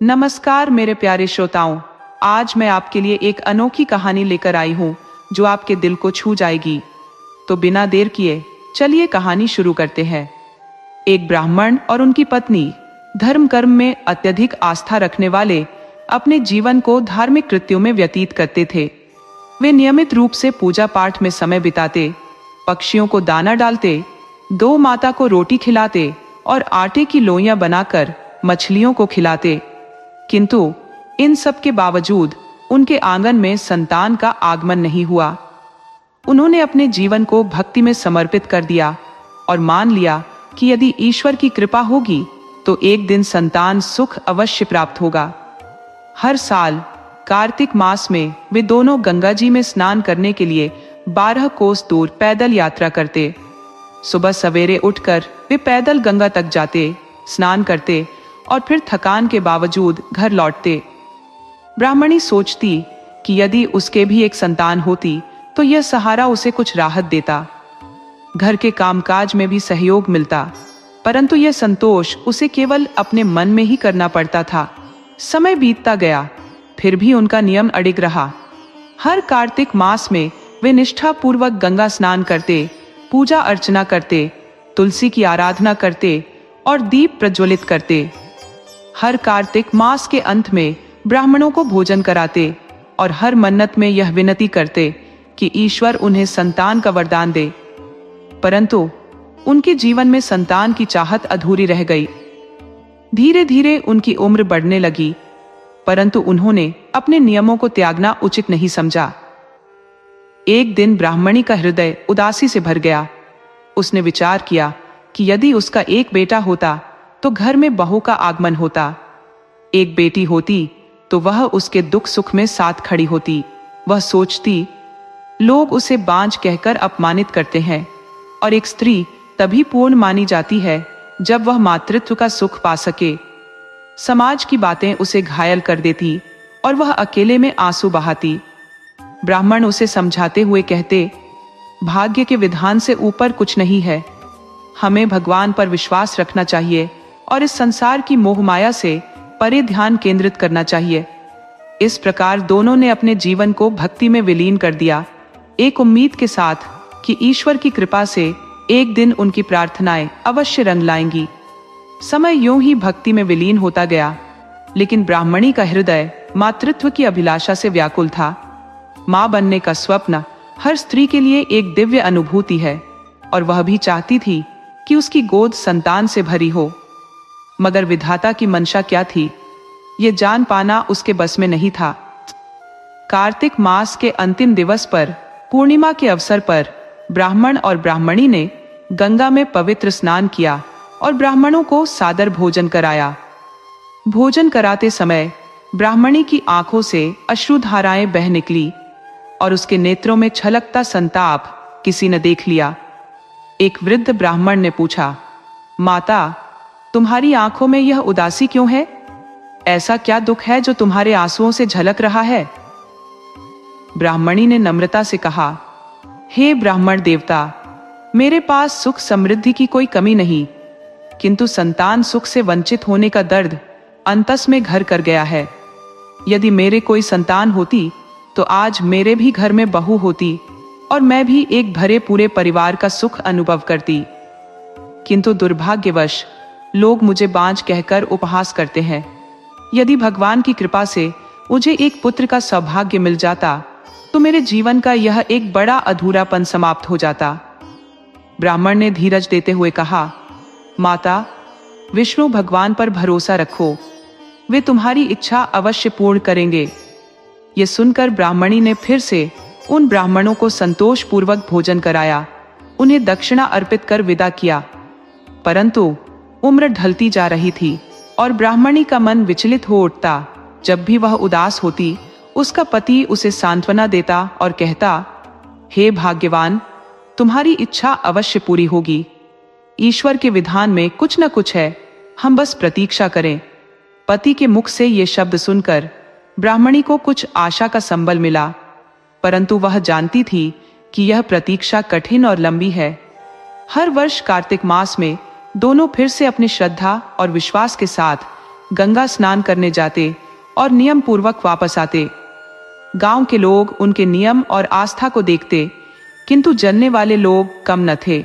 नमस्कार मेरे प्यारे श्रोताओं, आज मैं आपके लिए एक अनोखी कहानी लेकर आई हूँ जो आपके दिल को छू जाएगी। तो बिना देर किए चलिए कहानी शुरू करते हैं। एक ब्राह्मण और उनकी पत्नी धर्म कर्म में अत्यधिक आस्था रखने वाले अपने जीवन को धार्मिक कृत्यों में व्यतीत करते थे। वे नियमित रूप से पूजा पाठ में समय बिताते, पक्षियों को दाना डालते, गौ माता को रोटी खिलाते और आटे की लोइयां बनाकर मछलियों को खिलाते। किंतु इन सब के बावजूद उनके आंगन में संतान का आगमन नहीं हुआ। उन्होंने अपने जीवन को भक्ति में समर्पित कर दिया और मान लिया कि यदि ईश्वर की कृपा होगी तो एक दिन संतान सुख अवश्य प्राप्त होगा। हर साल कार्तिक मास में वे दोनों गंगा जी में स्नान करने के लिए 12 कोस दूर पैदल यात्रा करते। सुबह सवेरे उठकर वे पैदल गंगा तक जाते, स्नान करते और फिर थकान के बावजूद घर लौटते। ब्राह्मणी सोचती कि यदि उसके भी एक संतान होती तो यह सहारा उसे कुछ राहत देता, घर के कामकाज में भी सहयोग मिलता, परंतु यह संतोष उसे केवल अपने मन में ही करना पड़ता था। समय बीतता गया, फिर भी उनका नियम अडिग रहा। हर कार्तिक मास में वे निष्ठापूर्वक गंगा स्नान करते, पूजा अर्चना करते, तुलसी की आराधना करते और दीप प्रज्वलित करते। हर कार्तिक मास के अंत में ब्राह्मणों को भोजन कराते और हर मन्नत में यह विनती करते कि ईश्वर उन्हें संतान का वरदान दे। परंतु उनके जीवन में संतान की चाहत अधूरी रह गई। धीरे धीरे उनकी उम्र बढ़ने लगी, परंतु उन्होंने अपने नियमों को त्यागना उचित नहीं समझा। एक दिन ब्राह्मणी का हृदय उदासी से भर गया। उसने विचार किया कि यदि उसका एक बेटा होता तो घर में बहू का आगमन होता, एक बेटी होती तो वह उसके दुख सुख में साथ खड़ी होती। वह सोचती, लोग उसे बांझ कहकर अपमानित करते हैं और एक स्त्री तभी पूर्ण मानी जाती है जब वह मातृत्व का सुख पा सके। समाज की बातें उसे घायल कर देती और वह अकेले में आंसू बहाती। ब्राह्मण उसे समझाते हुए कहते, भाग्य के विधान से ऊपर कुछ नहीं है, हमें भगवान पर विश्वास रखना चाहिए और इस संसार की मोह माया से परे ध्यान केंद्रित करना चाहिए। इस प्रकार दोनों ने अपने जीवन को भक्ति में विलीन कर दिया, एक उम्मीद के साथ कि ईश्वर की कृपा से एक दिन उनकी प्रार्थनाएं अवश्य रंग लाएंगी। समय यूं ही भक्ति में विलीन होता गया, लेकिन ब्राह्मणी का हृदय मातृत्व की अभिलाषा से व्याकुल था। मां बनने का स्वप्न हर स्त्री के लिए एक दिव्य अनुभूति है और वह भी चाहती थी कि उसकी गोद संतान से भरी हो। मगर विधाता की मंशा क्या थी, ये जान पाना उसके बस में नहीं था। कार्तिक मास के अंतिम दिवस पर पूर्णिमा के अवसर पर ब्राह्मण और ब्राह्मणी ने गंगा में पवित्र स्नान किया और ब्राह्मणों को सादर भोजन कराया। भोजन कराते समय ब्राह्मणी की आंखों से अश्रुधाराएं बह निकली और उसके नेत्रों में छलकता संताप किसी ने देख लिया। एक वृद्ध ब्राह्मण ने पूछा, माता, तुम्हारी आंखों में यह उदासी क्यों है? ऐसा क्या दुख है जो तुम्हारे आंसुओं से झलक रहा है? ब्राह्मणी ने नम्रता से कहा, हे ब्राह्मण देवता, मेरे पास सुख समृद्धि की कोई कमी नहीं, किंतु संतान सुख से वंचित होने का दर्द अंतस में घर कर गया है। यदि मेरे कोई संतान होती तो आज मेरे भी घर में बहू होती और मैं भी एक भरे पूरे परिवार का सुख अनुभव करती। किंतु दुर्भाग्यवश लोग मुझे बांझ कहकर उपहास करते हैं। यदि भगवान की कृपा से मुझे एक पुत्र का सौभाग्य मिल जाता तो मेरे जीवन का यह एक बड़ा अधूरापन समाप्त हो जाता। ब्राह्मण ने धीरज देते हुए कहा, माता, विष्णु भगवान पर भरोसा रखो, वे तुम्हारी इच्छा अवश्य पूर्ण करेंगे। ये सुनकर ब्राह्मणी ने फिर से उन ब्राह्मणों को संतोष पूर्वक भोजन कराया, उन्हें दक्षिणा अर्पित कर विदा किया। परंतु उम्र ढलती जा रही थी और ब्राह्मणी का मन विचलित हो उठता। जब भी वह उदास होती, उसका पति उसे सांत्वना देता और कहता, हे भाग्यवान, तुम्हारी इच्छा अवश्य पूरी होगी। ईश्वर के विधान में कुछ न कुछ है, हम बस प्रतीक्षा करें। पति के मुख से ये शब्द सुनकर ब्राह्मणी को कुछ आशा का संबल मिला, परंतु वह जानती थी कि यह प्रतीक्षा कठिन और लंबी है। हर वर्ष कार्तिक मास में दोनों फिर से अपनी श्रद्धा और विश्वास के साथ गंगा स्नान करने जाते और नियम पूर्वक वापस आते। गांव के लोग उनके नियम और आस्था को देखते, किंतु जलने वाले लोग कम न थे।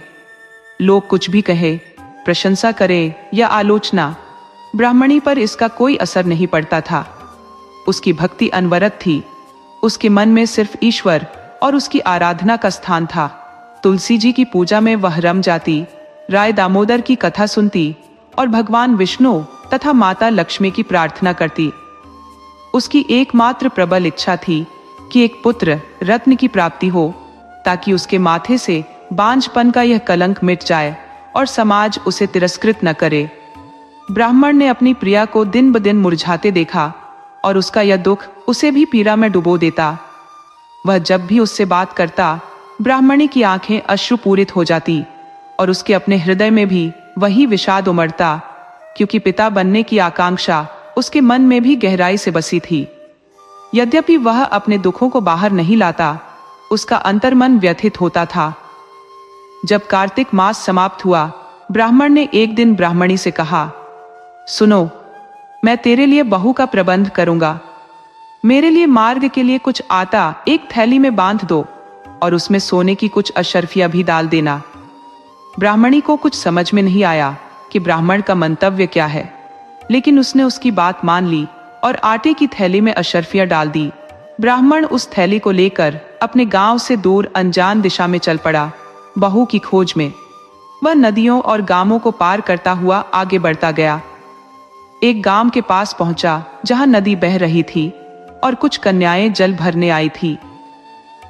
लोग कुछ भी कहे, प्रशंसा करें या आलोचना, ब्राह्मणी पर इसका कोई असर नहीं पड़ता था। उसकी भक्ति अनवरत थी। उसके मन में सिर्फ ईश्वर और उसकी आराधना का स्थान था। तुलसी जी की पूजा में वह रम जाती, राय दामोदर की कथा सुनती और भगवान विष्णु तथा माता लक्ष्मी की प्रार्थना करती। उसकी एकमात्र प्रबल इच्छा थी कि एक पुत्र रत्न की प्राप्ति हो, ताकि उसके माथे से बांझपन का यह कलंक मिट जाए और समाज उसे तिरस्कृत न करे। ब्राह्मण ने अपनी प्रिया को दिन ब दिन मुरझाते देखा और उसका यह दुख उसे भी पीड़ा में डुबो देता। वह जब भी उससे बात करता, ब्राह्मणी की आंखें अश्रुपूरित हो जाती और उसके अपने हृदय में भी वही विषाद उमड़ता, क्योंकि पिता बनने की आकांक्षा उसके मन में भी गहराई से बसी थी। यद्यपि वह अपने दुखों को बाहर नहीं लाता, उसका अंतर्मन व्यथित होता था। जब कार्तिक मास समाप्त हुआ, ब्राह्मण ने एक दिन ब्राह्मणी से कहा, सुनो, मैं तेरे लिए बहू का प्रबंध करूंगा। मेरे लिए मार्ग के लिए कुछ आटा एक थैली में बांध दो और उसमें सोने की कुछ अशर्फियां भी डाल देना। ब्राह्मणी को कुछ समझ में नहीं आया कि ब्राह्मण का मंतव्य क्या है, लेकिन उसने उसकी बात मान ली और आटे की थैली में अशर्फियां डाल दी। ब्राह्मण उस थैली को लेकर अपने गांव से दूर अनजान दिशा में चल पड़ा, बहू की खोज में। वह नदियों और गांवों को पार करता हुआ आगे बढ़ता गया। एक गांव के पास पहुंचा जहां नदी बह रही थी और कुछ कन्याएं जल भरने आई थी।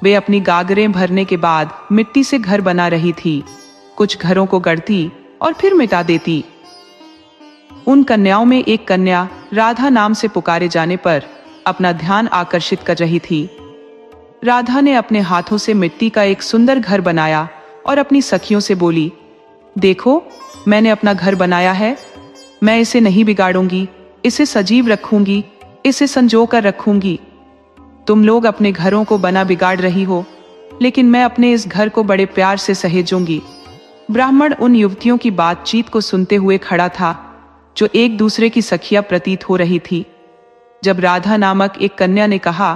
वे अपनी गागरें भरने के बाद मिट्टी से घर बना रही थी। कुछ घरों को गढ़ती और फिर मिटा देती। उन कन्याओं में एक कन्या राधा नाम से पुकारे जाने पर अपना ध्यान आकर्षित कर रही थी। राधा ने अपने हाथों से मिट्टी का एक सुंदर घर बनाया और अपनी सखियों से बोली, देखो, मैंने अपना घर बनाया है। मैं इसे नहीं बिगाड़ूंगी, इसे सजीव रखूंगी, इसे संजो कर रखूंगी। तुम लोग अपने घरों को बना बिगाड़ रही हो, लेकिन मैं अपने इस घर को बड़े प्यार से सहेजूंगी। ब्राह्मण उन युवतियों की बातचीत को सुनते हुए खड़ा था, जो एक दूसरे की सखियां प्रतीत हो रही थी। जब राधा नामक एक कन्या ने कहा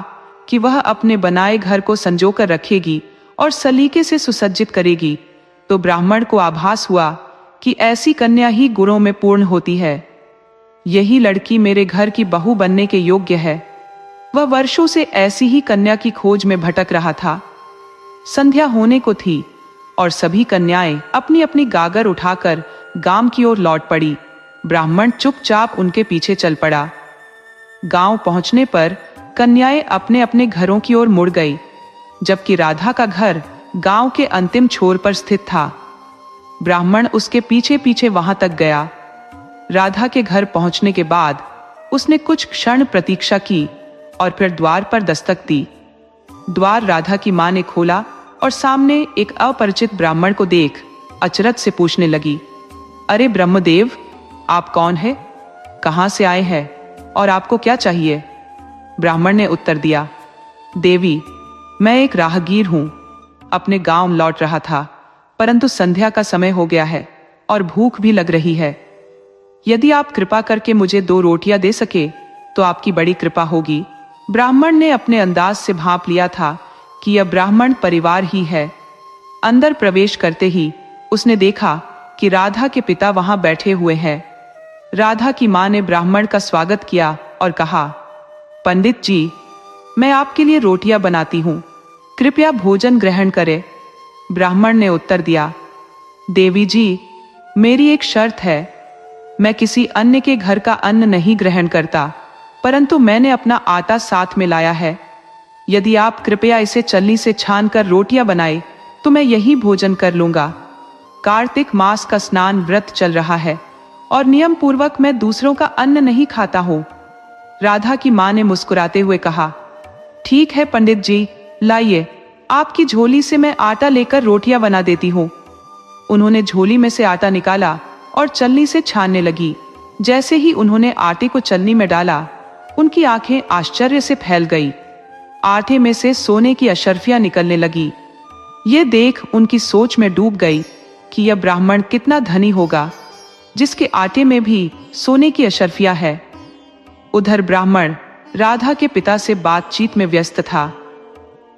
कि वह अपने बनाए घर को संजोकर रखेगी और सलीके से सुसज्जित करेगी, तो ब्राह्मण को आभास हुआ कि ऐसी कन्या ही गुणों में पूर्ण होती है। यही लड़की मेरे घर की बहू बनने के योग्य है। वह वर्षों से ऐसी ही कन्या की खोज में भटक रहा था। संध्या होने को थी और सभी कन्याएं अपनी अपनी गागर उठाकर गांव की ओर लौट पड़ी। ब्राह्मण चुपचाप उनके पीछे चल पड़ा। गांव पहुंचने पर कन्याएं अपने अपने घरों की ओर मुड़ गई, जबकि राधा का घर गांव के अंतिम छोर पर स्थित था। ब्राह्मण उसके पीछे पीछे वहां तक गया। राधा के घर पहुंचने के बाद उसने कुछ क्षण प्रतीक्षा की और फिर द्वार पर दस्तक दी। द्वार राधा की मां ने खोला और सामने एक अपरिचित ब्राह्मण को देख अचरज से पूछने लगी, अरे ब्रह्मदेव, आप कौन है? कहां से आए हैं और आपको क्या चाहिए? ब्राह्मण ने उत्तर दिया, देवी, मैं एक राहगीर हूं। अपने गांव लौट रहा था, परंतु संध्या का समय हो गया है और भूख भी लग रही है। यदि आप कृपा करके मुझे 2 रोटियां दे सके तो आपकी बड़ी कृपा होगी। ब्राह्मण ने अपने अंदाज से भांप लिया था कि यह ब्राह्मण परिवार ही है। अंदर प्रवेश करते ही उसने देखा कि राधा के पिता वहां बैठे हुए हैं। राधा की मां ने ब्राह्मण का स्वागत किया और कहा, पंडित जी, मैं आपके लिए रोटियां बनाती हूं, कृपया भोजन ग्रहण करें। ब्राह्मण ने उत्तर दिया, देवी जी, मेरी एक शर्त है। मैं किसी अन्य के घर का अन्न नहीं ग्रहण करता, परंतु मैंने अपना आटा साथ में लाया है। यदि आप कृपया इसे चलनी से छान कर रोटियां बनाए तो मैं यही भोजन कर लूंगा। कार्तिक मास का स्नान व्रत चल रहा है और नियम पूर्वक मैं दूसरों का अन्न नहीं खाता हूं। राधा की मां ने मुस्कुराते हुए कहा, ठीक है पंडित जी, लाइए, आपकी झोली से मैं आटा लेकर रोटियां बना देती हूं। उन्होंने झोली में से आटा निकाला और चलनी से छानने लगी। जैसे ही उन्होंने आटे को चलनी में डाला, उनकी आंखें आश्चर्य से फैल गई। आटे में से सोने की अशर्फियां निकलने लगी। ये देख उनकी सोच में डूब गई कि यह ब्राह्मण कितना धनी होगा, जिसके आटे में भी सोने की अशर्फियां है। उधर ब्राह्मण राधा के पिता से बातचीत में व्यस्त था।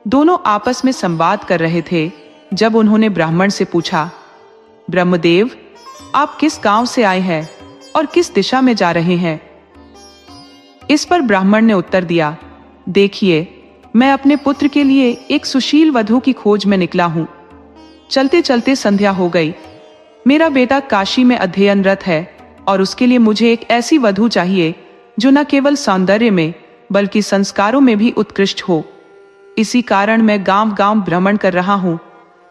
दोनों आपस में संवाद कर रहे थे जब उन्होंने ब्राह्मण से पूछा, ब्रह्मदेव, आप किस गांव से आए हैं और किस दिशा में जा रहे हैं? इस पर ब्राह्मण ने उत्तर दिया, देखिए, मैं अपने पुत्र के लिए एक सुशील वधू की खोज में निकला हूं। चलते चलते संध्या हो गई। मेरा बेटा काशी में अध्ययनरत है और उसके लिए मुझे एक ऐसी वधू चाहिए जो न केवल सौंदर्य में बल्कि संस्कारों में भी उत्कृष्ट हो। इसी कारण मैं गांव-गांव भ्रमण कर रहा हूं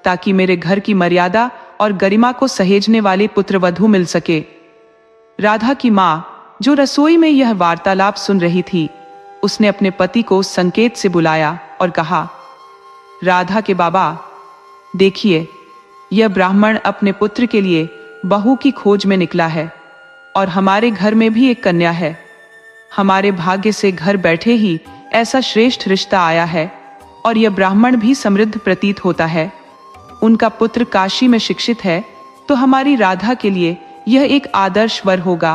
ताकि मेरे घर की मर्यादा और गरिमा को सहेजने वाली पुत्रवधू मिल सके। राधा की मां, जो रसोई में यह वार्तालाप सुन रही थी, उसने अपने पति को संकेत से बुलाया और कहा, राधा के बाबा, देखिए, यह ब्राह्मण अपने पुत्र के लिए बहू की खोज में निकला है और हमारे घर में भी एक कन्या है। हमारे भाग्य से घर बैठे ही ऐसा श्रेष्ठ रिश्ता आया है और यह ब्राह्मण भी समृद्ध प्रतीत होता है। उनका पुत्र काशी में शिक्षित है, तो हमारी राधा के लिए यह एक आदर्श वर होगा।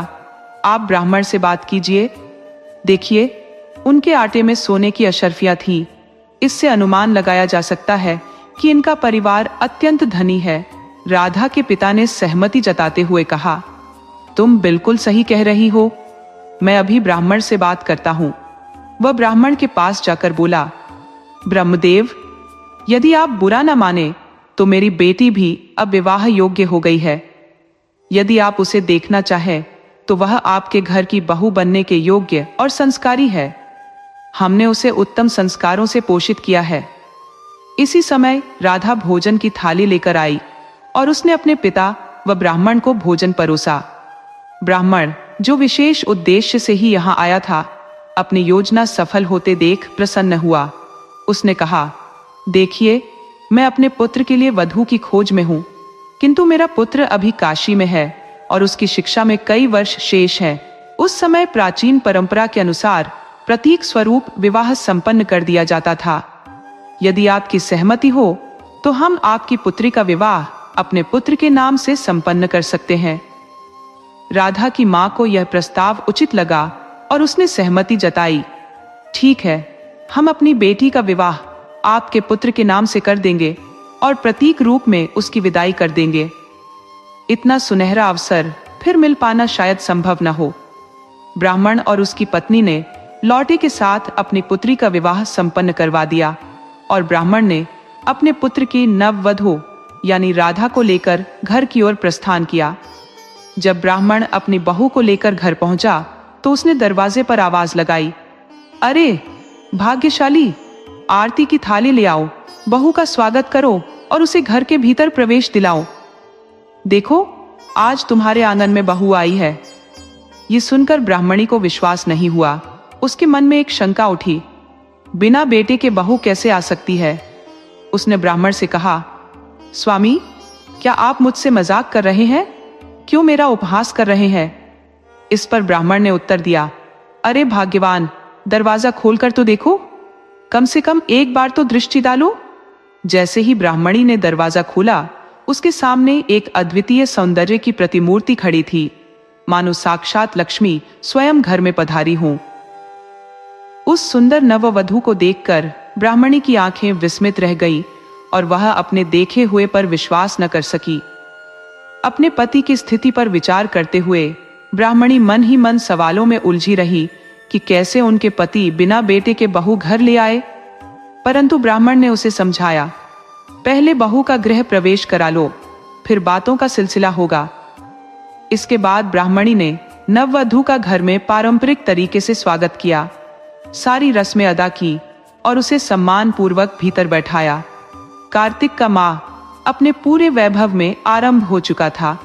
आप ब्राह्मण से बात कीजिए। देखिए, उनके आटे में सोने की अशर्फियां थी। इससे अनुमान लगाया जा सकता है कि इनका परिवार अत्यंत धनी है। राधा के पिता ने सहमति जताते हुए कहा, तुम बिल्कुल सही कह रही हो। मैं अभी ब्राह्मण से बात करता हूं। वह ब्राह्मण के पास जाकर बोला, ब्रह्मदेव, यदि आप बुरा न माने तो मेरी बेटी भी अब विवाह योग्य हो गई है। यदि आप उसे देखना चाहें तो वह आपके घर की बहू बनने के योग्य और संस्कारी है। हमने उसे उत्तम संस्कारों से पोषित किया है। इसी समय राधा भोजन की थाली लेकर आई और उसने अपने पिता व ब्राह्मण को भोजन परोसा। ब्राह्मण, जो विशेष उद्देश्य से ही यहाँ आया था, अपनी योजना सफल होते देख प्रसन्न हुआ। उसने कहा, देखिए, मैं अपने पुत्र के लिए वधू की खोज में हूँ, किंतु मेरा पुत्र अभी काशी में है और उसकी शिक्षा में कई वर्ष शेष है। उस समय प्राचीन परंपरा के अनुसार प्रतीक स्वरूप विवाह संपन्न कर दिया जाता था। यदि आपकी सहमति हो तो हम आपकी पुत्री का विवाह अपने पुत्र के नाम से संपन्न कर सकते हैं। राधा की मां को यह प्रस्ताव उचित लगा और उसने सहमति जताई। ठीक है, हम अपनी बेटी का विवाह आपके पुत्र के नाम से कर देंगे और प्रतीक रूप में उसकी विदाई कर देंगे। इतना सुनहरा अवसर फिर मिल पाना शायद संभव न हो। ब्राह्मण और उसकी पत्नी ने लौटे के साथ अपनी पुत्री का विवाह संपन्न करवा दिया और ब्राह्मण ने अपने पुत्र की नववधू यानी राधा को लेकर घर की ओर प्रस्थान किया। जब ब्राह्मण अपनी बहू को लेकर घर पहुंचा तो उसने दरवाजे पर आवाज लगाई, अरे भाग्यशाली, आरती की थाली ले आओ, बहू का स्वागत करो और उसे घर के भीतर प्रवेश दिलाओ। देखो, आज तुम्हारे आंगन में बहू आई है। ये सुनकर ब्राह्मणी को विश्वास नहीं हुआ। उसके मन में एक शंका उठी, बिना बेटे के बहू कैसे आ सकती है? उसने ब्राह्मण से कहा, स्वामी, क्या आप मुझसे मजाक कर रहे हैं? क्यों मेरा उपहास कर रहे हैं? इस पर ब्राह्मण ने उत्तर दिया, अरे भाग्यवान, दरवाजा खोलकर तो देखो, कम से कम एक बार तो दृष्टि डालो। जैसे ही ब्राह्मणी ने दरवाजा खोला, उसके सामने एक अद्वितीय सौंदर्य की प्रतिमूर्ति खड़ी थी, मानो साक्षात लक्ष्मी स्वयं घर में पधारी हों। उस सुंदर नववधू को देखकर ब्राह्मणी की आंखें विस्मित रह गईं और वह अपने देखे हुए पर विश्वास न कर सकी। अपने पति की स्थिति पर विचार करते हुए ब्राह्मणी मन ही मन सवालों में उलझी रही कि कैसे उनके पति बिना बेटे के बहू घर ले आए। परंतु ब्राह्मण ने उसे समझाया, पहले बहू का गृह प्रवेश करा लो, फिर बातों का सिलसिला होगा। इसके बाद ब्राह्मणी ने नववधू का घर में पारंपरिक तरीके से स्वागत किया, सारी रस्में अदा की और उसे सम्मान पूर्वक भीतर बैठाया। कार्तिक का माह अपने पूरे वैभव में आरंभ हो चुका था।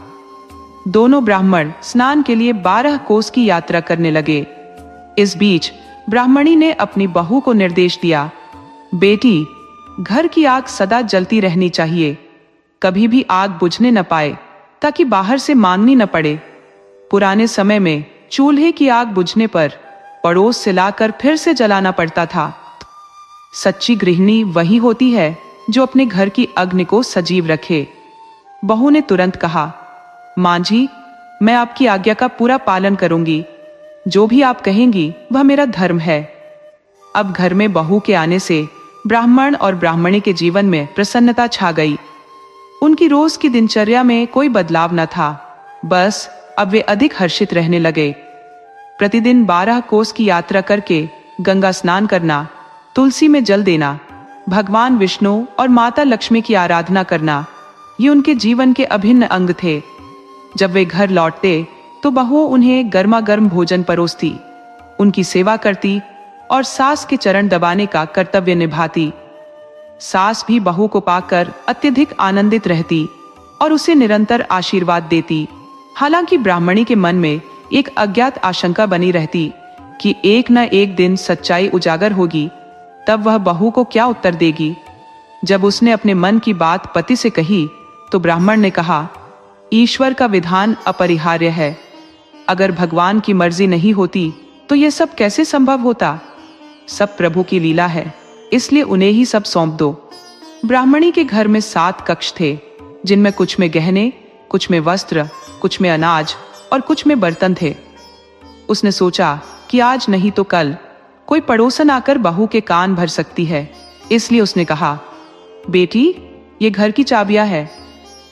दोनों ब्राह्मण स्नान के लिए 12 कोस की यात्रा करने लगे। इस बीच ब्राह्मणी ने अपनी बहू को निर्देश दिया, बेटी, घर की आग सदा जलती रहनी चाहिए, कभी भी आग बुझने न पाए, ताकि बाहर से मांगनी न पड़े। पुराने समय में चूल्हे की आग बुझने पर पड़ोस से लाकर फिर से जलाना पड़ता था। सच्ची गृहिणी वही होती है जो अपने घर की अग्नि को सजीव रखे। बहू ने तुरंत कहा, मां जी, मैं आपकी आज्ञा का पूरा पालन करूंगी। जो भी आप कहेंगी वह मेरा धर्म है। अब घर में बहू के आने से ब्राह्मण और ब्राह्मणी के जीवन में प्रसन्नता छा गई। उनकी रोज की दिनचर्या में कोई बदलाव न था, बस अब वे अधिक हर्षित रहने लगे। प्रतिदिन 12 कोस की यात्रा करके गंगा स्नान करना, तुलसी में जल देना, भगवान विष्णु और माता लक्ष्मी की आराधना करना, ये उनके जीवन के अभिन्न अंग थे। जब वे घर लौटते तो बहू उन्हें गर्मा गर्म भोजन परोसती, उनकी सेवा करती और सास के चरण दबाने का कर्तव्य निभाती। सास भी बहू को पाकर अत्यधिक आनंदित रहती और उसे निरंतर आशीर्वाद देती। हालांकि ब्राह्मणी के मन में एक अज्ञात आशंका बनी रहती कि एक न एक दिन सच्चाई उजागर होगी, तब वह बहू को क्या उत्तर देगी। जब उसने अपने मन की बात पति से कही तो ब्राह्मण ने कहा, ईश्वर का विधान अपरिहार्य है। अगर भगवान की मर्जी नहीं होती तो यह सब कैसे संभव होता। सब प्रभु की लीला है, इसलिए उन्हें ही सब सौंप दो। ब्राह्मणी के घर में 7 कक्ष थे, जिनमें कुछ में गहने, कुछ में वस्त्र, कुछ में अनाज और कुछ में बर्तन थे। उसने सोचा कि आज नहीं तो कल कोई पड़ोसन आकर बहू के कान भर सकती है, इसलिए उसने कहा, बेटी, ये घर की चाबियां है।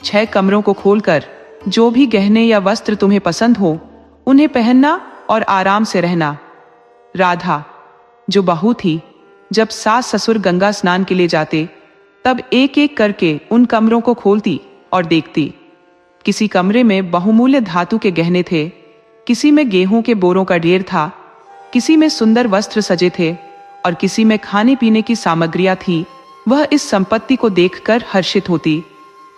6 कमरों को खोलकर जो भी गहने या वस्त्र तुम्हें पसंद हो उन्हें पहनना और आराम से रहना। राधा, जो बहू थी, जब सास ससुर गंगा स्नान के लिए जाते तब एक एक करके उन कमरों को खोलती और देखती। किसी कमरे में बहुमूल्य धातु के गहने थे, किसी में गेहूं के बोरों का ढेर था, किसी में सुंदर वस्त्र सजे थे और किसी में खाने पीने की सामग्रियां थी। वह इस संपत्ति को देखकर हर्षित होती,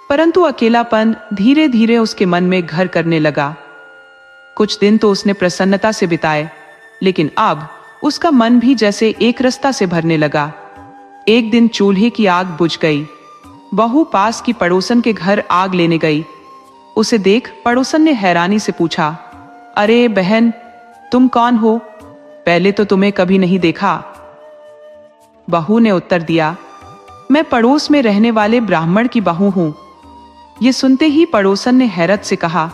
परंतु अकेलापन धीरे धीरे उसके मन में घर करने लगा। कुछ दिन तो उसने प्रसन्नता से बिताए, लेकिन अब उसका मन भी जैसे एक रस्ता से भरने लगा। एक दिन चूल्हे की आग बुझ गई। बहू पास की पड़ोसन के घर आग लेने गई। उसे देख पड़ोसन ने हैरानी से पूछा, अरे बहन, तुम कौन हो? पहले तो तुम्हें कभी नहीं देखा। बहू ने उत्तर दिया, मैं पड़ोस में रहने वाले ब्राह्मण की बहू हूं। ये सुनते ही पड़ोसन ने हैरत से कहा,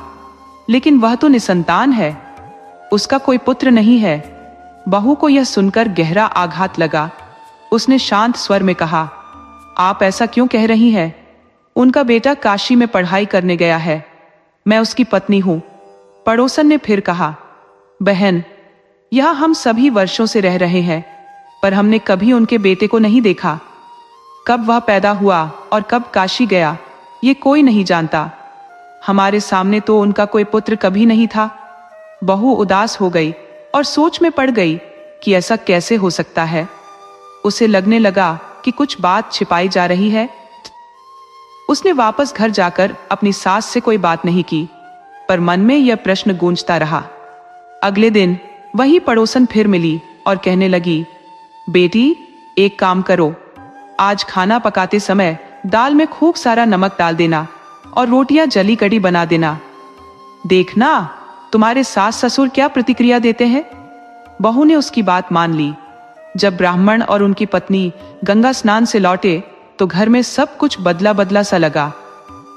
लेकिन वह तो निसंतान है, उसका कोई पुत्र नहीं है। बहू को यह सुनकर गहरा आघात लगा। उसने शांत स्वर में कहा, आप ऐसा क्यों कह रही हैं? उनका बेटा काशी में पढ़ाई करने गया है, मैं उसकी पत्नी हूं। पड़ोसन ने फिर कहा, बहन, यहां हम सभी वर्षों से रह रहे हैं, पर हमने कभी उनके बेटे को नहीं देखा। कब वह पैदा हुआ और कब काशी गया, ये कोई नहीं जानता। हमारे सामने तो उनका कोई पुत्र कभी नहीं था। बहू उदास हो गई और सोच में पड़ गई कि ऐसा कैसे हो सकता है। उसे लगने लगा कि कुछ बात छिपाई जा रही है। उसने वापस घर जाकर अपनी सास से कोई बात नहीं की, पर मन में यह प्रश्न गूंजता रहा। अगले दिन वही पड़ोसन फिर मिली और कहने लगी, बेटी, एक काम करो, आज खाना पकाते समय दाल में खूब सारा नमक डाल देना और रोटियां जली कड़ी बना देना। देखना तुम्हारे सास ससुर क्या प्रतिक्रिया देते हैं। बहू ने उसकी बात मान ली। जब ब्राह्मण और उनकी पत्नी गंगा स्नान से लौटे तो घर में सब कुछ बदला बदला सा लगा।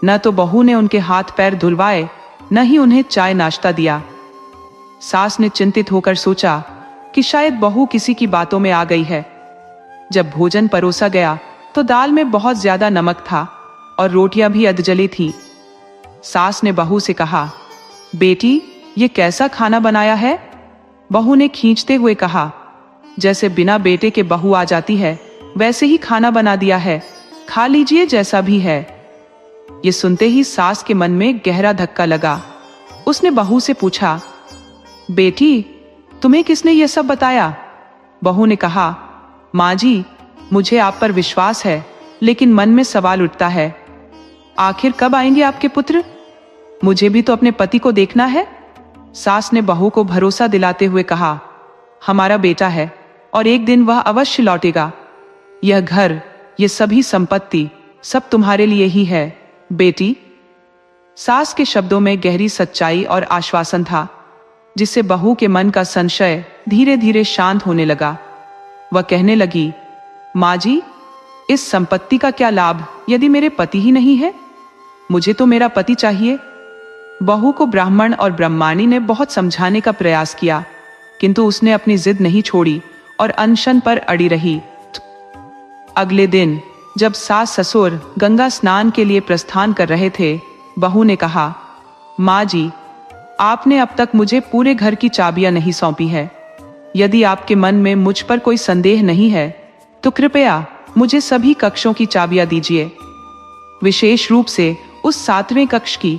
न तो बहू ने उनके हाथ पैर धुलवाए, न ही उन्हें चाय नाश्ता दिया। सास ने चिंतित होकर सोचा कि शायद बहू किसी की बातों में आ गई है। जब भोजन परोसा गया तो दाल में बहुत ज्यादा नमक था और रोटियां भी अधजली थी। सास ने बहू से कहा, बेटी, ये कैसा खाना बनाया है? बहू ने खींचते हुए कहा, जैसे बिना बेटे के बहू आ जाती है वैसे ही खाना बना दिया है, खा लीजिए जैसा भी है। ये सुनते ही सास के मन में गहरा धक्का लगा। उसने बहू से पूछा, बेटी, तुम्हें किसने ये सब बताया? बहू ने कहा, माँ जी, मुझे आप पर विश्वास है, लेकिन मन में सवाल उठता है, आखिर कब आएंगे आपके पुत्र? मुझे भी तो अपने पति को देखना है। सास ने बहू को भरोसा दिलाते हुए कहा, हमारा बेटा है और एक दिन वह अवश्य लौटेगा। यह घर, ये सभी संपत्ति सब तुम्हारे लिए ही है, बेटी। सास के शब्दों में गहरी सच्चाई और आश्वासन था, जिससे बहू के मन का संशय धीरे धीरे शांत होने लगा। वह कहने लगी, माँ जी, इस संपत्ति का क्या लाभ यदि मेरे पति ही नहीं है? मुझे तो मेरा पति चाहिए। बहू को ब्राह्मण और ब्रह्माणी ने बहुत समझाने का प्रयास किया, किंतु उसने अपनी जिद नहीं छोड़ी और अनशन पर अड़ी रही। अगले दिन जब सास ससुर गंगा स्नान के लिए प्रस्थान कर रहे थे, बहू ने कहा, माँ जी, आपने अब तक मुझे पूरे घर की चाबियां नहीं सौंपी है। यदि आपके मन में मुझ पर कोई संदेह नहीं है तो कृपया मुझे सभी कक्षों की चाबियां दीजिए, विशेष रूप से उस 7वें कक्ष की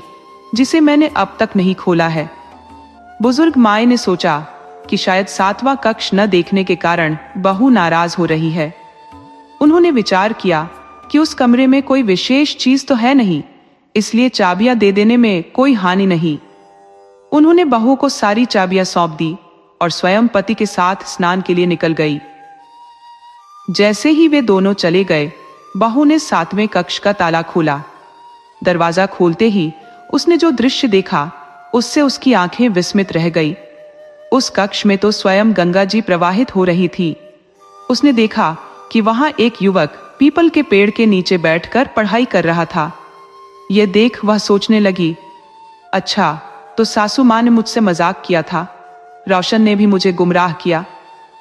जिसे मैंने अब तक नहीं खोला है। बुजुर्ग माए ने सोचा कि शायद 7वां कक्ष न देखने के कारण बहू नाराज हो रही है। उन्होंने विचार किया कि उस कमरे में कोई विशेष चीज तो है नहीं, इसलिए चाबियां दे देने में कोई हानि नहीं। उन्होंने बहू को सारी चाबियां सौंप दी और स्वयं पति के साथ स्नान के लिए निकल गई। जैसे ही वे दोनों चले गए, बहू ने 7वें कक्ष का ताला खोला। दरवाजा खोलते ही उसने जो दृश्य देखा उससे उसकी आंखें विस्मित रह गई। उस कक्ष में तो स्वयं गंगा जी प्रवाहित हो रही थी। उसने देखा कि वहां एक युवक पीपल के पेड़ के नीचे बैठकर पढ़ाई कर रहा था। यह देख वह सोचने लगी, अच्छा, तो सासू माँ ने मुझसे मजाक किया था। रोशन ने भी मुझे गुमराह किया।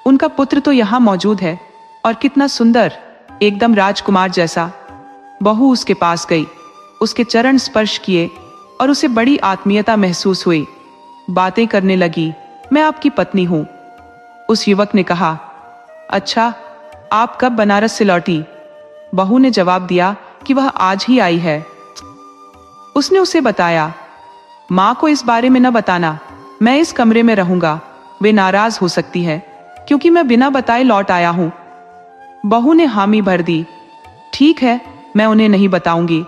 उनका पुत्र तो यहाँ मौजूद है और कितना सुंदर, एकदम राजकुमार जैसा। बहू उसके पास गई, उसके चरण स्पर्श किए और उसे बड़ी आत्मीयता महसूस हुई। बातें करने लगी, मैं आपकी पत्नी हूं। उस युवक ने कहा, अच्छा, आप कब बनारस से लौटी? बहू ने जवाब दिया कि वह आज ही आई है। उसने उसे बताया, माँ को इस बारे में न बताना, मैं इस कमरे में रहूंगा। वे नाराज हो सकती है क्योंकि मैं बिना बताए लौट आया हूं। बहू ने हामी भर दी, ठीक है, मैं उन्हें नहीं बताऊंगी।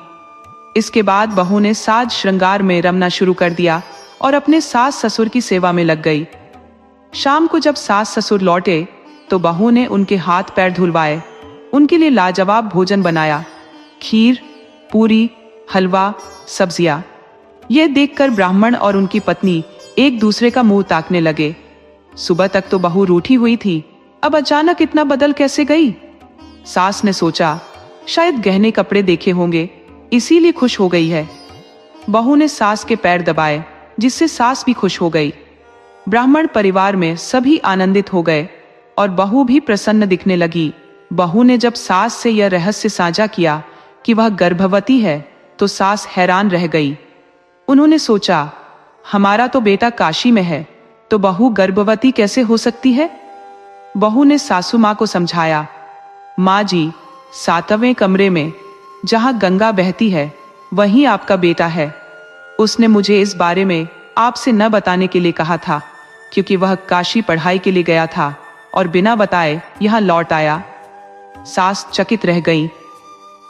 इसके बाद बहू ने साज श्रृंगार में रमना शुरू कर दिया और अपने सास ससुर की सेवा में लग गई। शाम को जब सास ससुर लौटे तो बहू ने उनके हाथ पैर धुलवाए, उनके लिए लाजवाब भोजन बनाया, खीर, पूरी, हलवा, सब्जियां। यह देखकर ब्राह्मण और उनकी पत्नी एक दूसरे का मुंह ताकने लगे। सुबह तक तो बहू रूठी हुई थी, अब अचानक इतना बदल कैसे गई? सास ने सोचा, शायद गहने कपड़े देखे होंगे, इसीलिए खुश हो गई है। बहू ने सास के पैर दबाए, जिससे सास भी खुश हो गई। ब्राह्मण परिवार में सभी आनंदित हो गए और बहू भी प्रसन्न दिखने लगी। बहू ने जब सास से यह रहस्य साझा किया कि वह गर्भवती है तो सास हैरान रह गई। उन्होंने सोचा, हमारा तो बेटा काशी में है, तो बहू गर्भवती कैसे हो सकती है? बहू ने सासू माँ को समझाया, माँ जी, 7वें कमरे में जहाँ गंगा बहती है वहीं आपका बेटा है। उसने मुझे इस बारे में आपसे न बताने के लिए कहा था क्योंकि वह काशी पढ़ाई के लिए गया था और बिना बताए यहाँ लौट आया। सास चकित रह गई।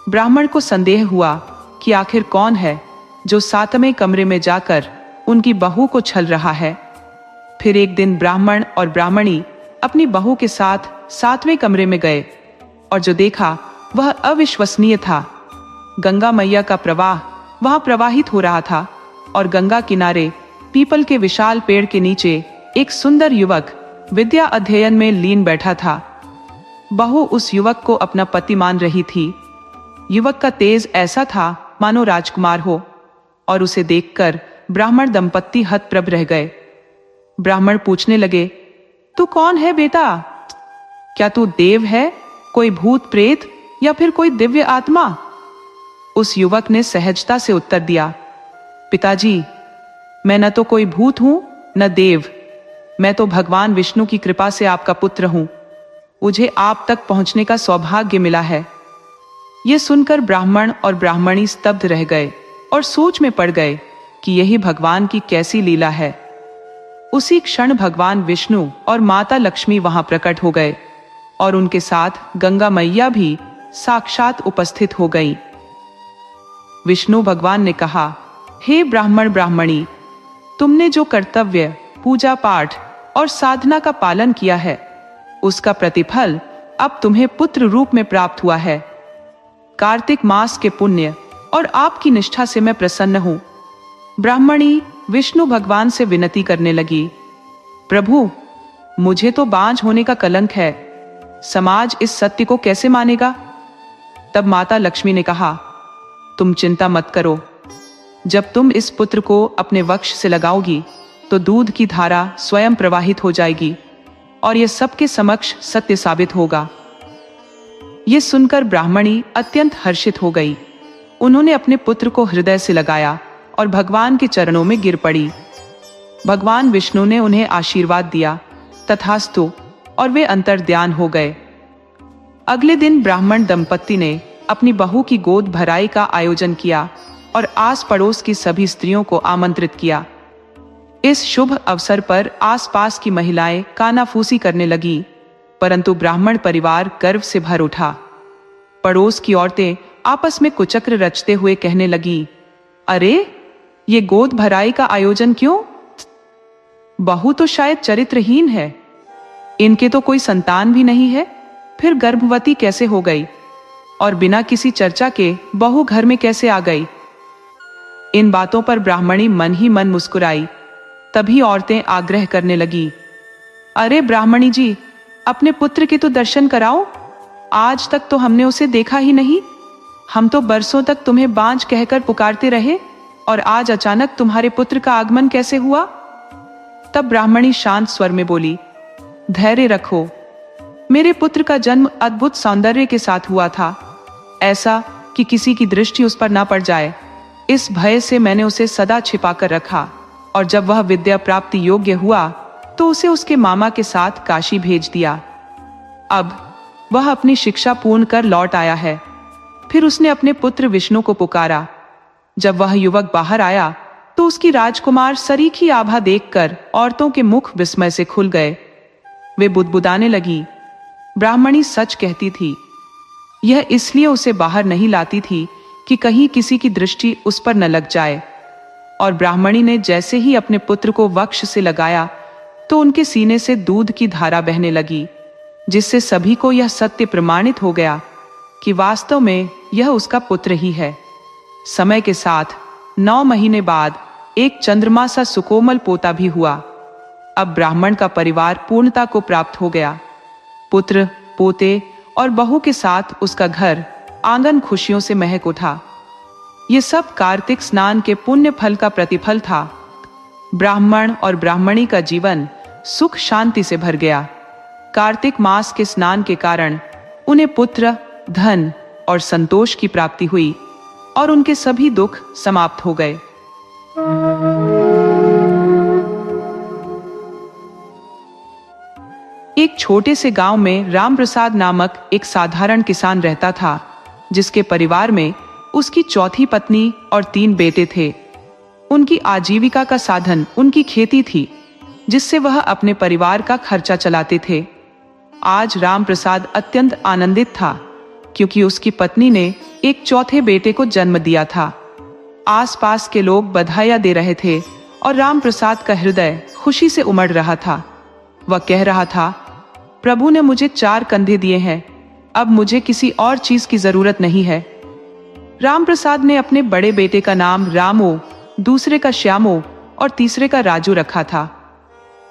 ब्राह्मण को संदेह हुआ कि आखिर कौन है जो 7वें कमरे में जाकर उनकी बहू को छल रहा है। फिर एक दिन ब्राह्मण और ब्राह्मणी अपनी बहू के साथ 7वें कमरे में गए और जो देखा वह अविश्वसनीय था। गंगा मैया का प्रवाह वहां प्रवाहित हो रहा था और गंगा किनारे पीपल के विशाल पेड़ के नीचे एक सुंदर युवक विद्या अध्ययन में लीन बैठा था। बहू उस युवक को अपना पति मान रही थी। युवक का तेज ऐसा था मानो राजकुमार हो और उसे देखकर ब्राह्मण दंपत्ति हतप्रभ रह गए। ब्राह्मण पूछने लगे, तू कौन है बेटा? क्या तू देव है, कोई भूत प्रेत या फिर कोई दिव्य आत्मा? उस युवक ने सहजता से उत्तर दिया, पिताजी, मैं न तो कोई भूत हूं न देव, मैं तो भगवान विष्णु की कृपा से आपका पुत्र हूं। मुझे आप तक पहुंचने का सौभाग्य मिला है। यह सुनकर ब्राह्मण और ब्राह्मणी स्तब्ध रह गए और सोच में पड़ गए कि यही भगवान की कैसी लीला है। उसी क्षण भगवान विष्णु और माता लक्ष्मी वहां प्रकट हो गए और उनके साथ गंगा मैया भी साक्षात उपस्थित हो गई। विष्णु भगवान ने कहा, हे ब्राह्मण ब्राह्मणी, तुमने जो कर्तव्य, पूजा पाठ और साधना का पालन किया है उसका प्रतिफल अब तुम्हें पुत्र रूप में प्राप्त हुआ है। कार्तिक मास के पुण्य और आपकी निष्ठा से मैं प्रसन्न हूं। ब्राह्मणी विष्णु भगवान से विनती करने लगी, प्रभु, मुझे तो बांझ होने का कलंक है, समाज इस सत्य को कैसे मानेगा? तब माता लक्ष्मी ने कहा, तुम चिंता मत करो, जब तुम इस पुत्र को अपने वक्ष से लगाओगी तो दूध की धारा स्वयं प्रवाहित हो जाएगी और यह सबके समक्ष सत्य साबित होगा। यह सुनकर ब्राह्मणी अत्यंत हर्षित हो गई। उन्होंने अपने पुत्र को हृदय से लगाया और भगवान के चरणों में गिर पड़ी। भगवान विष्णु ने उन्हें आशीर्वाद दिया, तथास्तु, और वे अंतर्ध्यान हो गए। अगले दिन ब्राह्मण दंपत्ति ने अपनी बहू की गोद भराई का आयोजन किया और आस पड़ोस की सभी स्त्रियों को आमंत्रित किया। इस शुभ अवसर पर आसपास की महिलाएं कानाफूसी करने लगी, परंतु ब्राह्मण परिवार गर्व से भर उठा। पड़ोस की औरतें आपस में कुचक्र रचते हुए कहने लगी, अरे, ये गोद भराई का आयोजन क्यों? बहू तो शायद चरित्रहीन है, इनके तो कोई संतान भी नहीं है, फिर गर्भवती कैसे हो गई? और बिना किसी चर्चा के बहू घर में कैसे आ गई? इन बातों पर ब्राह्मणी मन ही मन मुस्कुराई। तभी औरतें आग्रह करने लगी, अरे ब्राह्मणी जी, अपने पुत्र के तो दर्शन कराओ, आज तक तो हमने उसे देखा ही नहीं। हम तो बरसों तक तुम्हें बांझ कहकर पुकारते रहे, और आज अचानक तुम्हारे पुत्र का आगमन कैसे हुआ? तब ब्राह्मणी शांत स्वर में बोली, धैर्य रखो, मेरे पुत्र का जन्म अद्भुत सौंदर्य के साथ हुआ था, ऐसा कि किसी की दृष्टि उस पर ना पड़ जाए। इस भय से मैंने उसे सदा छिपाकर रखा, और जब वह विद्या प्राप्ति योग्य हुआ तो उसे उसके मामा के साथ काशी भेज दिया। अब वह अपनी शिक्षा पूर्ण कर लौट आया है। फिर उसने अपने पुत्र विष्णु को पुकारा। जब वह युवक बाहर आया तो उसकी राजकुमार सरीखी आभा देखकर औरतों के मुख विस्मय से खुल गए। वे बुदबुदाने लगी, ब्राह्मणी सच कहती थी। यह इसलिए उसे बाहर नहीं लाती थी कि कहीं किसी की दृष्टि उस पर न लग जाए। और ब्राह्मणी ने जैसे ही अपने पुत्र को वक्ष से लगाया तो उनके सीने से दूध की धारा बहने लगी, जिससे सभी को यह सत्य प्रमाणित हो गया कि वास्तव में यह उसका पुत्र ही है। समय के साथ 9 महीने बाद एक चंद्रमा सा सुकोमल पोता भी हुआ। अब ब्राह्मण का परिवार पूर्णता को प्राप्त हो गया। पुत्र, पोते और बहू के साथ उसका घर आंगन खुशियों से महक उठा। ये सब कार्तिक स्नान के पुण्य फल का प्रतिफल था। ब्राह्मण और ब्राह्मणी का जीवन सुख शांति से भर गया। कार्तिक मास के स्नान के कारण उन्हें पुत्र, धन और संतोष की प्राप्ति हुई और उनके सभी दुख समाप्त हो गए। एक छोटे से गांव में रामप्रसाद नामक एक साधारण किसान रहता था, जिसके परिवार में उसकी चौथी पत्नी और 3 बेटे थे। उनकी आजीविका का साधन उनकी खेती थी, जिससे वह अपने परिवार का खर्चा चलाते थे। आज रामप्रसाद अत्यंत आनंदित था, क्योंकि उसकी पत्नी ने एक चौथे बेटे को जन्म दिया था। आसपास के लोग बधाइयां दे रहे थे और रामप्रसाद का हृदय खुशी से उमड़ रहा था। वह कह रहा था, प्रभु ने मुझे 4 कंधे दिए हैं, अब मुझे किसी और चीज की जरूरत नहीं है। रामप्रसाद ने अपने बड़े बेटे का नाम रामो, दूसरे का श्यामो और तीसरे का राजू रखा था।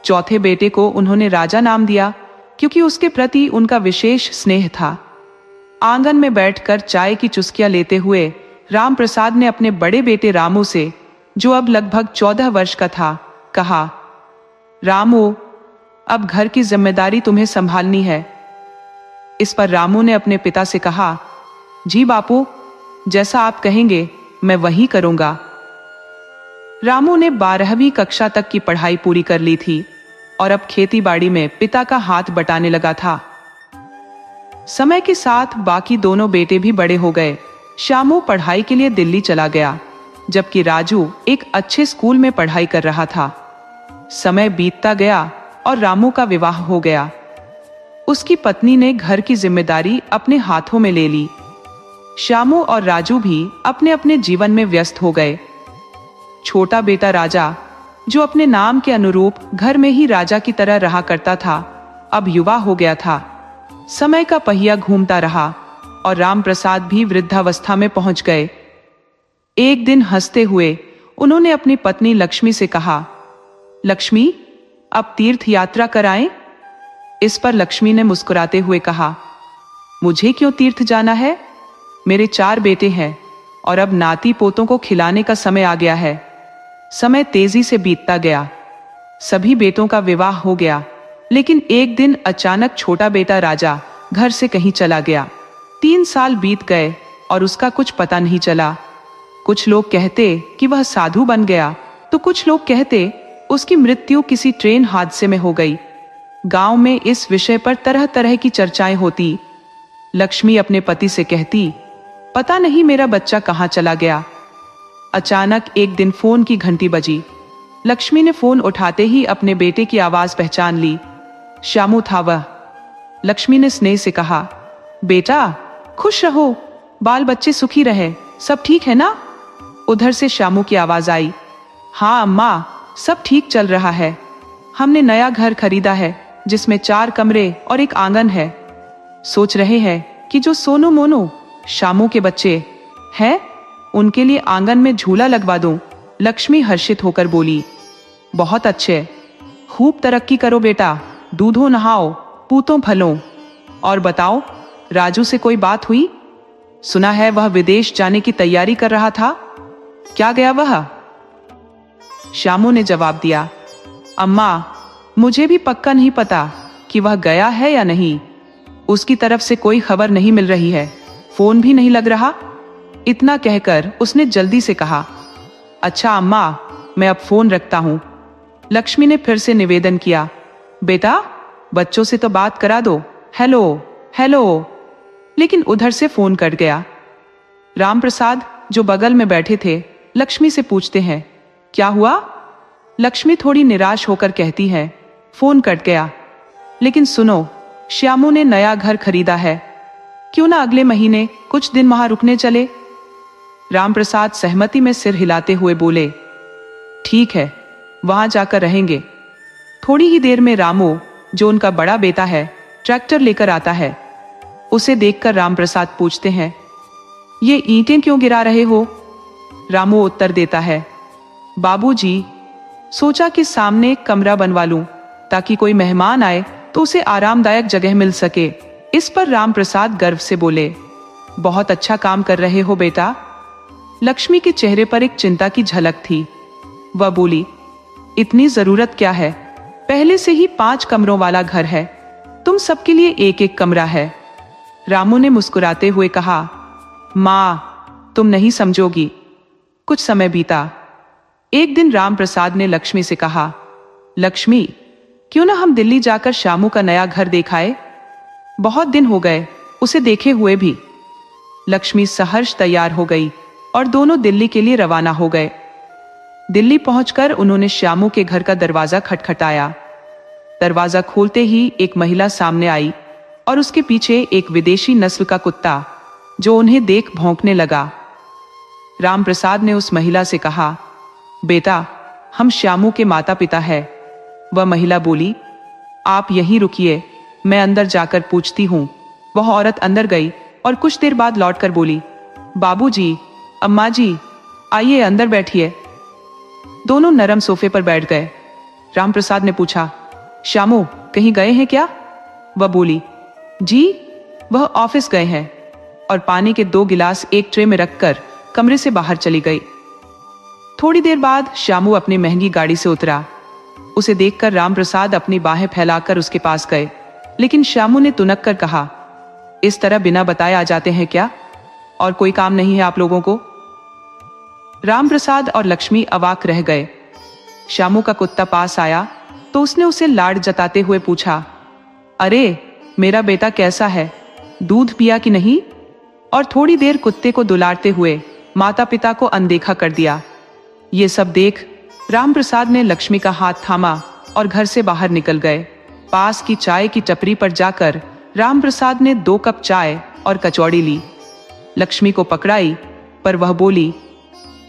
चौथे बेटे को उन्होंने राजा नाम दिया, क्योंकि उसके प्रति उनका विशेष स्नेह था। आंगन में बैठकर चाय की चुस्कियां लेते हुए रामप्रसाद ने अपने बड़े बेटे रामू से, जो अब लगभग 14 वर्ष का था, कहा, रामू, अब घर की जिम्मेदारी तुम्हें संभालनी है। इस पर रामू ने अपने पिता से कहा, जी बापू, जैसा आप कहेंगे मैं वही करूंगा। रामू ने 12वीं कक्षा तक की पढ़ाई पूरी कर ली थी और अब खेती बाड़ी में पिता का हाथ बटाने लगा था। समय के साथ बाकी दोनों बेटे भी बड़े हो गए। श्यामू पढ़ाई के लिए दिल्ली चला गया, जबकि राजू एक अच्छे स्कूल में पढ़ाई कर रहा था। समय बीतता गया और रामू का विवाह हो गया। उसकी पत्नी ने घर की जिम्मेदारी अपने हाथों में ले ली। श्यामू और राजू भी अपने अपने जीवन में व्यस्त हो गए। छोटा बेटा राजा, जो अपने नाम के अनुरूप घर में ही राजा की तरह रहा करता था, अब युवा हो गया था। समय का पहिया घूमता रहा और रामप्रसाद भी वृद्धावस्था में पहुंच गए। एक दिन हंसते हुए उन्होंने अपनी पत्नी लक्ष्मी से कहा, लक्ष्मी, अब तीर्थ यात्रा कराएं? इस पर लक्ष्मी ने मुस्कुराते हुए कहा, मुझे क्यों तीर्थ जाना है? मेरे 4 बेटे हैं और अब नाती पोतों को खिलाने का समय आ गया है। समय तेजी से बीतता गया। सभी बेटों का विवाह हो गया, लेकिन एक दिन अचानक छोटा बेटा राजा घर से कहीं चला गया। 3 साल बीत गए और उसका कुछ पता नहीं चला। कुछ लोग कहते कि वह साधु बन गया, तो कुछ लोग कहते उसकी मृत्यु किसी ट्रेन हादसे में हो गई। गांव में इस विषय पर तरह तरह की चर्चाएं होती। लक्ष्मी अपने पति से कहती, पता नहीं मेरा बच्चा कहाँ चला गया। अचानक एक दिन फोन की घंटी बजी। लक्ष्मी ने फोन उठाते ही अपने बेटे की आवाज पहचान ली। श्यामू था वह। लक्ष्मी ने स्नेह से कहा, बेटा खुश रहो, बाल बच्चे सुखी रहे, सब ठीक है ना? उधर से श्यामू की आवाज आई, हाँ अम्मा, सब ठीक चल रहा है। हमने नया घर खरीदा है जिसमें 4 कमरे और एक आंगन है। सोच रहे हैं कि जो सोनू मोनू श्यामू के बच्चे हैं उनके लिए आंगन में झूला लगवा दूं। लक्ष्मी हर्षित होकर बोली, बहुत अच्छे, खूब तरक्की करो बेटा, दूधो नहाओ, पूतों फलों। और बताओ, राजू से कोई बात हुई? सुना है वह विदेश जाने की तैयारी कर रहा था, क्या गया वह? श्यामू ने जवाब दिया, अम्मा मुझे भी पक्का नहीं पता कि वह गया है या नहीं। उसकी तरफ से कोई खबर नहीं मिल रही है, फोन भी नहीं लग रहा। इतना कहकर उसने जल्दी से कहा, अच्छा अम्मा, मैं अब फोन रखता हूं। लक्ष्मी ने फिर से निवेदन किया, बेटा बच्चों से तो बात करा दो, हेलो हेलो। लेकिन उधर से फोन कट गया। रामप्रसाद जो बगल में बैठे थे लक्ष्मी से पूछते हैं, क्या हुआ? लक्ष्मी थोड़ी निराश होकर कहती है, फोन कट गया, लेकिन सुनो, श्यामू ने नया घर खरीदा है, क्यों ना अगले महीने कुछ दिन वहां रुकने चले? रामप्रसाद सहमति में सिर हिलाते हुए बोले, ठीक है, वहां जाकर रहेंगे। थोड़ी ही देर में रामू, जो उनका बड़ा बेटा है, ट्रैक्टर लेकर आता है। उसे देखकर रामप्रसाद पूछते हैं, ये ईंटें क्यों गिरा रहे हो? रामू उत्तर देता है, बाबूजी, सोचा कि सामने एक कमरा बनवा लूं ताकि कोई मेहमान आए तो उसे आरामदायक जगह मिल सके। इस पर रामप्रसाद गर्व से बोले, बहुत अच्छा काम कर रहे हो बेटा। लक्ष्मी के चेहरे पर एक चिंता की झलक थी। वह बोली, इतनी जरूरत क्या है, पहले से ही 5 कमरों वाला घर है, तुम सबके लिए एक एक कमरा है। रामू ने मुस्कुराते हुए कहा, माँ तुम नहीं समझोगी। कुछ समय बीता। एक दिन रामप्रसाद ने लक्ष्मी से कहा, लक्ष्मी, क्यों ना हम दिल्ली जाकर श्यामू का नया घर देखाए? बहुत दिन हो गए उसे देखे हुए भी। लक्ष्मी सहर्ष तैयार हो गई और दोनों दिल्ली के लिए रवाना हो गए। दिल्ली पहुंचकर उन्होंने श्यामू के घर का दरवाजा खटखटाया। दरवाजा खोलते ही एक महिला सामने आई और उसके पीछे एक विदेशी नस्ल का कुत्ता, जो उन्हें देख भौंकने लगा। रामप्रसाद ने उस महिला से कहा, बेटा हम श्यामू के माता पिता हैं। वह महिला बोली, आप यहीं रुकिए, मैं अंदर जाकर पूछती हूँ। वह औरत अंदर गई और कुछ देर बाद लौटकर बोली, बाबूजी, अम्मा जी, आइए अंदर बैठिए। दोनों नरम सोफे पर बैठ गए। रामप्रसाद ने पूछा, श्यामू कहीं गए हैं क्या? वह बोली, जी वह ऑफिस गए हैं, और पानी के 2 गिलास एक ट्रे में रखकर कमरे से बाहर चली गई। थोड़ी देर बाद श्यामू अपनी महंगी गाड़ी से उतरा। उसे देखकर रामप्रसाद अपनी बाहें फैलाकर उसके पास गए, लेकिन श्यामू ने तुनक कर कहा, इस तरह बिना बताए आ जाते हैं क्या? और कोई काम नहीं है आप लोगों को? रामप्रसाद और लक्ष्मी अवाक रह गए। श्यामू का कुत्ता पास आया तो उसने उसे लाड जताते हुए पूछा, अरे मेरा बेटा कैसा है, दूध पिया कि नहीं? और थोड़ी देर कुत्ते को दुलारते हुए माता पिता को अनदेखा कर दिया। ये सब देख रामप्रसाद ने लक्ष्मी का हाथ थामा और घर से बाहर निकल गए। पास की चाय की टपरी पर जाकर रामप्रसाद ने 2 कप चाय और कचौड़ी ली। लक्ष्मी को पकड़ाई, पर वह बोली,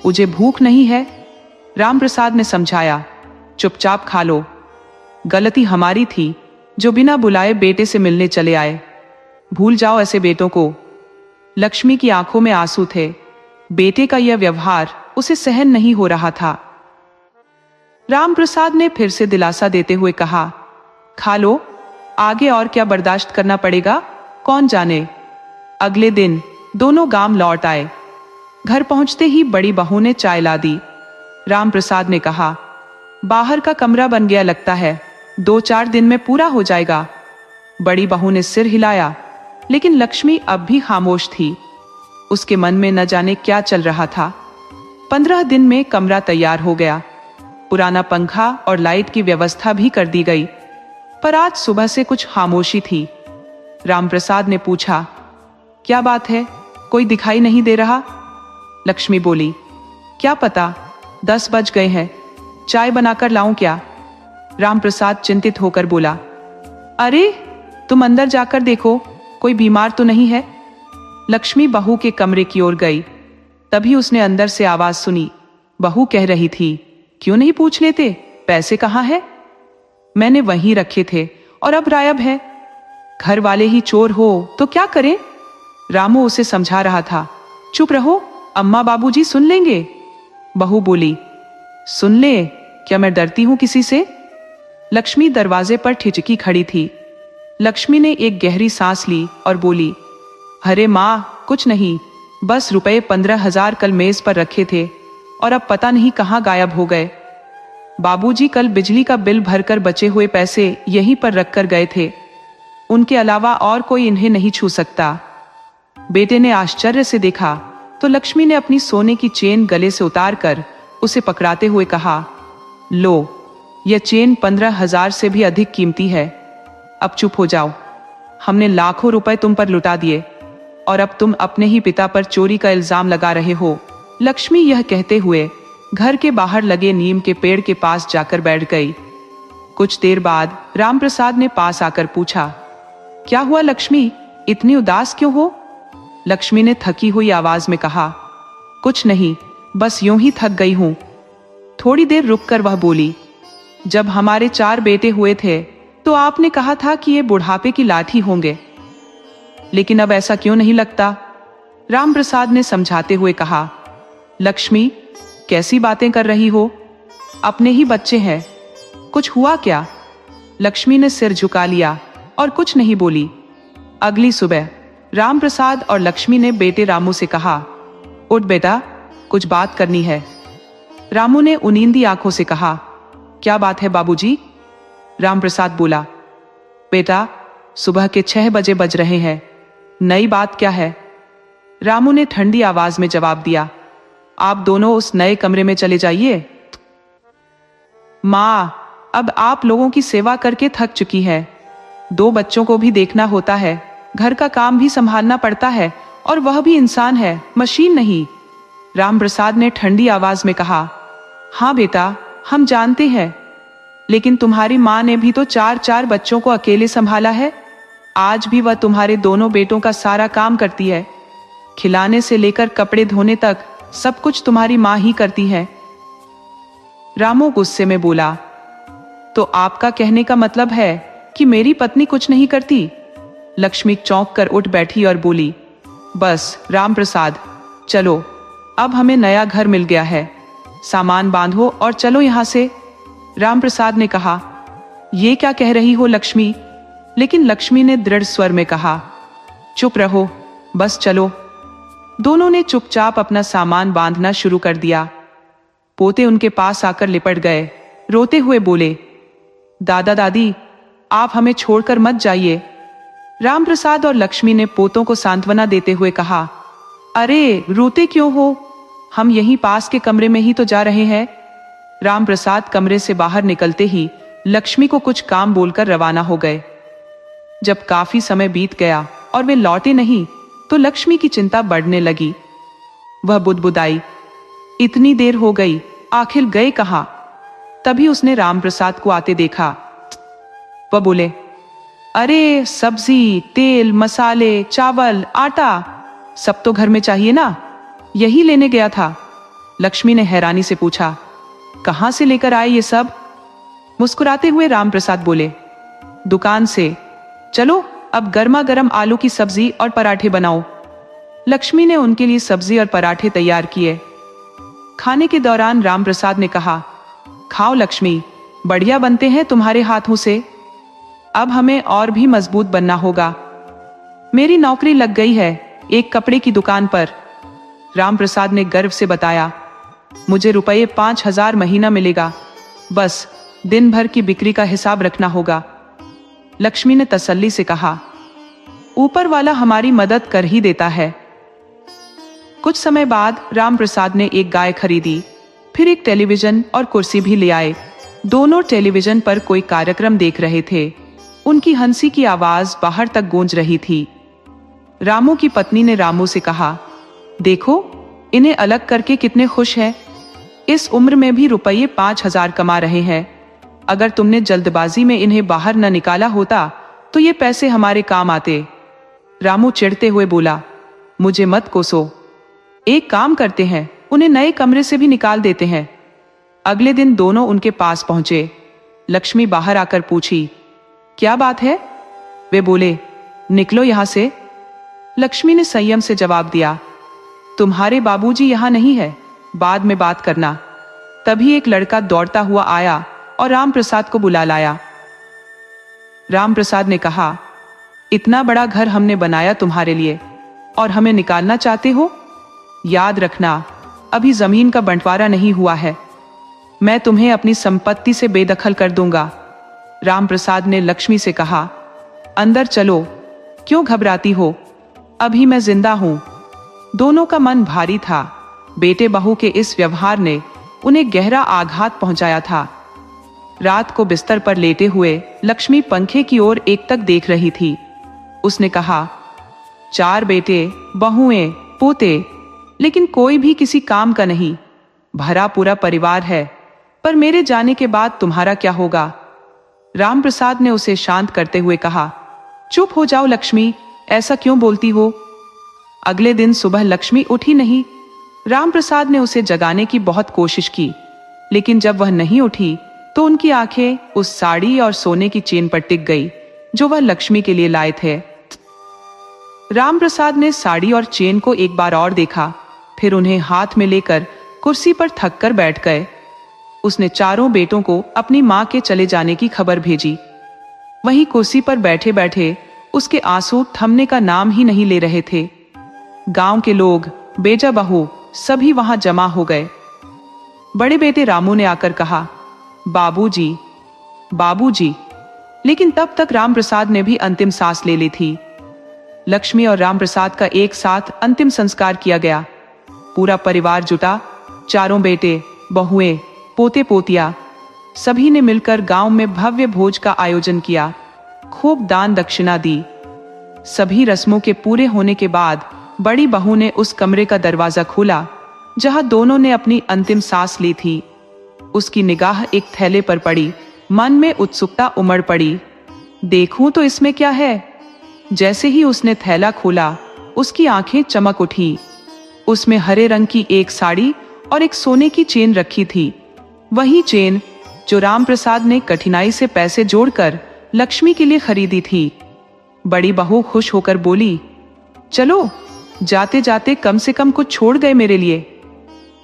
मुझे भूख नहीं है। रामप्रसाद ने समझाया, चुपचाप खा लो, गलती हमारी थी जो बिना बुलाए बेटे से मिलने चले आए, भूल जाओ ऐसे बेटों को। लक्ष्मी की आंखों में आंसू थे। बेटे का यह व्यवहार उसे सहन नहीं हो रहा था। रामप्रसाद ने फिर से दिलासा देते हुए कहा, खा लो, आगे और क्या बर्दाश्त करना पड़ेगा, कौन जाने। अगले दिन दोनों गांव लौट आए। घर पहुंचते ही बड़ी बहू ने चाय ला दी। रामप्रसाद ने कहा, बाहर का कमरा बन गया लगता है, 2-4 दिन में पूरा हो जाएगा। बड़ी बहू ने सिर हिलाया, लेकिन लक्ष्मी अब भी खामोश थी। उसके मन में न जाने क्या चल रहा था। 15 दिन में कमरा तैयार हो गया। पुराना पंखा और लाइट की व्यवस्था भी कर दी गई, पर आज सुबह से कुछ खामोशी थी। रामप्रसाद ने पूछा, क्या बात है, कोई दिखाई नहीं दे रहा? लक्ष्मी बोली, क्या पता, 10 बज गए हैं, चाय बनाकर लाऊं क्या? रामप्रसाद चिंतित होकर बोला, अरे तुम अंदर जाकर देखो, कोई बीमार तो नहीं है? लक्ष्मी बहू के कमरे की ओर गई। तभी उसने अंदर से आवाज सुनी। बहू कह रही थी, क्यों नहीं पूछ लेते, पैसे कहाँ है? मैंने वहीं रखे थे और अब गायब है। घर वाले ही चोर हो तो क्या करें? रामू उसे समझा रहा था। चुप रहो, अम्मा बाबूजी सुन लेंगे। बहू बोली, सुन ले, क्या मैं डरती हूं किसी से? लक्ष्मी दरवाजे पर ठिठकी खड़ी थी। लक्ष्मी ने एक गहरी सांस ली और बोली, अरे माँ, कुछ नहीं, बस रुपए 15,000 कल मेज पर रखे थे और अब पता नहीं कहाँ गायब हो गए। बाबूजी कल बिजली का बिल भरकर बचे हुए पैसे यहीं पर रखकर गए थे, उनके अलावा और कोई इन्हें नहीं छू सकता। बेटे ने आश्चर्य से देखा तो लक्ष्मी ने अपनी सोने की चेन गले से उतारकर उसे पकड़ाते हुए कहा, लो, यह चेन 15,000 से भी अधिक कीमती है। अब चुप हो जाओ, हमने लाखों रुपए तुम पर लुटा दिए और अब तुम अपने ही पिता पर चोरी का इल्जाम लगा रहे हो। लक्ष्मी यह कहते हुए घर के बाहर लगे नीम के पेड़ के पास जाकर बैठ गई। कुछ देर बाद रामप्रसाद ने पास आकर पूछा, क्या हुआ लक्ष्मी, इतनी उदास क्यों हो? लक्ष्मी ने थकी हुई आवाज में कहा, कुछ नहीं, बस यूं ही थक गई हूं। थोड़ी देर रुककर वह बोली, जब हमारे 4 बेटे हुए थे तो आपने कहा था कि ये बुढ़ापे की लाठी होंगे, लेकिन अब ऐसा क्यों नहीं लगता? रामप्रसाद ने समझाते हुए कहा, लक्ष्मी, कैसी बातें कर रही हो, अपने ही बच्चे हैं, कुछ हुआ क्या? लक्ष्मी ने सिर झुका लिया और कुछ नहीं बोली। अगली सुबह रामप्रसाद और लक्ष्मी ने बेटे रामू से कहा, उठ बेटा, कुछ बात करनी है। रामू ने उनींदी आंखों से कहा, क्या बात है बाबूजी? रामप्रसाद बोला, बेटा, सुबह के 6 बजे बज रहे हैं, नई बात क्या है? रामू ने ठंडी आवाज में जवाब दिया, आप दोनों उस नए कमरे में चले जाइए। माँ, अब आप लोगों की सेवा करके थक चुकी है, 2 बच्चों को भी देखना होता है, घर का काम भी संभालना पड़ता है, और वह भी इंसान है, मशीन नहीं। रामप्रसाद ने ठंडी आवाज में कहा, हाँ बेटा, हम जानते हैं, लेकिन तुम्हारी माँ ने भी तो 4-4 बच्चों को अकेले संभाला है। आज भी वह तुम्हारे दोनों बेटों का सारा काम करती है, खिलाने से लेकर कपड़े धोने तक सब कुछ तुम्हारी माँ ही करती है। रामू गुस्से में बोला, तो आपका कहने का मतलब है कि मेरी पत्नी कुछ नहीं करती? लक्ष्मी चौंक कर उठ बैठी और बोली, बस रामप्रसाद, चलो, अब हमें नया घर मिल गया है, सामान बांधो और चलो यहां से। रामप्रसाद ने कहा, ये क्या कह रही हो लक्ष्मी? लेकिन लक्ष्मी ने दृढ़ स्वर में कहा, चुप रहो, बस चलो। दोनों ने चुपचाप अपना सामान बांधना शुरू कर दिया। पोते उनके पास आकर लिपट गए, रोते हुए बोले, दादा दादी, आप हमें छोड़कर मत जाइए। रामप्रसाद और लक्ष्मी ने पोतों को सांत्वना देते हुए कहा, अरे रोते क्यों हो, हम यहीं पास के कमरे में ही तो जा रहे हैं। रामप्रसाद कमरे से बाहर निकलते ही लक्ष्मी को कुछ काम बोलकर रवाना हो गए। जब काफी समय बीत गया और वे लौटे नहीं तो लक्ष्मी की चिंता बढ़ने लगी। वह बुदबुदाई, इतनी देर हो गई, आखिर गए कहां? तभी उसने रामप्रसाद को आते देखा। वह बोले, अरे सब्जी, तेल, मसाले, चावल, आटा सब तो घर में चाहिए ना, यही लेने गया था। लक्ष्मी ने हैरानी से पूछा, कहां से लेकर आए ये सब? मुस्कुराते हुए रामप्रसाद बोले, दुकान से। चलो अब गर्मा गर्म आलू की सब्जी और पराठे बनाओ। लक्ष्मी ने उनके लिए सब्जी और पराठे तैयार किए। खाने के दौरान रामप्रसाद ने कहा, खाओ लक्ष्मी, बढ़िया बनते हैं तुम्हारे हाथों से, अब हमें और भी मजबूत बनना होगा। मेरी नौकरी लग गई है एक कपड़े की दुकान पर। रामप्रसाद ने गर्व से बताया, मुझे रुपये 5,000 महीना मिलेगा। बस दिन भर की बिक्री का हिसाब रखना होगा। लक्ष्मी ने तसल्ली से कहा, ऊपर वाला हमारी मदद कर ही देता है। कुछ समय बाद राम प्रसाद ने एक गाय खरीदी, फिर एक टेलीविजन और कुर्सी भी ले आए। दोनों टेलीविजन पर कोई कार्यक्रम देख रहे थे। उनकी हंसी की आवाज बाहर तक गूंज रही थी। रामू की पत्नी ने रामू से कहा, देखो इन्हें अलग करके कितने खुश हैं। इस उम्र में भी रुपये 5,000 कमा रहे हैं। अगर तुमने जल्दबाजी में इन्हें बाहर न निकाला होता तो ये पैसे हमारे काम आते। रामू चिढ़ते हुए बोला, मुझे मत कोसो। एक काम करते हैं, उन्हें नए कमरे से भी निकाल देते हैं। अगले दिन दोनों उनके पास पहुंचे। लक्ष्मी बाहर आकर पूछी, क्या बात है? वे बोले, निकलो यहां से। लक्ष्मी ने संयम से जवाब दिया, तुम्हारे बाबूजी यहां नहीं है, बाद में बात करना। तभी एक लड़का दौड़ता हुआ आया और राम प्रसाद को बुला लाया। राम प्रसाद ने कहा, इतना बड़ा घर हमने बनाया तुम्हारे लिए और हमें निकालना चाहते हो? याद रखना, अभी जमीन का बंटवारा नहीं हुआ है। मैं तुम्हें अपनी संपत्ति से बेदखल कर दूंगा। राम प्रसाद ने लक्ष्मी से कहा, अंदर चलो, क्यों घबराती हो? अभी मैं जिंदा हूं। दोनों का मन भारी था। बेटे बहू के इस व्यवहार ने उन्हें गहरा आघात पहुंचाया था। रात को बिस्तर पर लेटे हुए लक्ष्मी पंखे की ओर एकटक देख रही थी। उसने कहा, 4 बेटे, बहुएं, पोते, लेकिन कोई भी किसी काम का नहीं। भरा पूरा परिवार है, पर मेरे जाने के बाद तुम्हारा क्या होगा? राम प्रसाद ने उसे शांत करते हुए कहा, चुप हो जाओ लक्ष्मी, ऐसा क्यों बोलती हो? अगले दिन सुबह लक्ष्मी उठी नहीं। राम प्रसाद ने उसे जगाने की बहुत कोशिश की, लेकिन जब वह नहीं उठी तो उनकी आंखें उस साड़ी और सोने की चेन पर टिक गई जो वह लक्ष्मी के लिए लाए थे। राम प्रसाद ने साड़ी और चेन को एक बार और देखा, फिर उन्हें हाथ में लेकर कुर्सी पर थक कर बैठ गए। उसने चारों बेटों को अपनी मां के चले जाने की खबर भेजी। वहीं कुर्सी पर बैठे बैठे उसके आंसू थमने का नाम ही नहीं ले रहे थे। गांव के लोग, बेटा बहू सभी वहां जमा हो गए। बड़े बेटे रामू ने आकर कहा, बाबूजी, बाबूजी, लेकिन तब तक राम प्रसाद ने भी अंतिम सांस ले ली थी। लक्ष्मी और राम प्रसाद का एक साथ अंतिम संस्कार किया गया। पूरा परिवार जुटा, चारों बेटे, बहुएं, पोते पोतिया, सभी ने मिलकर गांव में भव्य भोज का आयोजन किया। खूब दान दक्षिणा दी। सभी रस्मों के पूरे होने के बाद बड़ी बहू ने उस कमरे का दरवाजा खोला जहां दोनों ने अपनी अंतिम सांस ली थी। उसकी निगाह एक थैले पर पड़ी। मन में उत्सुकता उमड़ पड़ी, देखूं तो इसमें क्या है। जैसे ही उसने थैला खोला, उसकी आंखें चमक उठी। उसमें हरे रंग की एक साड़ी और एक सोने की चेन रखी थी। वही चेन जो राम प्रसाद ने कठिनाई से पैसे जोड़कर लक्ष्मी के लिए खरीदी थी। बड़ी बहू खुश होकर बोली, चलो, जाते जाते कम से कम कुछ छोड़ गए मेरे लिए।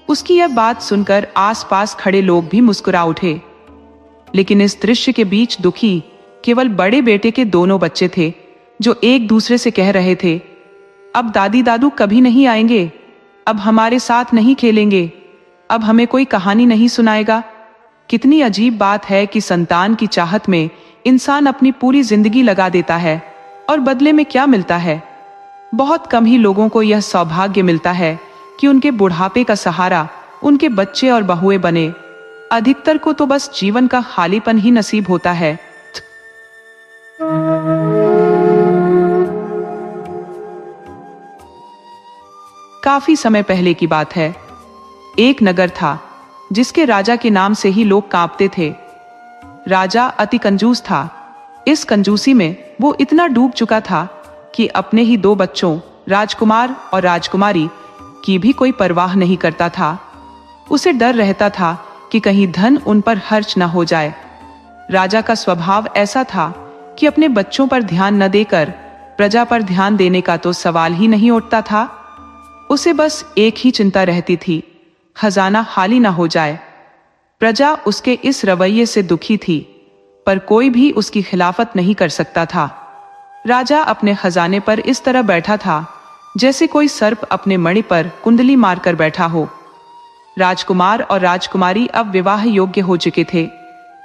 उसकी यह बात सुनकर आसपास खड़े लोग भी मुस्कुरा उठे। लेकिन इस दृश्य के बीच दुखी केवल बड़े बेटे के दोनों बच्चे थे, जो एक दूसरे से कह रहे थे, अब दादी दादू कभी नहीं आएंगे, अब हमारे साथ नहीं खेलेंगे, अब हमें कोई कहानी नहीं सुनाएगा। कितनी अजीब बात है कि संतान की चाहत में इंसान अपनी पूरी जिंदगी लगा देता है और बदले में क्या मिलता है? बहुत कम ही लोगों को यह सौभाग्य मिलता है कि उनके बुढ़ापे का सहारा उनके बच्चे और बहुएं बने। अधिकतर को तो बस जीवन का खालीपन ही नसीब होता है। काफी समय पहले की बात है। एक नगर था जिसके राजा के नाम से ही लोग कांपते थे। राजा अति कंजूस था। इस कंजूसी में वो इतना डूब चुका था कि अपने ही 2 बच्चों, राजकुमार और राजकुमारी, की भी कोई परवाह नहीं करता था। उसे डर रहता था कि कहीं धन उन पर खर्च न हो जाए। राजा का स्वभाव ऐसा था कि अपने बच्चों पर ध्यान न देकर प्रजा पर ध्यान देने का तो सवाल ही नहीं उठता था। उसे बस एक ही चिंता रहती थी, खजाना खाली ना हो जाए। प्रजा उसके इस रवैये से दुखी थी, पर कोई भी उसकी खिलाफत नहीं कर सकता था। राजा अपने खजाने पर इस तरह बैठा था जैसे कोई सर्प अपने मणि पर कुंडली मारकर बैठा हो। राजकुमार और राजकुमारी अब विवाह योग्य हो चुके थे,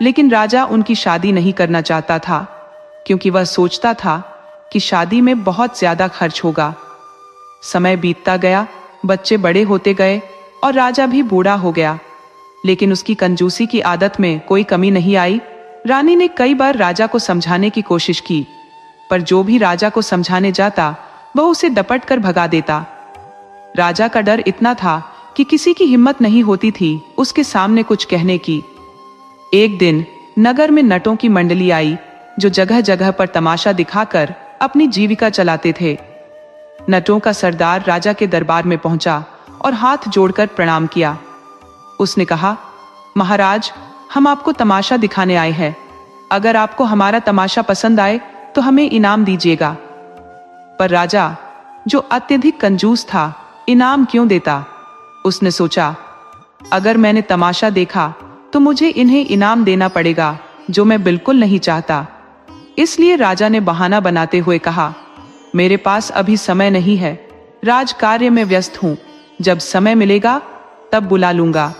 लेकिन राजा उनकी शादी नहीं करना चाहता था, क्योंकि वह सोचता था कि शादी में बहुत ज्यादा खर्च होगा। समय बीतता गया, बच्चे बड़े होते गए और राजा भी बूढ़ा हो गया, लेकिन उसकी कंजूसी की आदत में कोई कमी नहीं आई। रानी ने कई बार राजा को समझाने की कोशिश की, पर जो भी राजा को समझाने जाता वह उसे डपट कर भगा देता। राजा का डर इतना था कि किसी की हिम्मत नहीं होती थी उसके सामने कुछ कहने की। एक दिन नगर में नटों की मंडली आई, जो जगह जगह पर तमाशा दिखाकर अपनी जीविका चलाते थे। नटों का सरदार राजा के दरबार में पहुंचा और हाथ जोड़कर प्रणाम किया। उसने कहा, महाराज, हम आपको तमाशा दिखाने आए हैं। अगर आपको हमारा तमाशा पसंद आए तो हमें इनाम दीजिएगा। पर राजा, जो अत्यधिक कंजूस था, इनाम क्यों देता? उसने सोचा, अगर मैंने तमाशा देखा तो मुझे इन्हें इनाम देना पड़ेगा, जो मैं बिल्कुल नहीं चाहता। इसलिए राजा ने बहाना बनाते हुए कहा, मेरे पास अभी समय नहीं है, राज कार्य में व्यस्त हूं, जब समय मिलेगा तब बुला लूंगा।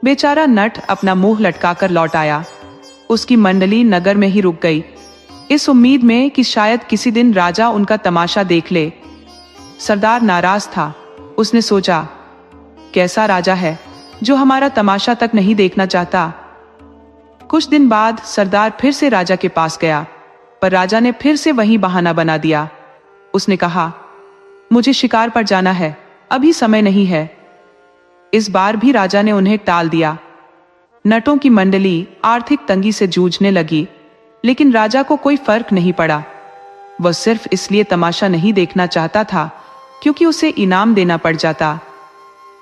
बेचारा नट अपना मुंह लटकाकर लौट आया। उसकी मंडली नगर में ही रुक गई, इस उम्मीद में कि शायद किसी दिन राजा उनका तमाशा देख ले। सरदार नाराज था। उसने सोचा, कैसा राजा है जो हमारा तमाशा तक नहीं देखना चाहता। कुछ दिन बाद सरदार फिर से राजा के पास गया, पर राजा ने फिर से वही बहाना बना दिया। उसने कहा, मुझे शिकार पर जाना है, अभी समय नहीं है। इस बार भी राजा ने उन्हें टाल दिया। नटों की मंडली आर्थिक तंगी से जूझने लगी, लेकिन राजा को कोई फर्क नहीं पड़ा। वह सिर्फ इसलिए तमाशा नहीं देखना चाहता था क्योंकि उसे इनाम देना पड़ जाता।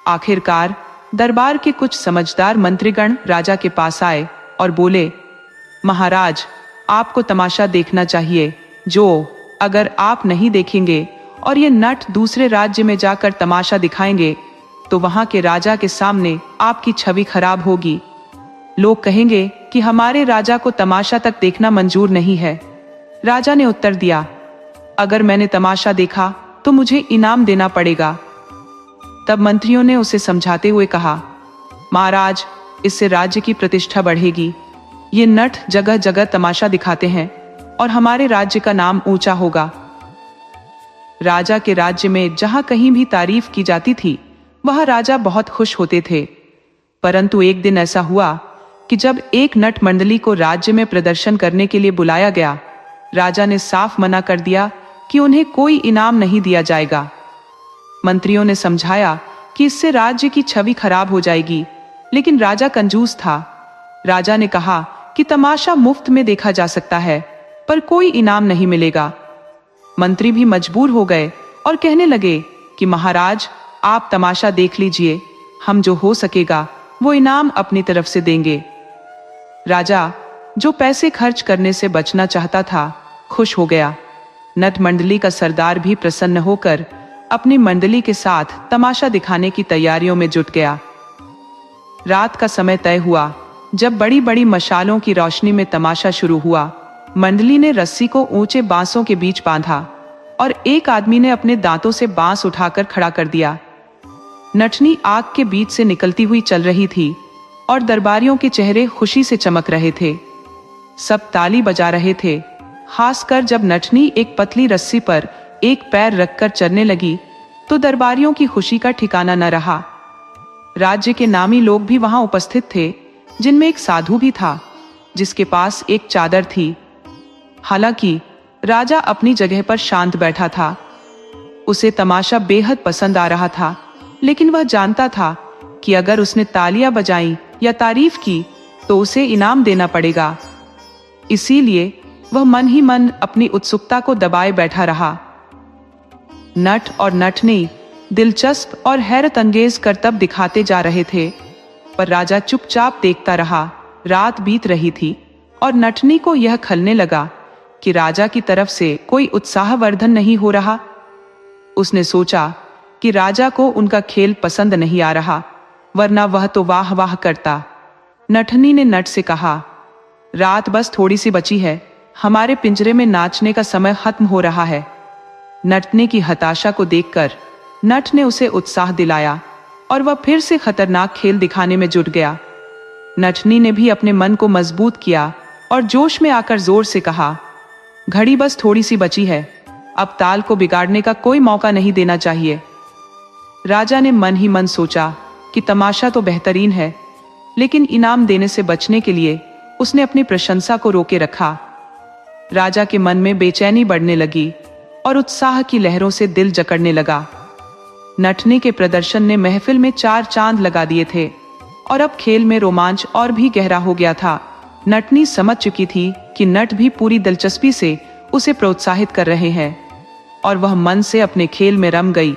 आखिरकार दरबार के कुछ समझदार मंत्रीगण राजा के पास आए और बोले, महाराज, आपको तमाशा देखना चाहिए, जो अगर आप नहीं देखेंगे और ये नट दूसरे राज्य में जाकर तमाशा दिखाएंगे तो वहां के राजा के सामने आपकी छवि खराब होगी। लोग कहेंगे कि हमारे राजा को तमाशा तक देखना मंजूर नहीं है। राजा ने उत्तर दिया, अगर मैंने तमाशा देखा तो मुझे इनाम देना पड़ेगा। तब मंत्रियों ने उसे समझाते हुए कहा, महाराज, इससे राज्य की प्रतिष्ठा बढ़ेगी। ये नट जगह जगह तमाशा दिखाते हैं और हमारे राज्य का नाम ऊंचा होगा। राजा के राज्य में जहां कहीं भी तारीफ की जाती थी, वह राजा बहुत खुश होते थे। परंतु एक दिन ऐसा हुआ कि जब एक नट मंडली को राज्य में प्रदर्शन करने के लिए बुलाया गया, राजा ने साफ मना कर दिया कि उन्हें कोई इनाम नहीं दिया जाएगा। मंत्रियों ने समझाया कि इससे राज्य की छवि खराब हो जाएगी, लेकिन राजा कंजूस था। राजा ने कहा कि तमाशा मुफ्त में देखा जा सकता है, पर कोई इनाम नहीं मिलेगा। मंत्री भी मजबूर हो गए और कहने लगे कि महाराज, आप तमाशा देख लीजिए, हम जो हो सकेगा वो इनाम अपनी तरफ से देंगे। राजा, जो पैसे खर्च करने से बचना चाहता था, खुश हो गया। नट मंडली का सरदार भी प्रसन्न होकर अपनी मंडली के साथ तमाशा दिखाने की तैयारियों में जुट गया। रात का समय तय हुआ। जब बड़ी बड़ी मशालों की रोशनी में तमाशा शुरू हुआ, मंडली ने रस्सी को ऊंचे बांसों के बीच बांधा और एक आदमी ने अपने दांतों से बांस उठाकर खड़ा कर दिया। नटनी आग के बीच से निकलती हुई चल रही थी और दरबारियों के चेहरे खुशी से चमक रहे थे। सब ताली बजा रहे थे। खासकर जब नटनी एक पतली रस्सी पर एक पैर रखकर चलने लगी तो दरबारियों की खुशी का ठिकाना न रहा। राज्य के नामी लोग भी वहां उपस्थित थे, जिनमें एक साधु भी था जिसके पास एक चादर थी। हालांकि राजा अपनी जगह पर शांत बैठा था। उसे तमाशा बेहद पसंद आ रहा था, लेकिन वह जानता था कि अगर उसने तालियां बजाई या तारीफ की तो उसे इनाम देना पड़ेगा। इसीलिए वह मन ही मन अपनी उत्सुकता को दबाए बैठा रहा। नट और नटनी दिलचस्प और हैरत अंगेज करतब दिखाते जा रहे थे, पर राजा चुपचाप देखता रहा। रात बीत रही थी और नटनी को यह खलने लगा कि राजा की तरफ से कोई उत्साहवर्धन नहीं हो रहा। उसने सोचा कि राजा को उनका खेल पसंद नहीं आ रहा, वरना वह तो वाह वाह करता। नटनी ने नट से कहा, रात बस थोड़ी सी बची है, हमारे पिंजरे में नाचने का समय खत्म हो रहा है। नटने की हताशा को देखकर नट ने उसे उत्साह दिलाया और वह फिर से खतरनाक खेल दिखाने में जुट गया। नटनी ने भी अपने मन को मजबूत किया और जोश में आकर जोर से कहा, घड़ी बस थोड़ी सी बची है, अब ताल को बिगाड़ने का कोई मौका नहीं देना चाहिए। राजा ने मन ही मन सोचा कि तमाशा तो बेहतरीन है, लेकिन इनाम देने से बचने के लिए उसने अपनी प्रशंसा को रोके रखा। राजा के मन में बेचैनी बढ़ने लगी और उत्साह की लहरों से दिल जकड़ने लगा। नटने के प्रदर्शन ने महफिल में 4 चांद लगा दिए थे और अब खेल में रोमांच और भी गहरा हो गया था। नटनी समझ चुकी थी कि नट भी पूरी दिलचस्पी से उसे प्रोत्साहित कर रहे हैं और वह मन से अपने खेल में रम गई।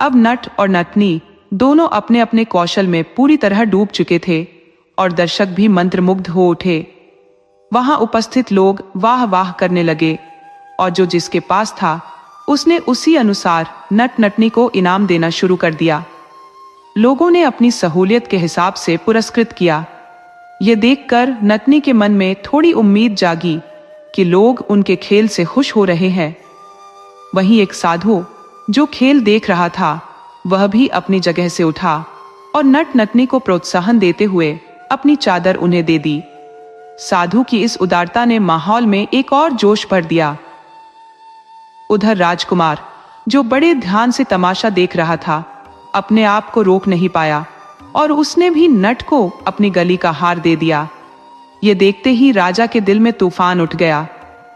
अब नट और नटनी दोनों अपने अपने कौशल में पूरी तरह डूब चुके थे और दर्शक भी मंत्रमुग्ध हो उठे। वहां उपस्थित लोग वाह वाह करने लगे और जो जिसके पास था उसने उसी अनुसार नट नटनी को इनाम देना शुरू कर दिया। लोगों ने अपनी सहूलियत के हिसाब से पुरस्कृत किया। ये देखकर नटनी के मन में थोड़ी उम्मीद जागी कि लोग उनके खेल से खुश हो रहे हैं। वहीं एक साधु जो खेल देख रहा था वह भी अपनी जगह से उठा और नट नटनी को प्रोत्साहन देते हुए अपनी चादर उन्हें दे दी। साधु की इस उदारता ने माहौल में एक और जोश भर दिया। उधर राजकुमार जो बड़े ध्यान से तमाशा देख रहा था अपने आप को रोक नहीं पाया और उसने भी नट को अपनी गली का हार दे दिया। ये देखते ही राजा के दिल में तूफान उठ गया,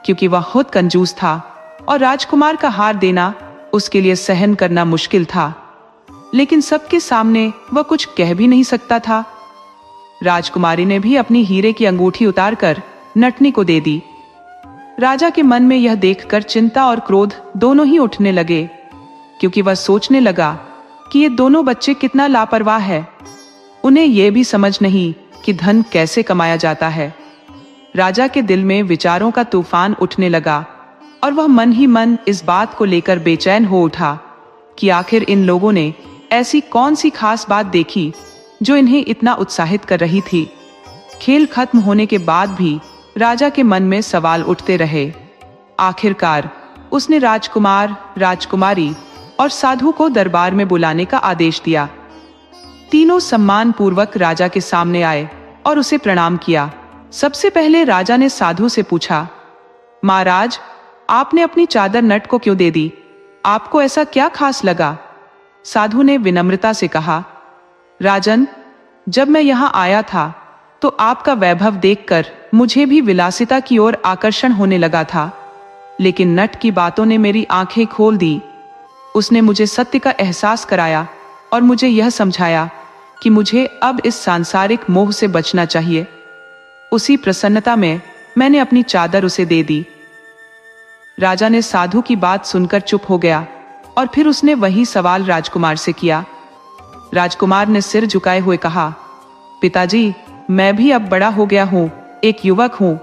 क्योंकि वह खुद कंजूस था और राजकुमार का हार देना उसके लिए सहन करना मुश्किल था, लेकिन सबके सामने वह कुछ कह भी नहीं सकता था। राजकुमारी ने भी अपनी हीरे की अंगूठी उतारकर नटनी को दे दी। राजा के मन में यह देखकर चिंता और क्रोध दोनों ही उठने लगे, क्योंकि वह सोचने लगा कि ये दोनों बच्चे कितना लापरवाह है। उन्हें यह भी समझ नहीं कि धन कैसे कमाया जाता है। राजा के दिल में विचारों का तूफान उठने लगा और वह मन ही मन इस बात को लेकर बेचैन हो उठा कि आखिर इन लोगों ने ऐसी कौन सी खास बात देखी जो इन्हें इतना उत्साहित कर रही थी। खेल खत्म होने के बाद भी राजा के मन में सवाल उठते रहे। आखिरकार उसने राजकुमार, राजकुमारी और साधु को दरबार में बुलाने का आदेश दिया। तीनों सम्मान पूर्वक राजा के सामने आए और उसे प्रणाम किया। सबसे पहले राजा ने साधु से पूछा, महाराज, आपने अपनी चादर नट को क्यों दे दी? आपको ऐसा क्या खास लगा? साधु ने विनम्रता से कहा, राजन, जब मैं यहाँ आया था तो आपका वैभव देखकर मुझे भी विलासिता की ओर आकर्षण होने लगा था, लेकिन नट की बातों ने मेरी आंखें खोल दी। उसने मुझे सत्य का एहसास कराया और मुझे यह समझाया कि मुझे अब इस सांसारिक मोह से बचना चाहिए। उसी प्रसन्नता में मैंने अपनी चादर उसे दे दी। राजा ने साधु की बात सुनकर चुप हो गया और फिर उसने वही सवाल राजकुमार से किया। राजकुमार ने सिर झुकाए हुए कहा, पिताजी, मैं भी अब बड़ा हो गया हूँ, एक युवक हूँ,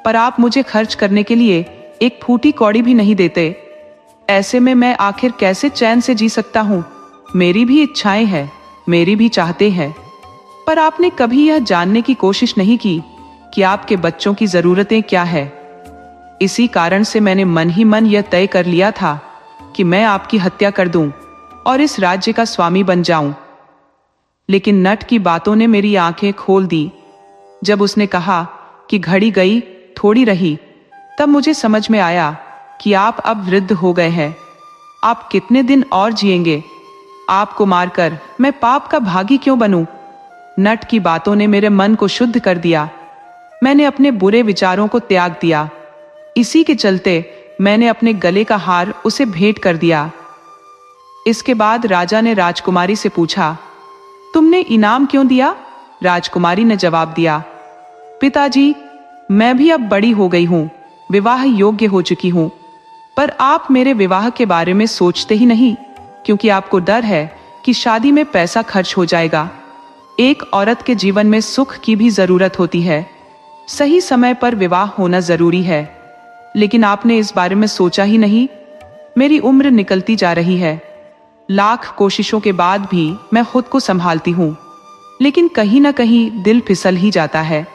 पर आप मुझे खर्च करने के लिए एक फूटी कौड़ी भी नहीं देते। ऐसे में मैं आखिर कैसे चैन से जी सकता हूँ? मेरी भी इच्छाएं हैं, मेरी भी चाहते हैं, पर आपने कभी यह जानने की कोशिश नहीं की कि आपके बच्चों की जरूरतें क्या है। इसी कारण से मैंने मन ही मन यह तय कर लिया था कि मैं आपकी हत्या कर दूं और इस राज्य का स्वामी बन जाऊं। लेकिन नट की बातों ने मेरी आंखें खोल दी। जब उसने कहा कि घड़ी गई थोड़ी रही, तब मुझे समझ में आया कि आप अब वृद्ध हो गए हैं। आप कितने दिन और जिएंगे? आपको मारकर मैं पाप का भागी क्यों बनूं? नट की बातों ने मेरे मन को शुद्ध कर दिया। मैंने अपने बुरे विचारों को त्याग दिया। इसी के चलते मैंने अपने गले का हार उसे भेंट कर दिया। इसके बाद राजा ने राजकुमारी से पूछा, तुमने इनाम क्यों दिया? राजकुमारी ने जवाब दिया, पिताजी, मैं भी अब बड़ी हो गई हूँ, विवाह योग्य हो चुकी हूँ, पर आप मेरे विवाह के बारे में सोचते ही नहीं, क्योंकि आपको डर है कि शादी में पैसा खर्च हो जाएगा। एक औरत के जीवन में सुख की भी जरूरत होती है। सही समय पर विवाह होना जरूरी है, लेकिन आपने इस बारे में सोचा ही नहीं। मेरी उम्र निकलती जा रही है। लाख कोशिशों के बाद भी मैं खुद को संभालती हूँ, लेकिन कहीं ना कहीं दिल फिसल ही जाता है।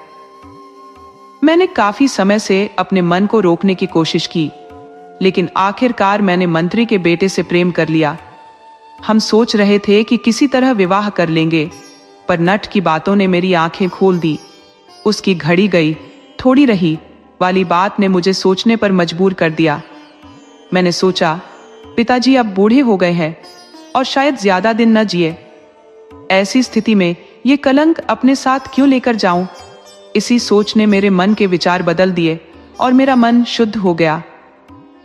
मैंने काफी समय से अपने मन को रोकने की कोशिश की, लेकिन आखिरकार मैंने मंत्री के बेटे से प्रेम कर लिया। हम सोच रहे थे कि किसी तरह विवाह कर लेंगे, पर नट की बातों ने मेरी आंखें खोल दी। उसकी घड़ी गई, थोड़ी रही वाली बात ने मुझे सोचने पर मजबूर कर दिया। मैंने सोचा, पिताजी अब बूढ़े हो गए हैं और शायद ज्यादा दिन न जिए। ऐसी स्थिति में ये कलंक अपने साथ क्यों लेकर जाऊं? इसी सोच ने मेरे मन के विचार बदल दिए और मेरा मन शुद्ध हो गया।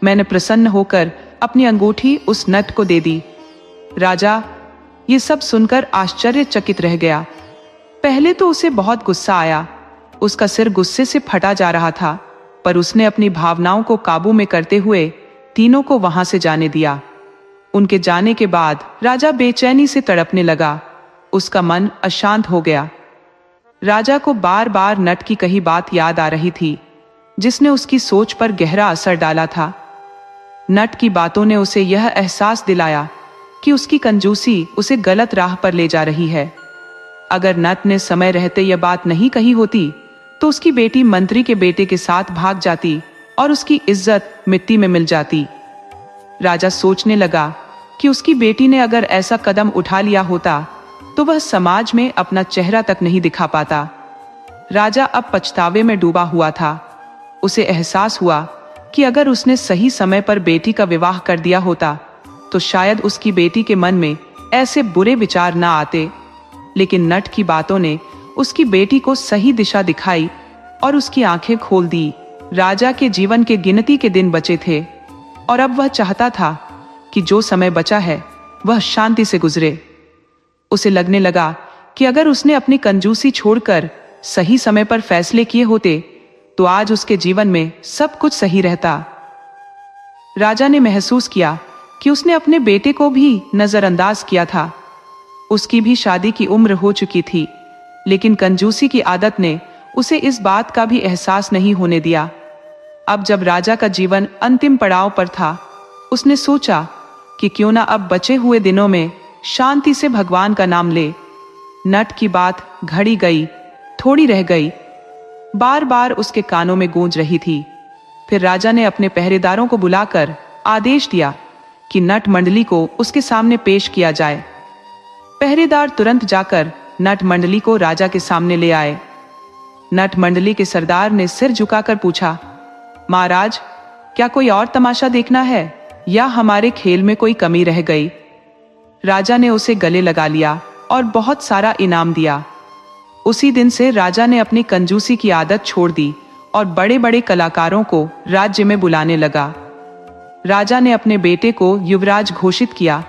मैंने प्रसन्न होकर अपनी अंगूठी उस नट को दे दी। राजा ये सब सुनकर आश्चर्यचकित रह गया। पहले तो उसे बहुत गुस्सा आया, उसका सिर गुस्से से फटा जा रहा था, पर उसने अपनी भावनाओं को काबू में करते हुए तीनों को वहां से जाने दिया। उनके जाने के बाद राजा बेचैनी से तड़पने लगा, उसका मन अशांत हो गया। राजा को बार बार नट की कही बात याद आ रही थी, जिसने उसकी सोच पर गहरा असर डाला था। नट की बातों ने उसे यह एहसास दिलाया कि उसकी कंजूसी उसे गलत राह पर ले जा रही है। अगर नट ने समय रहते यह बात नहीं कही होती तो उसकी बेटी मंत्री के बेटे के साथ भाग जाती और उसकी इज्जत मिट्टी में मिल जाती। राजा सोचने लगा कि उसकी बेटी ने अगर ऐसा कदम उठा लिया होता तो वह समाज में अपना चेहरा तक नहीं दिखा पाता। राजा अब पछतावे में डूबा हुआ था। उसे एहसास हुआ कि अगर उसने सही समय पर बेटी का विवाह कर दिया होता तो शायद उसकी बेटी के मन में ऐसे बुरे विचार ना आते। लेकिन नट की बातों ने उसकी बेटी को सही दिशा दिखाई और उसकी आंखें खोल दी। राजा के जीवन के गिनती के दिन बचे थे और अब वह चाहता था कि जो समय बचा है वह शांति से गुजरे। उसे लगने लगा कि अगर उसने अपनी कंजूसी छोड़कर सही समय पर फैसले किए होते तो आज उसके जीवन में सब कुछ सही रहता। राजा ने महसूस किया कि उसने अपने बेटे को भी नजरअंदाज किया था। उसकी भी शादी की उम्र हो चुकी थी, लेकिन कंजूसी की आदत ने उसे इस बात का भी एहसास नहीं होने दिया। अब जब राजा का जीवन अंतिम पड़ाव पर था, उसने सोचा कि क्यों ना अब बचे हुए दिनों में शांति से भगवान का नाम ले। नट की बात घड़ी गई, थोड़ी रह गई, बार बार उसके कानों में गूंज रही थी। फिर राजा ने अपने पहरेदारों को बुलाकर आदेश दिया कि नट मंडली को उसके सामने पेश किया जाए। पहरेदार तुरंत जाकर नट मंडली को राजा के सामने ले आए। नट मंडली के सरदार ने सिर झुकाकर पूछा, महाराज, क्या कोई और तमाशा देखना है या हमारे खेल में कोई कमी रह गई? राजा ने उसे गले लगा लिया और बहुत सारा इनाम दिया। उसी दिन से राजा ने अपनी कंजूसी की आदत छोड़ दी और बड़े बड़े कलाकारों को राज्य में बुलाने लगा। राजा ने अपने बेटे को युवराज घोषित किया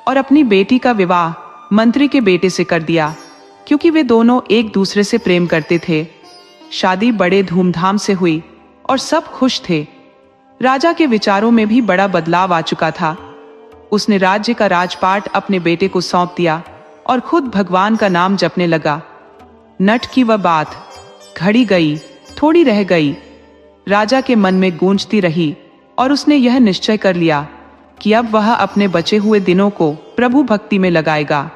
और अपनी बेटी का विवाह मंत्री के बेटे से कर दिया, क्योंकि वे दोनों एक दूसरे से प्रेम करते थे। शादी बड़े धूमधाम से हुई और सब खुश थे। राजा के विचारों में भी बड़ा बदलाव आ चुका था। उसने राज्य का राजपाट अपने बेटे को सौंप दिया और खुद भगवान का नाम जपने लगा। नट की वह बात घड़ी गई, थोड़ी रह गई, राजा के मन में गूंजती रही और उसने यह निश्चय कर लिया कि अब वह अपने बचे हुए दिनों को प्रभु भक्ति में लगाएगा।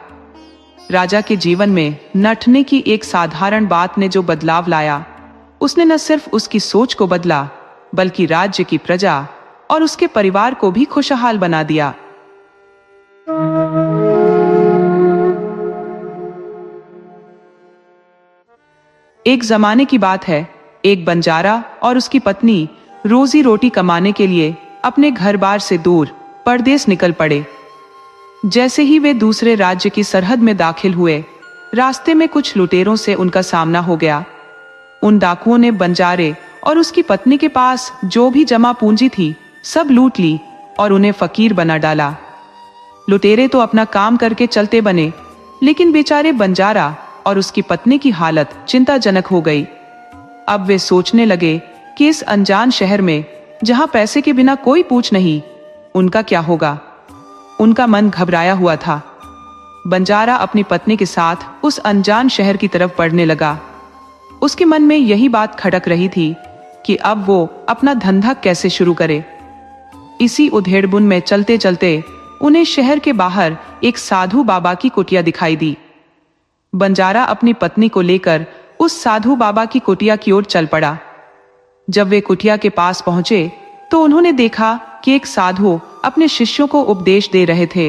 राजा के जीवन में नटने की एक साधारण बात ने जो बदलाव लाया, उसने न सिर्फ उसकी सोच को बदला, बल्कि राज्य की प्रजा और उसके परिवार को भी खुशहाल बना दिया। एक जमाने की बात है, एक बंजारा और उसकी पत्नी रोजी रोटी कमाने के लिए अपने घर बार से दूर परदेस निकल पड़े। जैसे ही वे दूसरे राज्य की सरहद में दाखिल हुए, रास्ते में कुछ लुटेरों से उनका सामना हो गया। उन डाकुओं ने बंजारे और उसकी पत्नी के पास जो भी जमा पूंजी थी सब लूट ली और उन्हें फकीर बना डाला। लुटेरे तो अपना काम करके चलते बने, लेकिन बेचारे बंजारा और उसकी पत्नी की हालत चिंताजनक हो गई। अब वे सोचने लगे कि इस अनजान शहर में, जहां पैसे के बिना कोई पूछ नहीं, उनका क्या होगा। उनका मन घबराया हुआ था। बंजारा अपनी पत्नी के साथ उस अनजान शहर की तरफ बढ़ने लगा। उसके मन में यही बात खटक रही थी कि अब वो अपना धंधा कैसे शुरू करे। इसी उधेड़बुन में चलते चलते उन्हें शहर के बाहर एक साधु बाबा की कुटिया दिखाई दी। बंजारा अपनी पत्नी को लेकर उस साधु बाबा की कुटिया की ओर चल पड़ा। जब वे कुटिया के पास पहुंचे तो उन्होंने देखा कि एक साधु अपने शिष्यों को उपदेश दे रहे थे।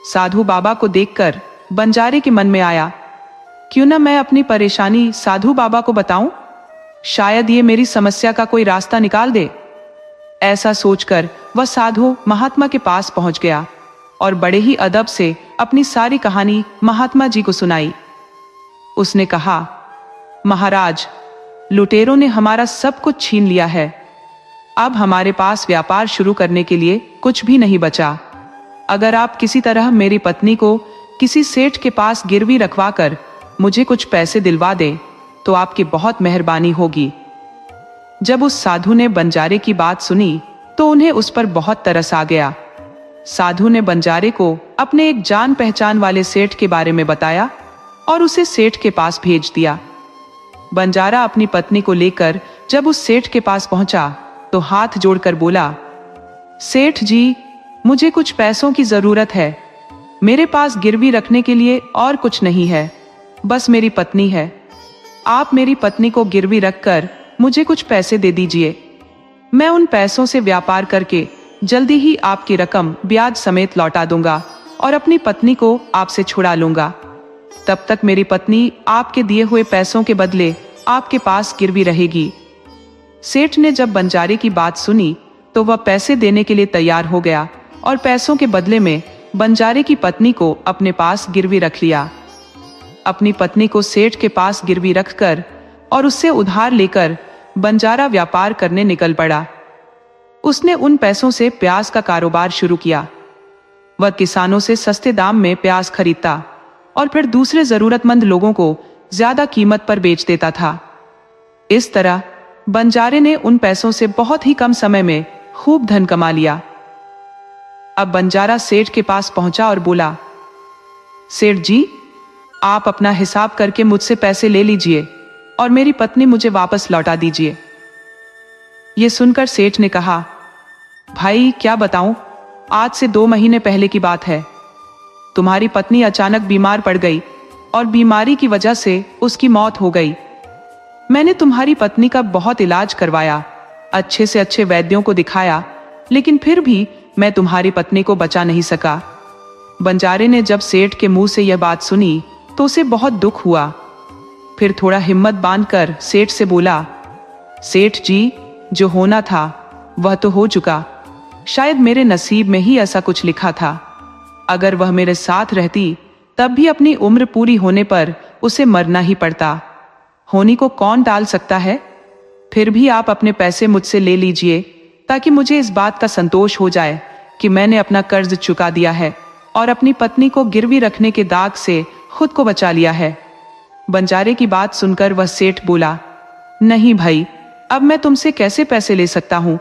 साधु बाबा को देखकर बंजारे के मन में आया, क्यों न मैं अपनी परेशानी साधु बाबा को बताऊं? शायद ये मेरी समस्या का कोई रास्ता निकाल दे। ऐसा सोचकर वह साधु महात्मा के पास पहुंच गया और बड़े ही अदब से अपनी सारी कहानी महात्मा जी को सुनाई। उसने कहा, महाराज, लुटेरों ने हमारा सब कुछ छीन लिया है। अब हमारे पास व्यापार शुरू करने के लिए कुछ भी नहीं बचा। अगर आप किसी तरह मेरी पत्नी को किसी सेठ के पास गिरवी रखवा कर मुझे कुछ पैसे दिलवा दें तो आपकी बहुत मेहरबानी होगी। जब उस साधु ने बंजारे की बात सुनी तो उन्हें उस पर बहुत तरस आ गया। साधु ने बंजारे को अपने एक जान पहचान वाले सेठ के बारे में बताया और उसे सेठ के पास भेज दिया। बंजारा अपनी पत्नी को लेकर जब उस सेठ के पास पहुंचा तो हाथ जोड़कर बोला, सेठ जी, मुझे कुछ पैसों की जरूरत है। मेरे पास गिरवी रखने के लिए और कुछ नहीं है, बस मेरी पत्नी है। आप मेरी पत्नी को गिरवी रखकर मुझे कुछ पैसे दे दीजिए। मैं उन पैसों से व्यापार करके जल्दी ही आपकी रकम ब्याज समेत लौटा दूंगा और अपनी पत्नी को आपसे छुड़ा लूंगा। तब तक मेरी पत्नी आपके दिए हुए पैसों के बदले आपके पास गिरवी रहेगी। सेठ ने जब बंजारे की बात सुनी तो वह पैसे देने के लिए तैयार हो गया और पैसों के बदले में बंजारे की पत्नी को अपने पास गिरवी रख लिया। अपनी पत्नी को सेठ के पास गिरवी रखकर और उससे उधार लेकर बंजारा व्यापार करने निकल पड़ा। उसने उन पैसों से प्याज का कारोबार शुरू किया। वह किसानों से सस्ते दाम में प्याज खरीदता और फिर दूसरे जरूरतमंद लोगों को ज्यादा कीमत पर बेच देता था। इस तरह बंजारे ने उन पैसों से बहुत ही कम समय में खूब धन कमा लिया। अब बंजारा सेठ के पास पहुंचा और बोला, सेठ जी, आप अपना हिसाब करके मुझसे पैसे ले लीजिए और मेरी पत्नी मुझे वापस लौटा दीजिए। ये सुनकर सेठ ने कहा, भाई क्या बताऊं, आज से 2 महीने पहले की बात है। तुम्हारी पत्नी अचानक बीमार पड़ गई और बीमारी की वजह से उसकी मौत हो गई। मैंने तुम्हारी पत्नी का बहुत इलाज करवाया, अच्छे से अच्छे वैद्यों को दिखाया, लेकिन फिर भी मैं तुम्हारी पत्नी को बचा नहीं सका। बंजारे ने जब सेठ के मुंह से यह बात सुनी तो उसे बहुत दुख हुआ। फिर थोड़ा हिम्मत बांधकर सेठ से बोला, सेठ जी, जो होना था वह तो हो चुका। शायद मेरे नसीब में ही ऐसा कुछ लिखा था। अगर वह मेरे साथ रहती तब भी अपनी उम्र पूरी होने पर उसे मरना ही पड़ता। होनी को कौन टाल सकता है? फिर भी आप अपने पैसे मुझसे ले लीजिए ताकि मुझे इस बात का संतोष हो जाए कि मैंने अपना कर्ज चुका दिया है और अपनी पत्नी को गिरवी रखने के दाग से खुद को बचा लिया है। बंजारे की बात सुनकर वह सेठ बोला, नहीं भाई, अब मैं तुमसे कैसे पैसे ले सकता हूं?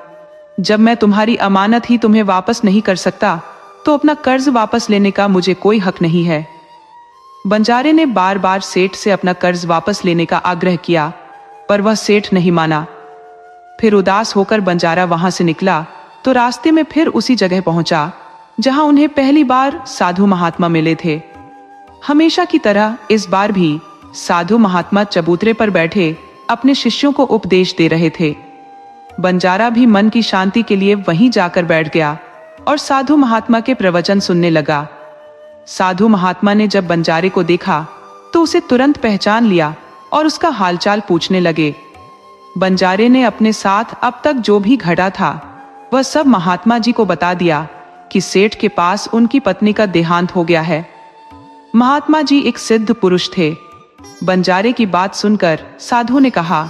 जब मैं तुम्हारी अमानत ही तुम्हें वापस नहीं कर सकता तो अपना कर्ज वापस लेने का मुझे कोई हक नहीं है। बंजारे ने बार बार सेठ से अपना कर्ज वापस लेने का आग्रह किया पर वह सेठ नहीं माना। फिर उदास होकर बंजारा वहां से निकला तो रास्ते में फिर उसी जगह पहुंचा जहां उन्हें पहली बार साधु महात्मा मिले थे। हमेशा की तरह इस बार भी साधु महात्मा चबूतरे पर बैठे अपने शिष्यों को उपदेश दे रहे थे। बंजारा भी मन की शांति के लिए वहीं जाकर बैठ गया और साधु महात्मा के प्रवचन सुनने लगा। साधु महात्मा ने जब बंजारे को देखा तो उसे तुरंत पहचान लिया और उसका हालचाल पूछने लगे। बंजारे ने अपने साथ अब तक जो भी घटा था वह सब महात्मा जी को बता दिया कि सेठ के पास उनकी पत्नी का देहांत हो गया है। महात्मा जी एक सिद्ध पुरुष थे। बंजारे की बात सुनकर साधु ने कहा,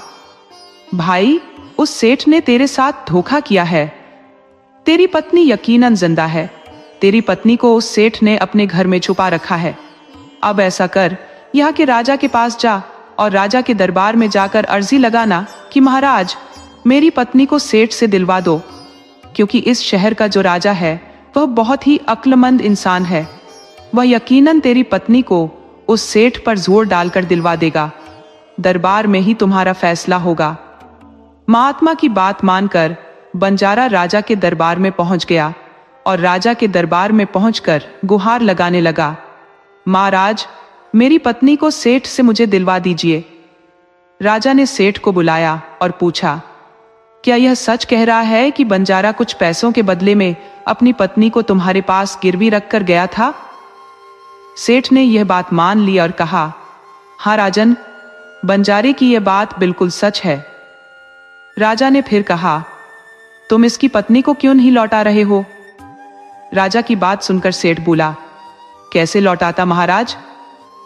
भाई, उस सेठ ने तेरे साथ धोखा किया है। तेरी पत्नी यकीनन जिंदा है। तेरी पत्नी को उस सेठ ने अपने घर में छुपा रखा है। अब ऐसा कर, यहाँ के राजा के पास जा और राजा के दरबार में जाकर अर्जी लगाना कि महाराज, मेरी पत्नी को सेठ से दिलवा दो, क्योंकि इस शहर का जो राजा है वह बहुत ही अक्लमंद इंसान है। वह यकीनन तेरी पत्नी को उस सेठ पर जोर डालकर दिलवा देगा। दरबार में ही तुम्हारा फैसला होगा। महात्मा की बात मानकर बंजारा राजा के दरबार में पहुंच गया और राजा के दरबार में पहुंचकर गुहार लगाने लगा, महाराज, मेरी पत्नी को सेठ से मुझे दिलवा दीजिए। राजा ने सेठ को बुलाया और पूछा, क्या यह सच कह रहा है कि बंजारा कुछ पैसों के बदले में अपनी पत्नी को तुम्हारे पास गिरवी रखकर गया था? सेठ ने यह बात मान ली और कहा, हाँ राजन, बंजारे की यह बात बिल्कुल सच है। राजा ने फिर कहा, तुम इसकी पत्नी को क्यों नहीं लौटा रहे हो? राजा की बात सुनकर सेठ बोला, कैसे लौटाता महाराज?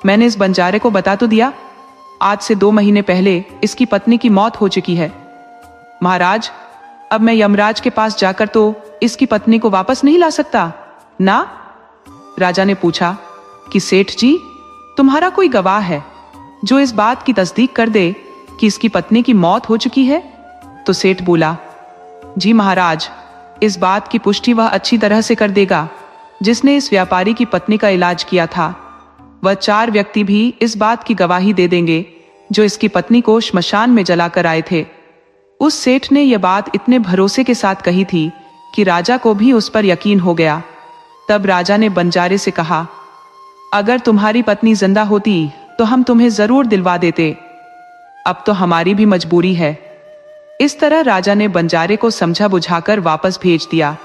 मैंने इस बंजारे को बता तो दिया, आज से 2 महीने पहले इसकी पत्नी की मौत हो चुकी है। महाराज, अब मैं यमराज के पास जाकर तो इसकी पत्नी को वापस नहीं ला सकता ना? राजा ने पूछा कि सेठ जी, तुम्हारा कोई गवाह है जो इस बात की तस्दीक कर दे कि इसकी पत्नी की मौत हो चुकी है? तो सेठ बोला, जी महाराज, इस बात की पुष्टि वह अच्छी तरह से कर देगा जिसने इस व्यापारी की पत्नी का इलाज किया था। वह 4 व्यक्ति भी इस बात की गवाही दे देंगे जो इसकी पत्नी को श्मशान में जलाकर आए थे। उस सेठ ने यह बात इतने भरोसे के साथ कही थी कि राजा को भी उस पर यकीन हो गया। तब राजा ने बंजारे से कहा, अगर तुम्हारी पत्नी जिंदा होती तो हम तुम्हें जरूर दिलवा देते, अब तो हमारी भी मजबूरी है। इस तरह राजा ने बंजारे को समझा बुझाकर वापस भेज दिया।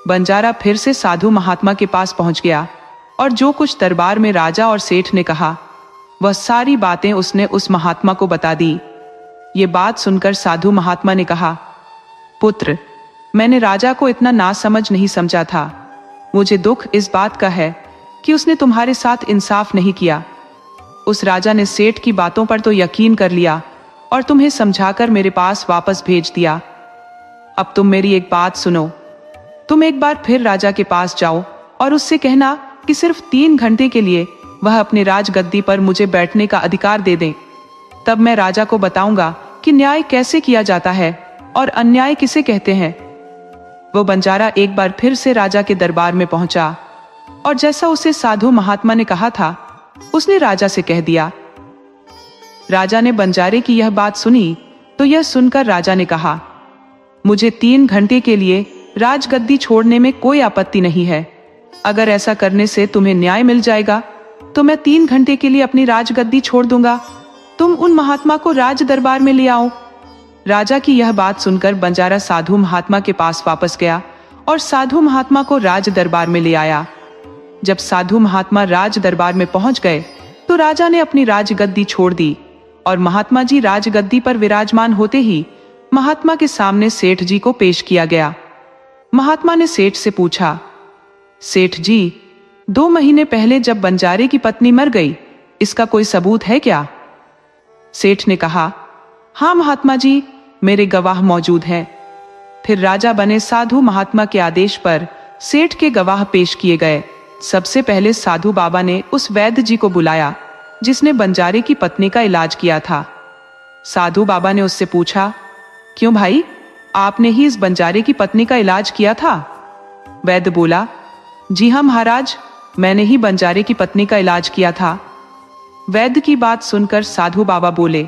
बंजारा फिर से साधु महात्मा के पास पहुंच गया और जो कुछ दरबार में राजा और सेठ ने कहा, वह सारी बातें उसने उस महात्मा को बता दी। ये बात सुनकर साधु महात्मा ने कहा, पुत्र, मैंने राजा को इतना नासमझ नहीं समझा था। मुझे दुख इस बात का है कि उसने तुम्हारे साथ इंसाफ नहीं किया। उस राजा ने सेठ की बातों पर तो यकीन कर लिया और तुम्हें समझाकर मेरे पास वापस भेज दिया। अब तुम मेरी एक बात सुनो। तुम एक बार फिर राजा के पास जाओ और उससे कहना कि सिर्फ 3 घंटे के लिए वह अपने राजगद्दी पर मुझे बैठने का अधिकार दे दें। तब मैं राजा को बताऊंगा कि न्याय कैसे किया जाता है और अन्याय किसे कहते हैं। वो बंजारा एक बार फिर से राजा के दरबार में पहुंचा और जैसा उसे साधु महात्मा ने कहा था, उसने राजा से कह दिया। राजा ने बंजारे की यह बात सुनी तो यह सुनकर राजा ने कहा, मुझे 3 घंटे के लिए राजगद्दी छोड़ने में कोई आपत्ति नहीं है। अगर ऐसा करने से तुम्हें न्याय मिल जाएगा तो मैं 3 घंटे के लिए अपनी राजगद्दी छोड़ दूंगा। तुम उन महात्मा को राज दरबार में ले आओ। राजा की यह बात सुनकर बंजारा साधु महात्मा के पास वापस गया और साधु महात्मा को राज दरबार में ले आया। जब साधु महात्मा राज दरबार में पहुंच गए तो राजा ने अपनी राजगद्दी छोड़ दी और महात्मा जी राजगद्दी पर विराजमान होते ही महात्मा के सामने सेठ जी को पेश किया गया। महात्मा ने सेठ से पूछा, सेठ जी, 2 महीने पहले जब बंजारे की पत्नी मर गई, इसका कोई सबूत है क्या? सेठ ने कहा, हाँ महात्मा जी, मेरे गवाह मौजूद हैं। फिर राजा बने साधु महात्मा के आदेश पर सेठ के गवाह पेश किए गए। सबसे पहले साधु बाबा ने उस वैद्य जी को बुलाया जिसने बंजारे की पत्नी का इलाज किया था। साधु बाबा ने उससे पूछा, क्यों भाई, आपने ही इस बंजारे की पत्नी का इलाज किया था? वैद्य बोला, जी हाँ महाराज, मैंने ही बंजारे की पत्नी का इलाज किया था। वैद्य की बात सुनकर साधु बाबा बोले,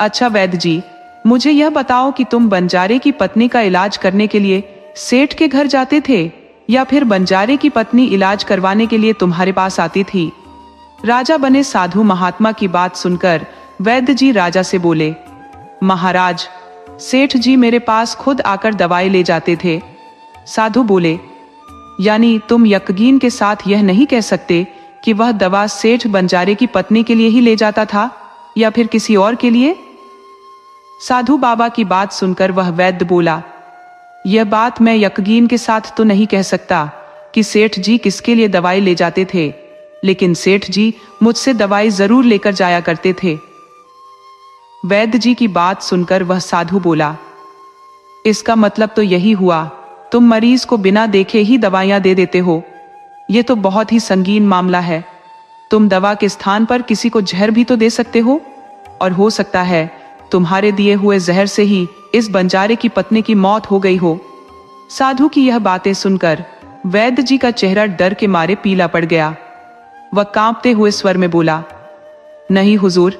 अच्छा वैद्य जी, मुझे यह बताओ कि तुम बंजारे की पत्नी का इलाज करने के लिए सेठ के घर जाते थे या फिर बंजारे की पत्नी इलाज करवाने के लिए तुम्हारे पास आती थी? राजा बने साधु महात्मा की बात सुनकर वैद्य जी राजा से बोले, महाराज, सेठ जी मेरे पास खुद आकर दवाई ले जाते थे। साधु बोले, यानी तुम यकीन के साथ यह नहीं कह सकते कि वह दवा सेठ बंजारे की पत्नी के लिए ही ले जाता था या फिर किसी और के लिए? साधु बाबा की बात सुनकर वह वैद्य बोला, यह बात मैं यकीन के साथ तो नहीं कह सकता कि सेठ जी किसके लिए दवाई ले जाते थे, लेकिन सेठ जी मुझसे दवाई जरूर लेकर जाया करते थे। वैद्य जी की बात सुनकर वह साधु बोला, इसका मतलब तो यही हुआ, तुम मरीज को बिना देखे ही दवाइयां दे देते हो। यह तो बहुत ही संगीन मामला है। तुम दवा के स्थान पर किसी को जहर भी तो दे सकते हो, और हो सकता है तुम्हारे दिए हुए जहर से ही इस बंजारे की पत्नी की मौत हो गई हो। साधु की यह बातें सुनकर वैद्य जी का चेहरा डर के मारे पीला पड़ गया। वह कांपते हुए स्वर में बोला, नहीं हुजूर,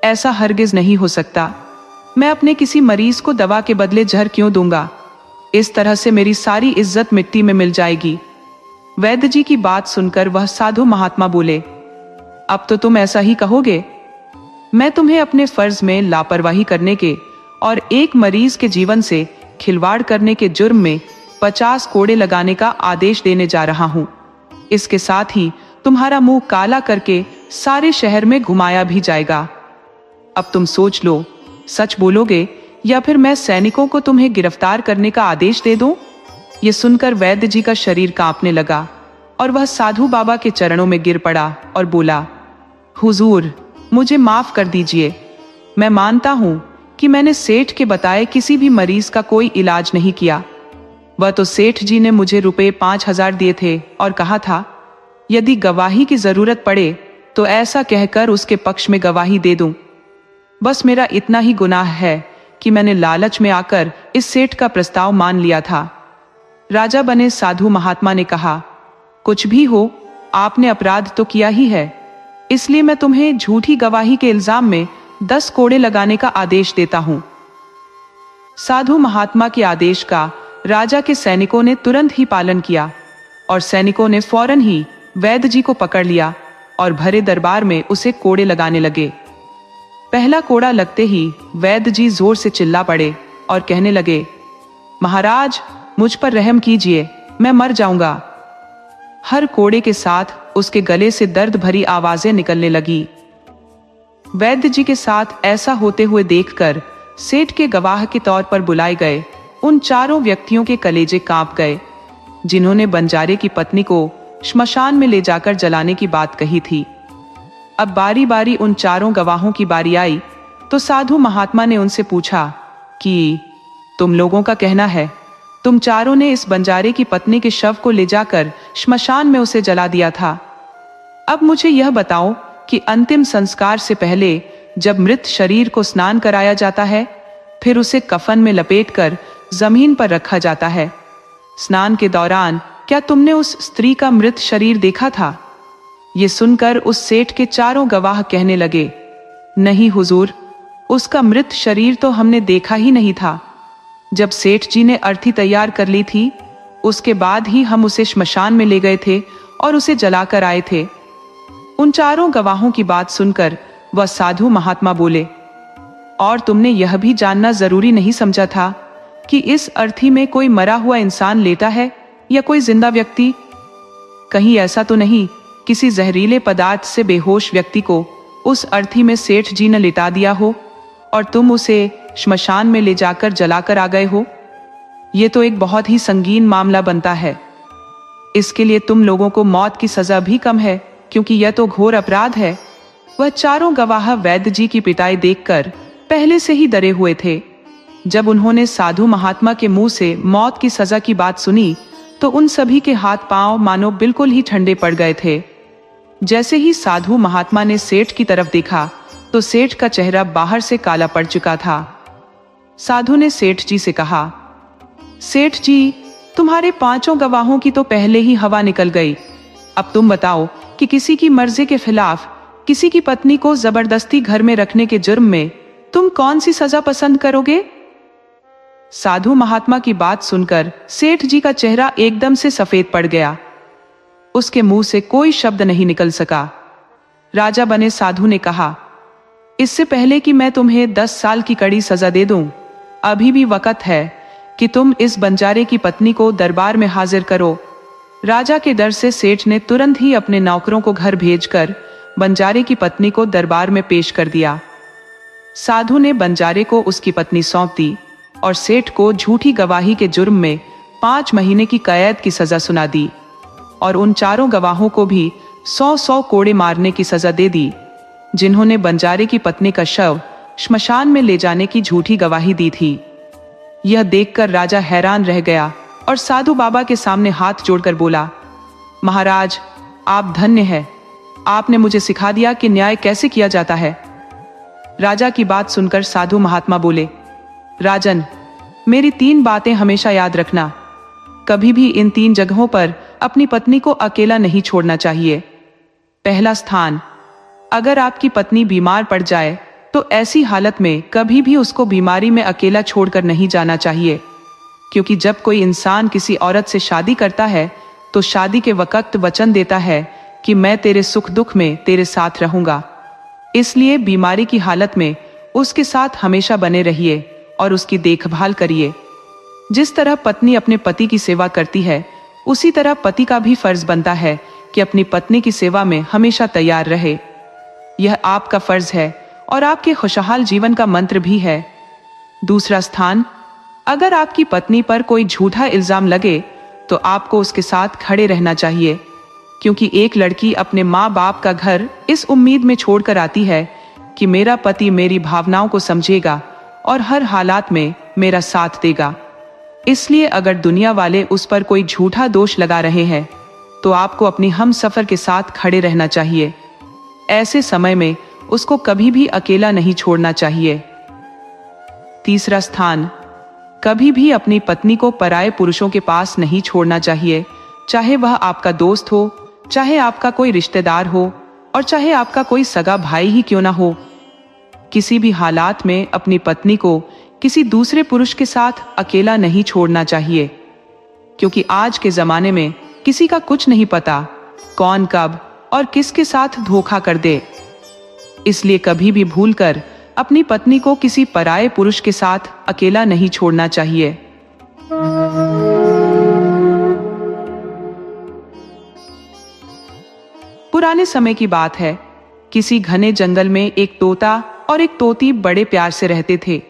ऐसा हरगिज नहीं हो सकता। मैं अपने किसी मरीज को दवा के बदले जहर क्यों दूंगा? इस तरह से मेरी सारी इज्जत मिट्टी में मिल जाएगी। वैद्य जी की बात सुनकर वह साधु महात्मा बोले, अब तो तुम ऐसा ही कहोगे? मैं तुम्हें अपने फर्ज में लापरवाही करने के और एक मरीज के जीवन से खिलवाड़ करने के जुर्म में 50 कोड़े लगाने का आदेश देने जा रहा हूं। इसके साथ ही तुम्हारा मुंह काला करके सारे शहर में घुमाया भी जाएगा। अब तुम सोच लो, सच बोलोगे या फिर मैं सैनिकों को तुम्हें गिरफ्तार करने का आदेश दे दूं? ये सुनकर वैद्य जी का शरीर कांपने लगा और वह साधु बाबा के चरणों में गिर पड़ा और बोला, हुजूर, मुझे माफ कर दीजिए। मैं मानता हूं कि मैंने सेठ के बताए किसी भी मरीज का कोई इलाज नहीं किया। वह तो सेठ जी ने मुझे रुपए 5,000 दिए थे और कहा था यदि गवाही की जरूरत पड़े तो ऐसा कहकर उसके पक्ष में गवाही दे दूं। बस मेरा इतना ही गुनाह है कि मैंने लालच में आकर इस सेठ का प्रस्ताव मान लिया था। राजा बने साधु महात्मा ने कहा, कुछ भी हो, आपने अपराध तो किया ही है, इसलिए मैं तुम्हें झूठी गवाही के इल्जाम में 10 कोड़े लगाने का आदेश देता हूं। साधु महात्मा के आदेश का राजा के सैनिकों ने तुरंत ही पालन किया और सैनिकों ने फौरन ही वैद्य जी को पकड़ लिया और भरे दरबार में उसे कोड़े लगाने लगे। पहला कोड़ा लगते ही वैद्य जी जोर से चिल्ला पड़े और कहने लगे, महाराज, मुझ पर रहम कीजिए, मैं मर जाऊंगा। हर कोड़े के साथ उसके गले से दर्द भरी आवाजें निकलने लगी। वैद्य जी के साथ ऐसा होते हुए देखकर सेठ के गवाह के तौर पर बुलाए गए उन चारों व्यक्तियों के कलेजे कांप गए जिन्होंने बंजारे की पत्नी को श्मशान में ले जाकर जलाने की बात कही थी। अब बारी बारी उन चारों गवाहों की बारी आई तो साधु महात्मा ने उनसे पूछा कि तुम लोगों का कहना है, तुम चारों ने इस बंजारे की पत्नी के शव को ले जाकर श्मशान में उसे जला दिया था। अब मुझे यह बताओ कि अंतिम संस्कार से पहले जब मृत शरीर को स्नान कराया जाता है, फिर उसे कफन में लपेटकर जमीन पर रखा जाता है। स्नान के दौरान क्या तुमने उस स्त्री का मृत शरीर देखा था? ये सुनकर उस सेठ के चारों गवाह कहने लगे, नहीं हुजूर, उसका मृत शरीर तो हमने देखा ही नहीं था। जब सेठ जी ने अर्थी तैयार कर ली थी, उसके बाद ही हम उसे श्मशान में ले गए थे और उसे जलाकर आए थे। उन चारों गवाहों की बात सुनकर वह साधु महात्मा बोले, और तुमने यह भी जानना जरूरी नहीं समझा था कि इस अर्थी में कोई मरा हुआ इंसान लेटा है या कोई जिंदा व्यक्ति? कहीं ऐसा तो नहीं किसी जहरीले पदार्थ से बेहोश व्यक्ति को उस अर्थी में सेठ जी ने लिटा दिया हो और तुम उसे श्मशान में ले जाकर जलाकर आ गए हो? यह तो एक बहुत ही संगीन मामला बनता है। इसके लिए तुम लोगों को मौत की सजा भी कम है, क्योंकि यह तो घोर अपराध है। वह चारों गवाह वैद्य जी की पिटाई देखकर पहले से ही डरे हुए थे। जब उन्होंने साधु महात्मा के मुंह से मौत की सजा की बात सुनी तो उन सभी के हाथ पांव मानो बिल्कुल ही ठंडे पड़ गए थे। जैसे ही साधु महात्मा ने सेठ की तरफ देखा तो सेठ का चेहरा बाहर से काला पड़ चुका था। साधु ने सेठ जी से कहा, सेठ जी, तुम्हारे 5 गवाहों की तो पहले ही हवा निकल गई। अब तुम बताओ कि किसी की मर्जी के खिलाफ किसी की पत्नी को जबरदस्ती घर में रखने के जुर्म में तुम कौन सी सजा पसंद करोगे? साधु महात्मा की बात सुनकर सेठ जी का चेहरा एकदम से सफेद पड़ गया। उसके मुंह से कोई शब्द नहीं निकल सका। राजा बने साधु ने कहा, इससे पहले कि मैं तुम्हें 10 साल की कड़ी सजा दे दूं, अभी भी वक्त है कि तुम इस बंजारे की पत्नी को दरबार में हाजिर करो। राजा के डर से सेठ ने तुरंत ही अपने नौकरों को घर भेजकर बंजारे की पत्नी को दरबार में पेश कर दिया। साधु ने बंजारे को उसकी पत्नी सौंप दी और सेठ को झूठी गवाही के जुर्म में 5 महीने की कैद की सजा सुना दी और उन चारों गवाहों को भी 100-100 कोड़े मारने की सजा दे दी, जिन्होंने बंजारे की पत्नी का शव श्मशान में ले जाने की झूठी गवाही दी थी। यह देखकर राजा हैरान रह गया और साधु बाबा के सामने हाथ जोड़कर बोला, महाराज, आप धन्य हैं। आपने मुझे सिखा दिया कि न्याय कैसे किया जाता है। राजा की बात सुनकर साधु महात्मा बोले, राजन, मेरी 3 बातें हमेशा याद रखना। कभी भी इन 3 जगहों पर अपनी पत्नी को अकेला नहीं छोड़ना चाहिए। पहला स्थान, अगर आपकी पत्नी बीमार पड़ जाए तो ऐसी हालत में कभी भी उसको बीमारी में अकेला छोड़कर नहीं जाना चाहिए, क्योंकि जब कोई इंसान किसी औरत से शादी करता है तो शादी के वक्त वचन देता है कि मैं तेरे सुख दुख में तेरे साथ रहूंगा। इसलिए बीमारी की हालत में उसके साथ हमेशा बने रहिए और उसकी देखभाल करिए। जिस तरह पत्नी अपने पति की सेवा करती है, उसी तरह पति का भी फर्ज बनता है कि अपनी पत्नी की सेवा में हमेशा तैयार रहे। यह आपका फर्ज है और आपके खुशहाल जीवन का मंत्र भी है। दूसरा स्थान, अगर आपकी पत्नी पर कोई झूठा इल्जाम लगे तो आपको उसके साथ खड़े रहना चाहिए, क्योंकि एक लड़की अपने माँ बाप का घर इस उम्मीद में छोड़कर आती है कि मेरा पति मेरी भावनाओं को समझेगा और हर हालात में मेरा साथ देगा। इसलिए अगर दुनिया वाले उस पर कोई झूठा दोष लगा रहे हैं तो आपको अपनी हमसफर के साथ खड़े रहना चाहिए। ऐसे समय में उसको कभी भी अकेला नहीं छोड़ना चाहिए। तीसरा स्थान, कभी भी अपनी पत्नी को पराये पुरुषों के पास नहीं छोड़ना चाहिए, चाहे वह आपका दोस्त हो, चाहे आपका कोई रिश्तेदार हो और चाहे आपका कोई सगा भाई ही क्यों ना हो। किसी भी हालात में अपनी पत्नी को किसी दूसरे पुरुष के साथ अकेला नहीं छोड़ना चाहिए, क्योंकि आज के जमाने में किसी का कुछ नहीं पता कौन कब और किसके साथ धोखा कर दे। इसलिए कभी भी भूलकर अपनी पत्नी को किसी पराये पुरुष के साथ अकेला नहीं छोड़ना चाहिए। पुराने समय की बात है। किसी घने जंगल में एक तोता और एक तोती बड़े प्यार से रहते थे।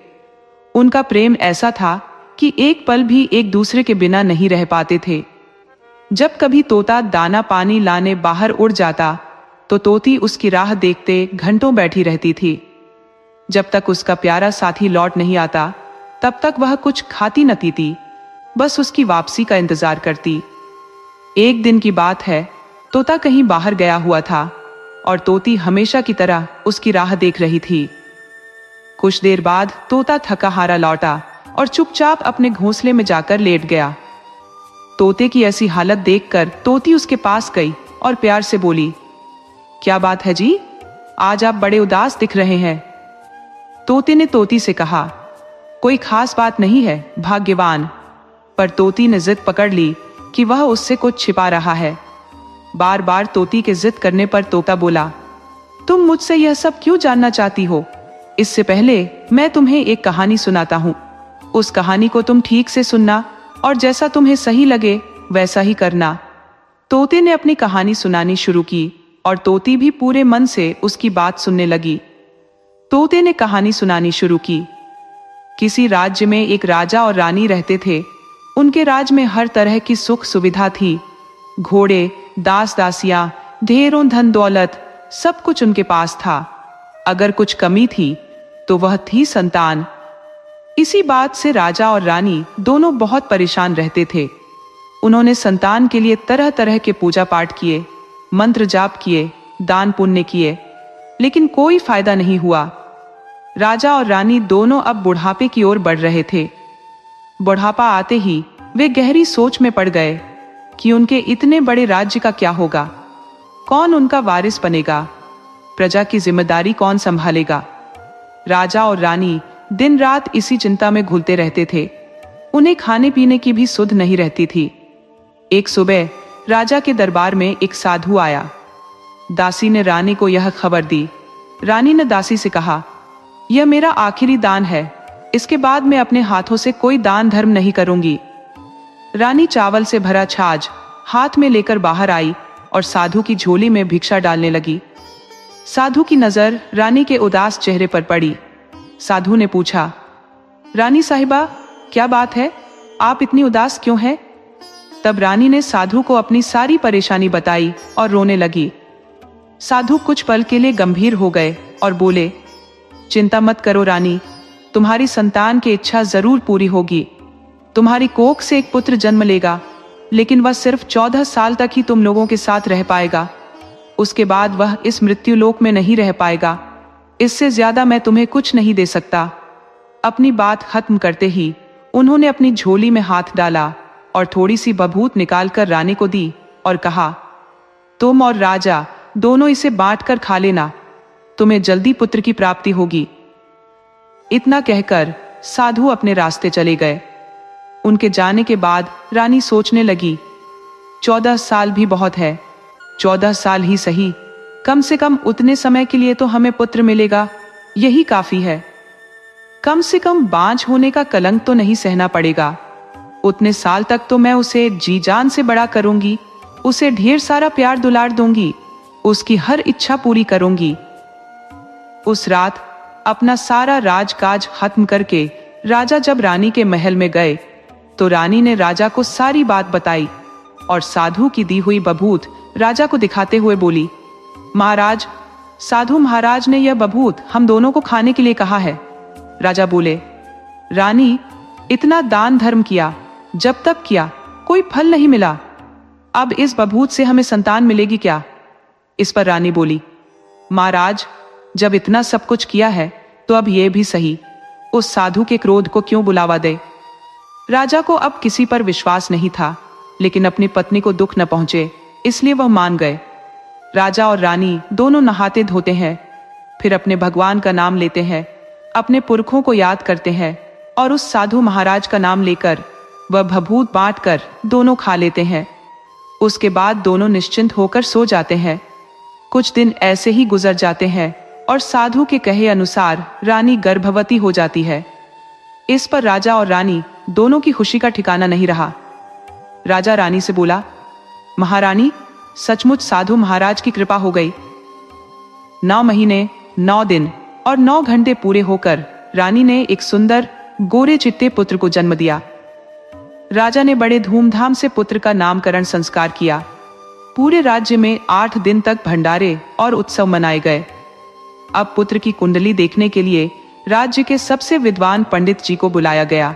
उनका प्रेम ऐसा था कि एक पल भी एक दूसरे के बिना नहीं रह पाते थे। जब कभी तोता दाना पानी लाने बाहर उड़ जाता तो तोती उसकी राह देखते घंटों बैठी रहती थी। जब तक उसका प्यारा साथी लौट नहीं आता तब तक वह कुछ खाती न पीती, बस उसकी वापसी का इंतजार करती। एक दिन की बात है, तोता कहीं बाहर गया हुआ था और तोती हमेशा की तरह उसकी राह देख रही थी। कुछ देर बाद तोता थका हारा लौटा और चुपचाप अपने घोंसले में जाकर लेट गया। तोते की ऐसी हालत देखकर तोती उसके पास गई और प्यार से बोली, क्या बात है जी, आज आप बड़े उदास दिख रहे हैं। तोते ने तोती से कहा, कोई खास बात नहीं है भाग्यवान। पर तोती ने जिद पकड़ ली कि वह उससे कुछ छिपा रहा है। बार बार तोती के जिद करने पर तोता बोला, तुम मुझसे यह सब क्यों जानना चाहती हो? इससे पहले मैं तुम्हें एक कहानी सुनाता हूँ। उस कहानी को तुम ठीक से सुनना और जैसा तुम्हें सही लगे वैसा ही करना। तोते ने अपनी कहानी सुनानी शुरू की और तोती भी पूरे मन से उसकी बात सुनने लगी। तोते ने कहानी सुनानी शुरू की। किसी राज्य में एक राजा और रानी रहते थे। उनके राज में हर तरह की सुख सुविधा थी। घोड़े, दास दासियां, ढेरों धन दौलत, सब कुछ उनके पास था। अगर कुछ कमी थी तो वह थी संतान। इसी बात से राजा और रानी दोनों बहुत परेशान रहते थे। उन्होंने संतान के लिए तरह तरह के पूजा पाठ किए, मंत्र जाप किए, दान पुण्य किए, लेकिन कोई फायदा नहीं हुआ। राजा और रानी दोनों अब बुढ़ापे की ओर बढ़ रहे थे। बुढ़ापा आते ही वे गहरी सोच में पड़ गए कि उनके इतने बड़े राज्य का क्या होगा, कौन उनका वारिस बनेगा, प्रजा की जिम्मेदारी कौन संभालेगा। राजा और रानी दिन रात इसी चिंता में घुलते रहते थे। उन्हें खाने पीने की भी सुध नहीं रहती थी। एक सुबह राजा के दरबार में एक साधु आया। दासी ने रानी को यह खबर दी। रानी ने दासी से कहा, यह मेरा आखिरी दान है, इसके बाद मैं अपने हाथों से कोई दान धर्म नहीं करूंगी। रानी चावल से भरा छाछ हाथ में लेकर बाहर आई और साधु की झोली में भिक्षा डालने लगी। साधु की नजर रानी के उदास चेहरे पर पड़ी। साधु ने पूछा, रानी साहिबा, क्या बात है, आप इतनी उदास क्यों हैं? तब रानी ने साधु को अपनी सारी परेशानी बताई और रोने लगी। साधु कुछ पल के लिए गंभीर हो गए और बोले, चिंता मत करो रानी, तुम्हारी संतान की इच्छा जरूर पूरी होगी। तुम्हारी कोख से एक पुत्र जन्म लेगा, लेकिन वह सिर्फ 14 साल तक ही तुम लोगों के साथ रह पाएगा। उसके बाद वह इस मृत्यु लोक में नहीं रह पाएगा। इससे ज्यादा मैं तुम्हें कुछ नहीं दे सकता। अपनी बात खत्म करते ही उन्होंने अपनी झोली में हाथ डाला और थोड़ी सी बभूत निकालकर रानी को दी और कहा, तुम और राजा दोनों इसे बांटकर खा लेना, तुम्हें जल्दी पुत्र की प्राप्ति होगी। इतना कहकर साधु अपने रास्ते चले गए। उनके जाने के बाद रानी सोचने लगी, 14 साल भी बहुत है, 14 साल ही सही, कम से कम उतने समय के लिए तो हमें पुत्र मिलेगा, यही काफी है। कम से कम बांझ होने का कलंक तो नहीं सहना पड़ेगा। उतने साल तक तो मैं उसे जी जान से बड़ा करूंगी। उसे ढेर सारा प्यार दुलार दूंगी, उसकी हर इच्छा पूरी करूंगी। उस रात अपना सारा राजकाज खत्म करके राजा जब रानी के महल में गए तो रानी ने राजा को सारी बात बताई और साधु की दी हुई बभूत राजा को दिखाते हुए बोली, महाराज, साधु महाराज ने यह बभूत हम दोनों को खाने के लिए कहा है। राजा बोले, रानी, इतना दान धर्म किया, जब तक किया, कोई फल नहीं मिला, अब इस बभूत से हमें संतान मिलेगी क्या? इस पर रानी बोली, महाराज, जब इतना सब कुछ किया है तो अब यह भी सही, उस साधु के क्रोध को क्यों बुलावा दे। राजा को अब किसी पर विश्वास नहीं था, लेकिन अपनी पत्नी को दुख न पहुंचे इसलिए वह मान गए। राजा और रानी दोनों नहाते धोते हैं, फिर अपने भगवान का नाम लेते हैं, अपने पुरखों को याद करते हैं और उस साधु महाराज का नाम लेकर वह बभूत बांट कर दोनों खा लेते हैं। उसके बाद दोनों निश्चिंत होकर सो जाते हैं। कुछ दिन ऐसे ही गुजर जाते हैं और साधु के कहे अनुसार रानी गर्भवती हो जाती है। इस पर राजा और रानी दोनों की खुशी का ठिकाना नहीं रहा। राजा रानी से बोला, महारानी, सचमुच साधु महाराज की कृपा हो गई। 9 महीने 9 दिन और 9 घंटे पूरे होकर रानी ने एक सुंदर गोरे चिट्टे पुत्र को जन्म दिया। राजा ने बड़े धूमधाम से पुत्र का नामकरण संस्कार किया। पूरे राज्य में 8 दिन तक भंडारे और उत्सव मनाए गए। अब पुत्र की कुंडली देखने के लिए राज्य के सबसे विद्वान पंडित जी को बुलाया गया।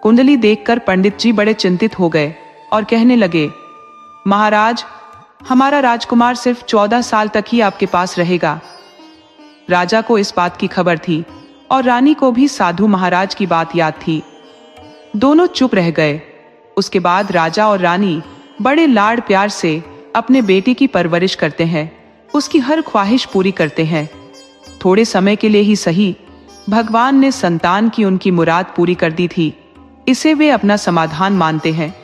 कुंडली देखकर पंडित जी बड़े चिंतित हो गए और कहने लगे, महाराज, हमारा राजकुमार सिर्फ 14 साल तक ही आपके पास रहेगा। राजा को इस बात की खबर थी और रानी को भी साधु महाराज की बात याद थी। दोनों चुप रह गए। उसके बाद राजा और रानी बड़े लाड़ प्यार से अपने बेटे की परवरिश करते हैं, उसकी हर ख्वाहिश पूरी करते हैं। थोड़े समय के लिए ही सही, भगवान ने संतान की उनकी मुराद पूरी कर दी थी, इसे वे अपना समाधान मानते हैं।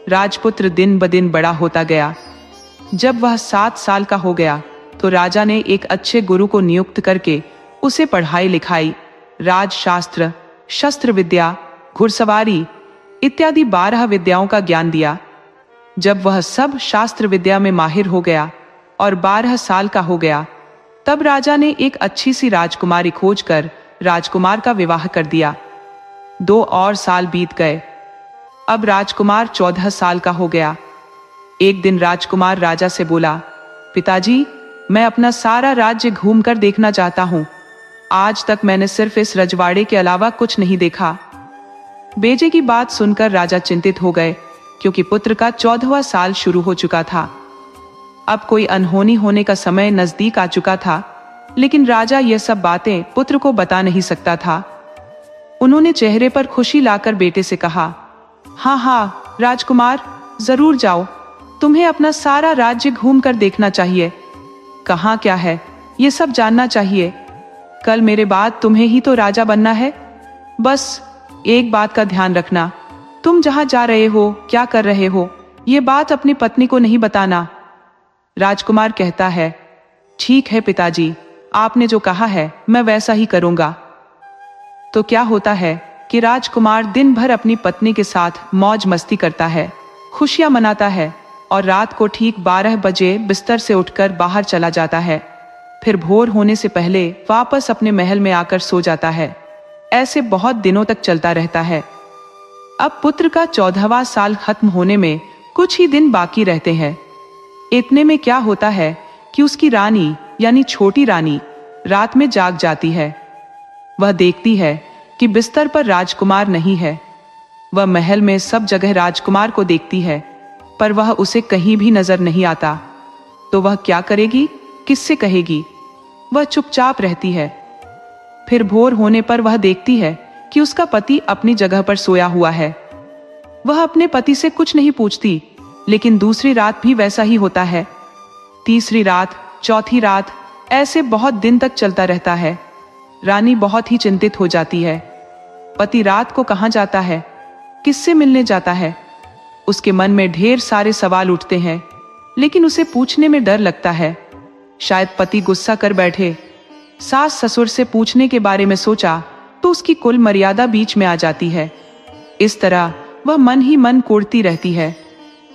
राजपुत्र दिन ब दिन बड़ा होता गया। जब वह 7 साल का हो गया तो राजा ने एक अच्छे गुरु को नियुक्त करके उसे पढ़ाई लिखाई, राजशास्त्र, शस्त्र विद्या, घुड़सवारी इत्यादि 12 विद्याओं का ज्ञान दिया। जब वह सब शास्त्र विद्या में माहिर हो गया और 12 साल का हो गया, तब राजा ने एक अच्छी सी राजकुमारी खोजकर राजकुमार का विवाह कर दिया। 2 और साल बीत गए। अब राजकुमार 14 साल का हो गया। एक दिन राजकुमार राजा से बोला, पिताजी, मैं अपना सारा राज्य घूमकर देखना चाहता हूँ। आज तक मैंने सिर्फ इस रजवाड़े के अलावा कुछ नहीं देखा। बेटे की बात सुनकर राजा चिंतित हो गए, क्योंकि पुत्र का 14वां साल शुरू हो चुका था। अब कोई अनहोनी होने का समय नजदीक आ चुका था, लेकिन राजा यह सब बातें पुत्र को बता नहीं सकता था। उन्होंने चेहरे पर खुशी लाकर बेटे से कहा, हाँ हाँ राजकुमार, जरूर जाओ, तुम्हें अपना सारा राज्य घूम कर देखना चाहिए। कहाँ क्या है ये सब जानना चाहिए। कल मेरे बाद तुम्हें ही तो राजा बनना है। बस एक बात का ध्यान रखना, तुम जहां जा रहे हो, क्या कर रहे हो, ये बात अपनी पत्नी को नहीं बताना। राजकुमार कहता है, ठीक है पिताजी, आपने जो कहा है मैं वैसा ही करूंगा। तो क्या होता है कि राजकुमार दिन भर अपनी पत्नी के साथ मौज मस्ती करता है, खुशियां मनाता है और रात को ठीक 12 बजे बिस्तर से उठकर बाहर चला जाता है। फिर भोर होने से पहले वापस अपने महल में आकर सो जाता है। ऐसे बहुत दिनों तक चलता रहता है। अब पुत्र का 14वां साल खत्म होने में कुछ ही दिन बाकी रहते हैं। इतने में क्या होता है कि उसकी रानी यानी छोटी रानी रात में जाग जाती है। वह देखती है कि बिस्तर पर राजकुमार नहीं है। वह महल में सब जगह राजकुमार को देखती है, पर वह उसे कहीं भी नजर नहीं आता। तो वह क्या करेगी, किससे कहेगी? वह चुपचाप रहती है। फिर भोर होने पर वह देखती है कि उसका पति अपनी जगह पर सोया हुआ है। वह अपने पति से कुछ नहीं पूछती, लेकिन दूसरी रात भी वैसा ही होता है। तीसरी रात, चौथी रात, ऐसे बहुत दिन तक चलता रहता है। रानी बहुत ही चिंतित हो जाती है। पति रात को कहाँ जाता है, किससे मिलने जाता है? उसके मन में ढेर सारे सवाल उठते हैं, लेकिन उसे पूछने में डर लगता है। शायद पति गुस्सा कर बैठे। सास ससुर से पूछने के बारे में सोचा तो उसकी कुल मर्यादा बीच में आ जाती है। इस तरह वह मन ही मन कोड़ती रहती है।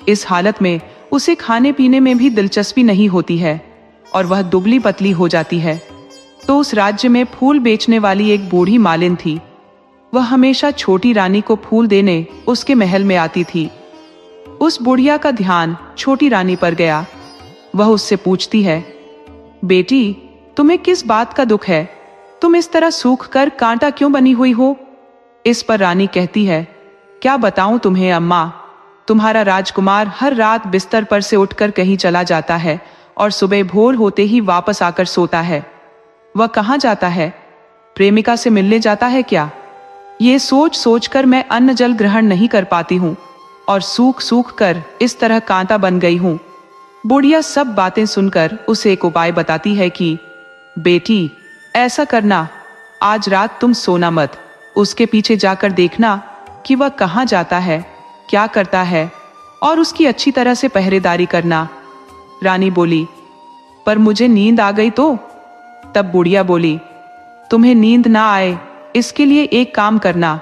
इस हालत में उसे खाने पीने में भी दिलचस्पी नहीं होती है और वह दुबली पतली हो जाती है। तो उस राज्य में फूल बेचने वाली एक बूढ़ी मालिन थी। वह हमेशा छोटी रानी को फूल देने उसके महल में आती थी। उस बुढ़िया का ध्यान छोटी रानी पर गया। वह उससे पूछती है, बेटी, तुम्हें किस बात का दुख है? तुम इस तरह सूख कर कांटा क्यों बनी हुई हो? इस पर रानी कहती है, क्या बताऊं तुम्हें अम्मा, तुम्हारा राजकुमार हर रात बिस्तर पर से उठकर कहीं चला जाता है और सुबह भोर होते ही वापस आकर सोता है। वह कहाँ जाता है? प्रेमिका से मिलने जाता है क्या? ये सोच सोच कर मैं अन्न जल ग्रहण नहीं कर पाती हूँ और सूख सूख कर इस तरह कांटा बन गई हूँ। बुढ़िया सब बातें सुनकर उसे एक उपाय बताती है कि बेटी, ऐसा करना, आज रात तुम सोना मत, उसके पीछे जाकर देखना कि वह कहाँ जाता है, क्या करता है, और उसकी अच्छी तरह से पहरेदारी करना। रानी बोली, पर मुझे नींद आ गई तो? तब बुढ़िया बोली, तुम्हें नींद ना आए इसके लिए एक काम करना,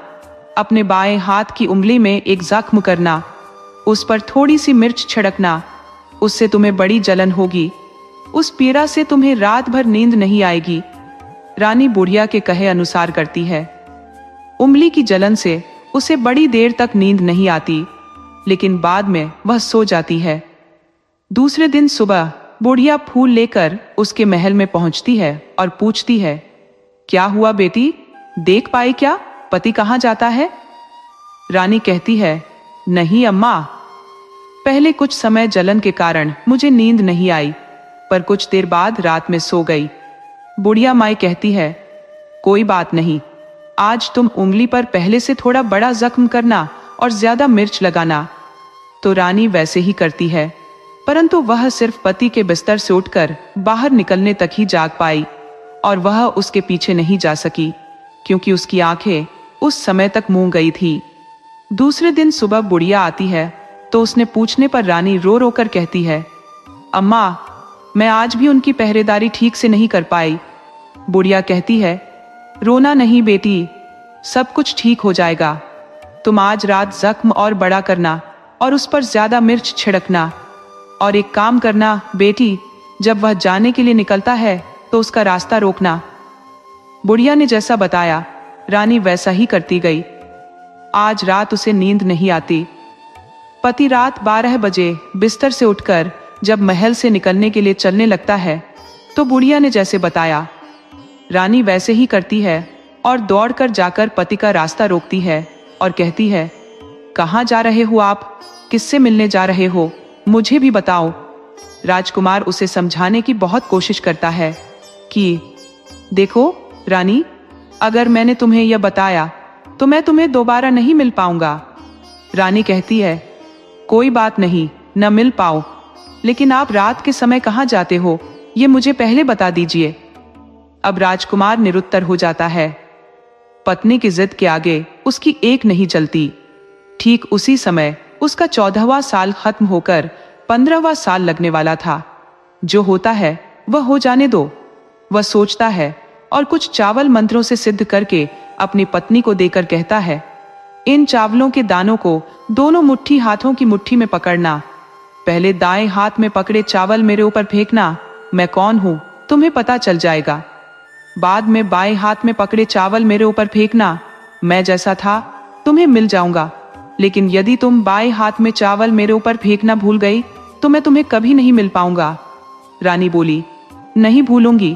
अपने बाएं हाथ की उंगली में एक जख्म करना, उस पर थोड़ी सी मिर्च छिड़कना, उससे तुम्हें बड़ी जलन होगी, उस पीड़ा से तुम्हें रात भर नींद नहीं आएगी। रानी बुढ़िया के कहे अनुसार करती है। उंगली की जलन से उसे बड़ी देर तक नींद नहीं आती, लेकिन बाद में वह सो जाती है। दूसरे दिन सुबह बुढ़िया फूल लेकर उसके महल में पहुंचती है और पूछती है, क्या हुआ बेटी, देख पाई क्या, पति कहाँ जाता है? रानी कहती है, नहीं अम्मा, पहले कुछ समय जलन के कारण मुझे नींद नहीं आई, पर कुछ देर बाद रात में सो गई। बुढ़िया माई कहती है, कोई बात नहीं, आज तुम उंगली पर पहले से थोड़ा बड़ा जख्म करना और ज्यादा मिर्च लगाना। तो रानी वैसे ही करती है, परंतु वह सिर्फ पति के बिस्तर से उठकर बाहर निकलने तक ही जाग पाई और वह उसके पीछे नहीं जा सकी, क्योंकि उसकी आंखें उस समय तक मूंग गई थी। दूसरे दिन सुबह बुढ़िया आती है तो उसने पूछने पर रानी रो रो कर कहती है, अम्मा, मैं आज भी उनकी पहरेदारी ठीक से नहीं कर पाई। बुढ़िया कहती है, रोना नहीं बेटी, सब कुछ ठीक हो जाएगा। तुम आज रात जख्म और बड़ा करना और उस पर ज्यादा मिर्च छिड़कना, और एक काम करना बेटी, जब वह जाने के लिए निकलता है तो उसका रास्ता रोकना। बुढ़िया ने जैसा बताया रानी वैसा ही करती गई। आज रात उसे नींद नहीं आती। पति रात 12 बजे बिस्तर से उठकर जब महल से निकलने के लिए चलने लगता है तो बुढ़िया ने जैसे बताया रानी वैसे ही करती है और दौड़कर जाकर पति का रास्ता रोकती है और कहती है, कहाँ जा रहे हो आप, किससे मिलने जा रहे हो, मुझे भी बताओ। राजकुमार उसे समझाने की बहुत कोशिश करता है कि देखो रानी, अगर मैंने तुम्हें यह बताया तो मैं तुम्हें दोबारा नहीं मिल पाऊंगा। रानी कहती है, कोई बात नहीं, न मिल पाओ, लेकिन आप रात के समय कहाँ जाते हो ये मुझे पहले बता दीजिए। अब राजकुमार निरुत्तर हो जाता है। पत्नी की जिद के आगे उसकी एक नहीं चलती। ठीक उसी समय उसका 14वां साल खत्म होकर 15वां साल लगने वाला था। जो होता है वह हो जाने दो, वह सोचता है और कुछ चावल मंत्रों से सिद्ध करके अपनी पत्नी को देकर कहता है, इन चावलों के दानों को दोनों मुट्ठी हाथों की मुट्ठी में पकड़ना, पहले दाएं हाथ में पकड़े चावल मेरे ऊपर फेंकना, मैं कौन हूं तुम्हें पता चल जाएगा। बाद में बाएं हाथ में पकड़े चावल मेरे ऊपर फेंकना, मैं जैसा था तुम्हें मिल जाऊंगा, लेकिन यदि तुम बाएं हाथ में चावल मेरे ऊपर फेंकना भूल गई तो मैं तुम्हें कभी नहीं मिल पाऊंगा। रानी बोली, नहीं भूलूंगी।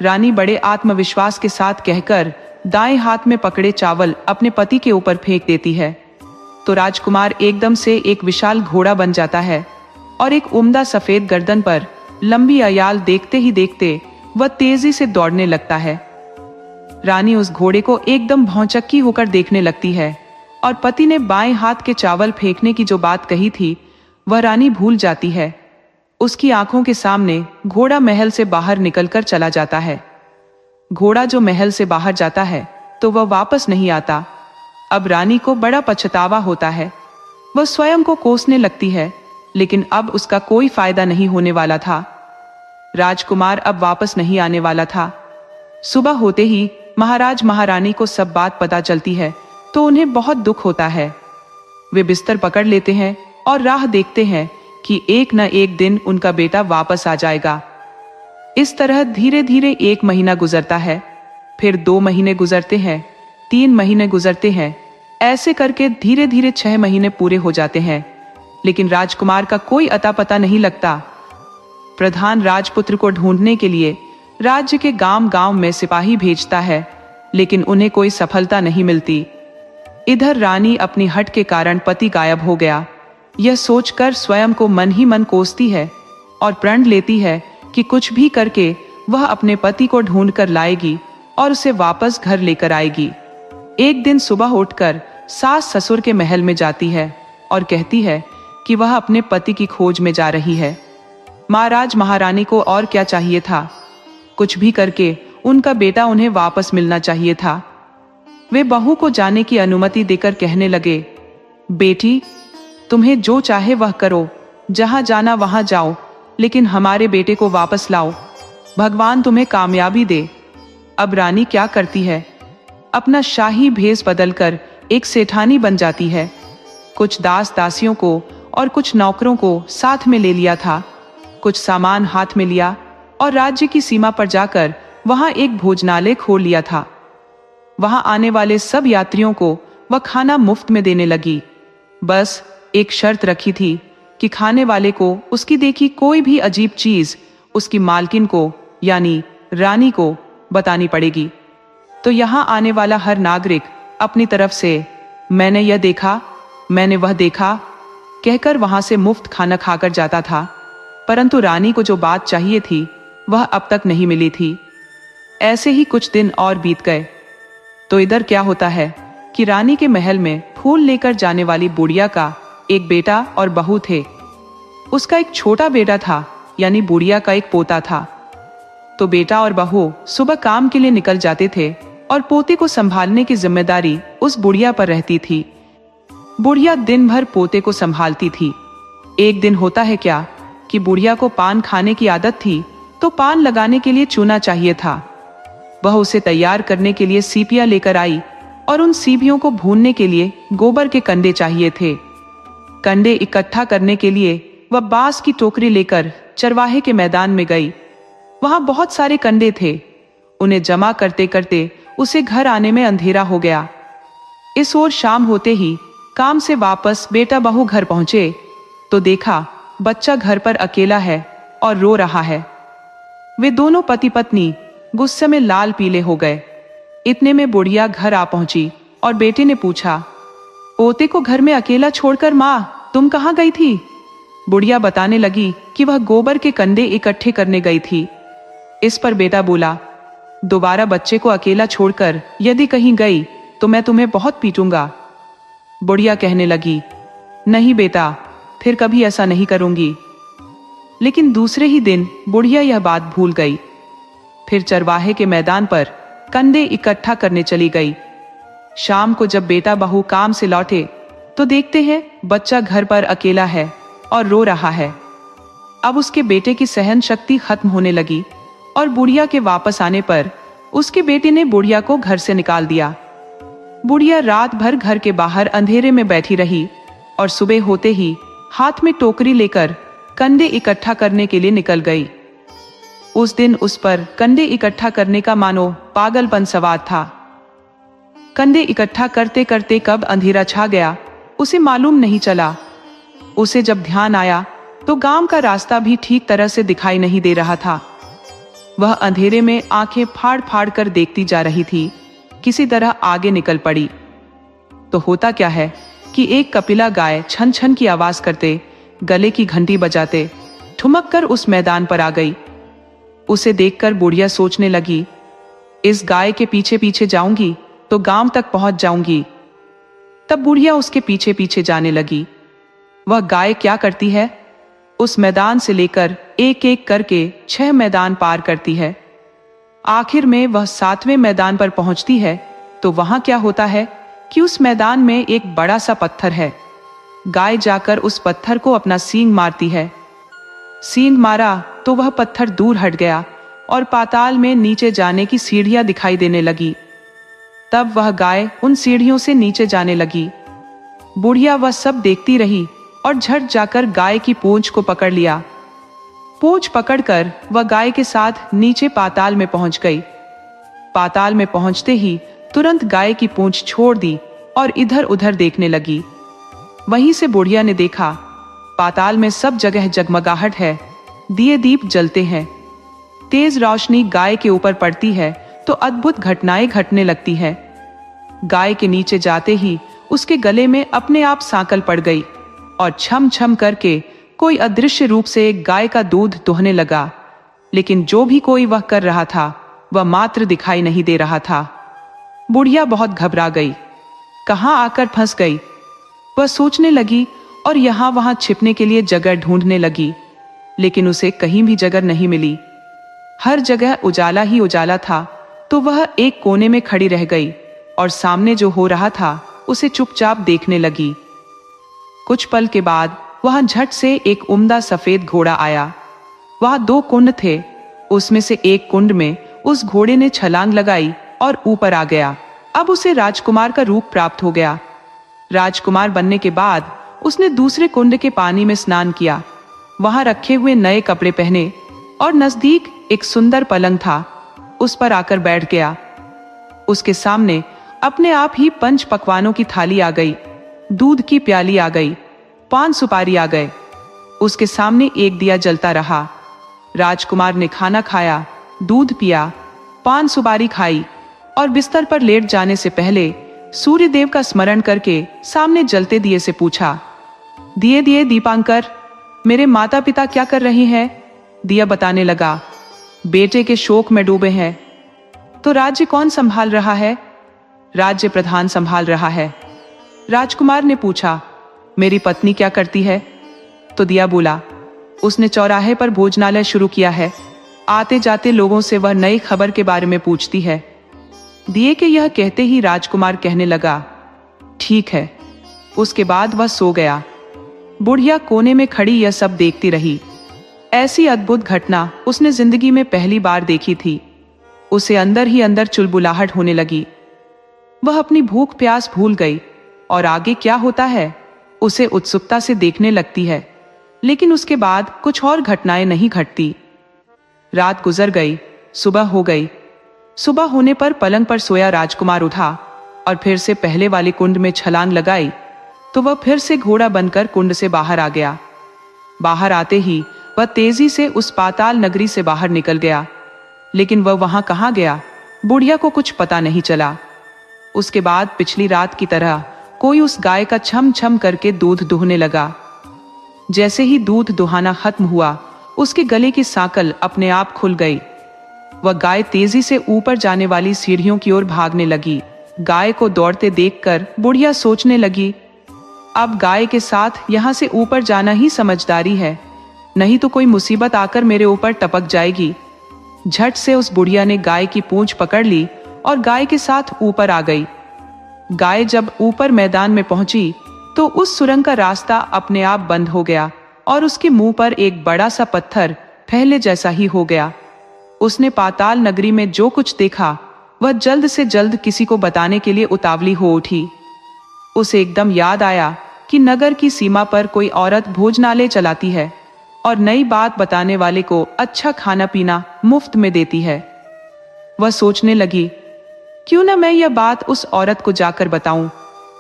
रानी बड़े आत्मविश्वास के साथ कहकर दाएं हाथ में पकड़े चावल अपने पति के ऊपर फेंक देती है तो राजकुमार एकदम से एक विशाल घोड़ा बन जाता है और एक उम्दा सफेद गर्दन पर लंबी अयाल देखते ही देखते वह तेजी से दौड़ने लगता है। रानी उस घोड़े को एकदम भौचक्की होकर देखने लगती है और पति ने बाएं हाथ के चावल फेंकने की जो बात कही थी वह रानी भूल जाती है। उसकी आंखों के सामने घोड़ा महल से बाहर निकलकर चला जाता है। घोड़ा जो महल से बाहर जाता है तो वह वापस नहीं आता। अब रानी को बड़ा पछतावा होता है। वह स्वयं को कोसने लगती है, लेकिन अब उसका कोई फायदा नहीं होने वाला था। राजकुमार अब वापस नहीं आने वाला था। सुबह होते ही महाराज महारानी को सब बात पता चलती है तो उन्हें बहुत दुख होता है। वे बिस्तर पकड़ लेते हैं और राह देखते हैं कि एक न एक दिन उनका बेटा वापस आ जाएगा। इस तरह धीरे धीरे 1 महीना गुजरता है, फिर 2 महीने गुजरते हैं, 3 महीने गुजरते हैं। ऐसे करके धीरे धीरे 6 महीने पूरे हो जाते हैं, लेकिन राजकुमार का कोई अता पता नहीं लगता। प्रधान राजपुत्र को ढूंढने के लिए राज्य के गांव गांव में सिपाही भेजता है, लेकिन उन्हें कोई सफलता नहीं मिलती। इधर रानी अपनी हट के कारण पति गायब हो गया, यह सोचकर स्वयं को मन ही मन कोसती है और प्रण लेती है कि कुछ भी करके वह अपने पति को ढूंढ कर लाएगी और उसे वापस घर लेकर आएगी। एक दिन सुबह उठकर सास ससुर के महल में जाती है और कहती है कि वह अपने पति की खोज में जा रही है। महाराज महारानी को और क्या चाहिए था, कुछ भी करके उनका बेटा उन्हें वापस मिलना चाहिए था। वे बहू को जाने की अनुमति देकर कहने लगे, बेटी तुम्हें जो चाहे वह करो, जहां जाना वहां जाओ, लेकिन हमारे बेटे को वापस लाओ, भगवान तुम्हें कामयाबी दे। अब रानी क्या करती है, अपना शाही भेष बदलकर एक सेठानी बन जाती है। कुछ दास दासियों को और कुछ नौकरों को साथ में ले लिया था, कुछ सामान हाथ में लिया और राज्य की सीमा पर जाकर वहां एक भोजनालय खोल लिया था। वहां आने वाले सब यात्रियों को वह खाना मुफ्त में देने लगी। बस एक शर्त रखी थी कि खाने वाले को उसकी देखी कोई भी अजीब चीज उसकी मालकिन को यानी रानी को बतानी पड़ेगी। तो यहाँ आने वाला हर नागरिक अपनी तरफ से मैंने यह देखा, मैंने वह देखा कहकर वहां से मुफ्त खाना खाकर जाता था, परंतु रानी को जो बात चाहिए थी वह अब तक नहीं मिली थी। ऐसे ही कुछ दिन और बीत गए तो इधर क्या होता है कि रानी के महल में फूल लेकर जाने वाली बुढ़िया का एक बेटा और बहू थे। उसका एक छोटा बेटा था, यानी बुढ़िया का एक पोता था। तो बेटा और बहू सुबह काम के लिए निकल जाते थे और पोते को संभालने की जिम्मेदारी उस बुढ़िया पर रहती थी। बुढ़िया दिन भर पोते को संभालती थी। एक दिन होता है क्या कि बुढ़िया को पान खाने की आदत थी, तो पान लगाने के लिए चूना चाहिए था। वह उसे तैयार करने के लिए सीपियां लेकर आई और उन सीपियों को भूनने के लिए गोबर के कंडे चाहिए थे। कंडे इकट्ठा करने के लिए वह बांस की टोकरी लेकर चरवाहे के मैदान में गई। वहां बहुत सारे कंडे थे। उन्हें जमा करते करते उसे घर आने में अंधेरा हो गया। इस ओर शाम होते ही काम से वापस बेटा बहू घर पहुंचे तो देखा बच्चा घर पर अकेला है और रो रहा है। वे दोनों पति पत्नी गुस्से में लाल पीले हो गए। इतने में बुढ़िया घर आ पहुंची और बेटे ने पूछा, पोते को घर में अकेला छोड़कर माँ तुम कहाँ गई थी? बुढ़िया बताने लगी कि वह गोबर के कंडे इकट्ठे करने गई थी। इस पर बेटा बोला, दोबारा बच्चे को अकेला छोड़कर यदि कहीं गई तो मैं तुम्हें बहुत पीटूंगा। बुढ़िया कहने लगी, नहीं बेटा, फिर कभी ऐसा नहीं करूंगी। लेकिन दूसरे ही दिन बुढ़िया यह बात भूल गई। फिर चरवाहे के मैदान पर कंडे इकट्ठा करने चली गई। शाम को जब बेटा बहू काम से लौटे तो देखते हैं बच्चा घर पर अकेला है और रो रहा है। अब उसके बेटे की सहन शक्ति खत्म होने लगी और बुढ़िया के वापस आने पर उसके बेटे ने बुढ़िया को घर से निकाल दिया। बुढ़िया रात भर घर के बाहर अंधेरे में बैठी रही और सुबह होते ही हाथ में टोकरी लेकर कंडे इकट्ठा करने के लिए निकल गई। उस दिन उस पर कंडे इकट्ठा करने का मानो पागलपन सवार था। कंडे इकट्ठा करते करते कब अंधेरा छा गया उसे मालूम नहीं चला। उसे जब ध्यान आया तो गांव का रास्ता भी ठीक तरह से दिखाई नहीं दे रहा था। वह अंधेरे में आंखें फाड़ फाड़ कर देखती जा रही थी। किसी तरह आगे निकल पड़ी तो होता क्या है कि एक कपिला गाय छन छन की आवाज करते, गले की घंटी बजाते ठुमक कर उस मैदान पर आ गई। उसे देखकर बुढ़िया सोचने लगी, इस गाय के पीछे पीछे जाऊंगी तो गांव तक पहुंच जाऊंगी। तब बुढ़िया उसके पीछे पीछे जाने लगी। वह गाय क्या करती है, उस मैदान से लेकर एक एक करके 6 मैदान पार करती है। आखिर में वह 7वें मैदान पर पहुंचती है तो वहां क्या होता है कि उस मैदान में एक बड़ा सा पत्थर है। गाय जाकर उस पत्थर को अपना सींग मारती है। सींग मारा तो वह पत्थर दूर हट गया और पाताल में नीचे जाने की सीढ़ियां दिखाई देने लगी। तब वह गाय उन सीढ़ियों से नीचे जाने लगी। बुढ़िया वह सब देखती रही और झट जाकर गाय की पूंछ को पकड़ लिया। पूंछ पकड़कर वह गाय के साथ नीचे पाताल में पहुंच गई। पाताल में पहुंचते ही तुरंत गाय की पूंछ छोड़ दी और इधर उधर देखने लगी। वहीं से बुढ़िया ने देखा, पाताल में सब जगह जगमगाहट है, दिए दीप जलते हैं। तेज रोशनी गाय के ऊपर पड़ती है तो अद्भुत घटनाएं घटने लगती है। गाय के नीचे जाते ही उसके गले में अपने आप सांकल पड़ गई और छम छम करके कोई अदृश्य रूप से एक गाय का दूध दुहने लगा। लेकिन जो भी कोई वह कर रहा था वह मात्र दिखाई नहीं दे रहा था। बुढ़िया बहुत घबरा गई, कहाँ आकर फंस गई। वह सोचने लगी और यहाँ वहां छिपने के लिए जगह ढूंढने लगी, लेकिन उसे कहीं भी जगह नहीं मिली। हर जगह उजाला ही उजाला था, तो वह एक कोने में खड़ी रह गई और सामने जो हो रहा था उसे चुपचाप देखने लगी। कुछ पल के बाद वहां झट से एक उम्दा सफेद घोड़ा आया। वहां 2 कुंड थे, उसमें से एक कुंड में उस घोड़े ने छलांग लगाई और ऊपर आ गया। अब उसे राजकुमार का रूप प्राप्त हो गया। राजकुमार बनने के बाद उसने दूसरे कुंड के पानी में स्नान किया, वहां रखे हुए नए कपड़े पहने और नजदीक एक सुंदर पलंग था, उस पर आकर बैठ गया। उसके सामने अपने आप ही 5 पकवानों की थाली आ गई, दूध की प्याली आ गई, 5 सुपारी आ गए। उसके सामने एक दिया जलता रहा। राजकुमार ने खाना खाया, दूध पिया, 5 सुपारी खाई और बिस्तर पर लेट जाने से पहले सूर्य देव का स्मरण करके सामने जलते दिए से पूछा, दिए दिए दीपांकर, मेरे माता पिता क्या कर रहे हैं? दिया बताने लगा, बेटे के शोक में डूबे हैं। तो राज्य कौन संभाल रहा है? राज्य प्रधान संभाल रहा है। राजकुमार ने पूछा, मेरी पत्नी क्या करती है? तो दिया बोला, उसने चौराहे पर भोजनालय शुरू किया है, आते जाते लोगों से वह नई खबर के बारे में पूछती है। दिए के यह कहते ही राजकुमार कहने लगा, ठीक है। उसके बाद वह सो गया। बुढ़िया कोने में खड़ी यह सब देखती रही। ऐसी अद्भुत घटना उसने जिंदगी में पहली बार देखी थी। उसे अंदर ही अंदर चुलबुलाहट होने लगी। वह अपनी भूख प्यास भूल गई और आगे क्या होता है उसे उत्सुकता से देखने लगती है। लेकिन उसके बाद कुछ और घटनाएं नहीं घटती। रात गुजर गई, सुबह हो गई। सुबह होने पर पलंग पर सोया राजकुमार उठा और फिर से पहले वाले कुंड में छलांग लगाई तो वह फिर से घोड़ा बनकर कुंड से बाहर आ गया। बाहर आते ही वह तेजी से उस पाताल नगरी से बाहर निकल गया। लेकिन वह वहां कहाँ गया, बुढ़िया को कुछ पता नहीं चला। उसके बाद पिछली रात की तरह कोई उस गाय का छम छम करके दूध दुहने लगा। जैसे ही दूध दुहाना खत्म हुआ, उसके गले की सांकल अपने आप खुल गई। वह गाय तेजी से ऊपर जाने वाली सीढ़ियों की ओर भागने लगी। गाय को दौड़ते देखकर बुढ़िया सोचने लगी, अब गाय के साथ यहाँ से ऊपर जाना ही समझदारी है, नहीं तो कोई मुसीबत आकर मेरे ऊपर टपक जाएगी। झट से उस बुढ़िया ने गाय की पूंछ पकड़ ली और गाय के साथ ऊपर आ गई। गाय जब ऊपर मैदान में पहुंची तो उस सुरंग का रास्ता अपने आप बंद हो गया और उसके मुंह पर एक बड़ा सा पत्थर पहले जैसा ही हो गया। उसने पाताल नगरी में जो कुछ देखा वह जल्द से जल्द किसी को बताने के लिए उतावली हो उठी। उसे एकदम याद आया कि नगर की सीमा पर कोई औरत भोजनालय चलाती है और नई बात बताने वाले को अच्छा खाना पीना मुफ्त में देती है। वह सोचने लगी, क्यों न मैं यह बात उस औरत को जाकर बताऊं।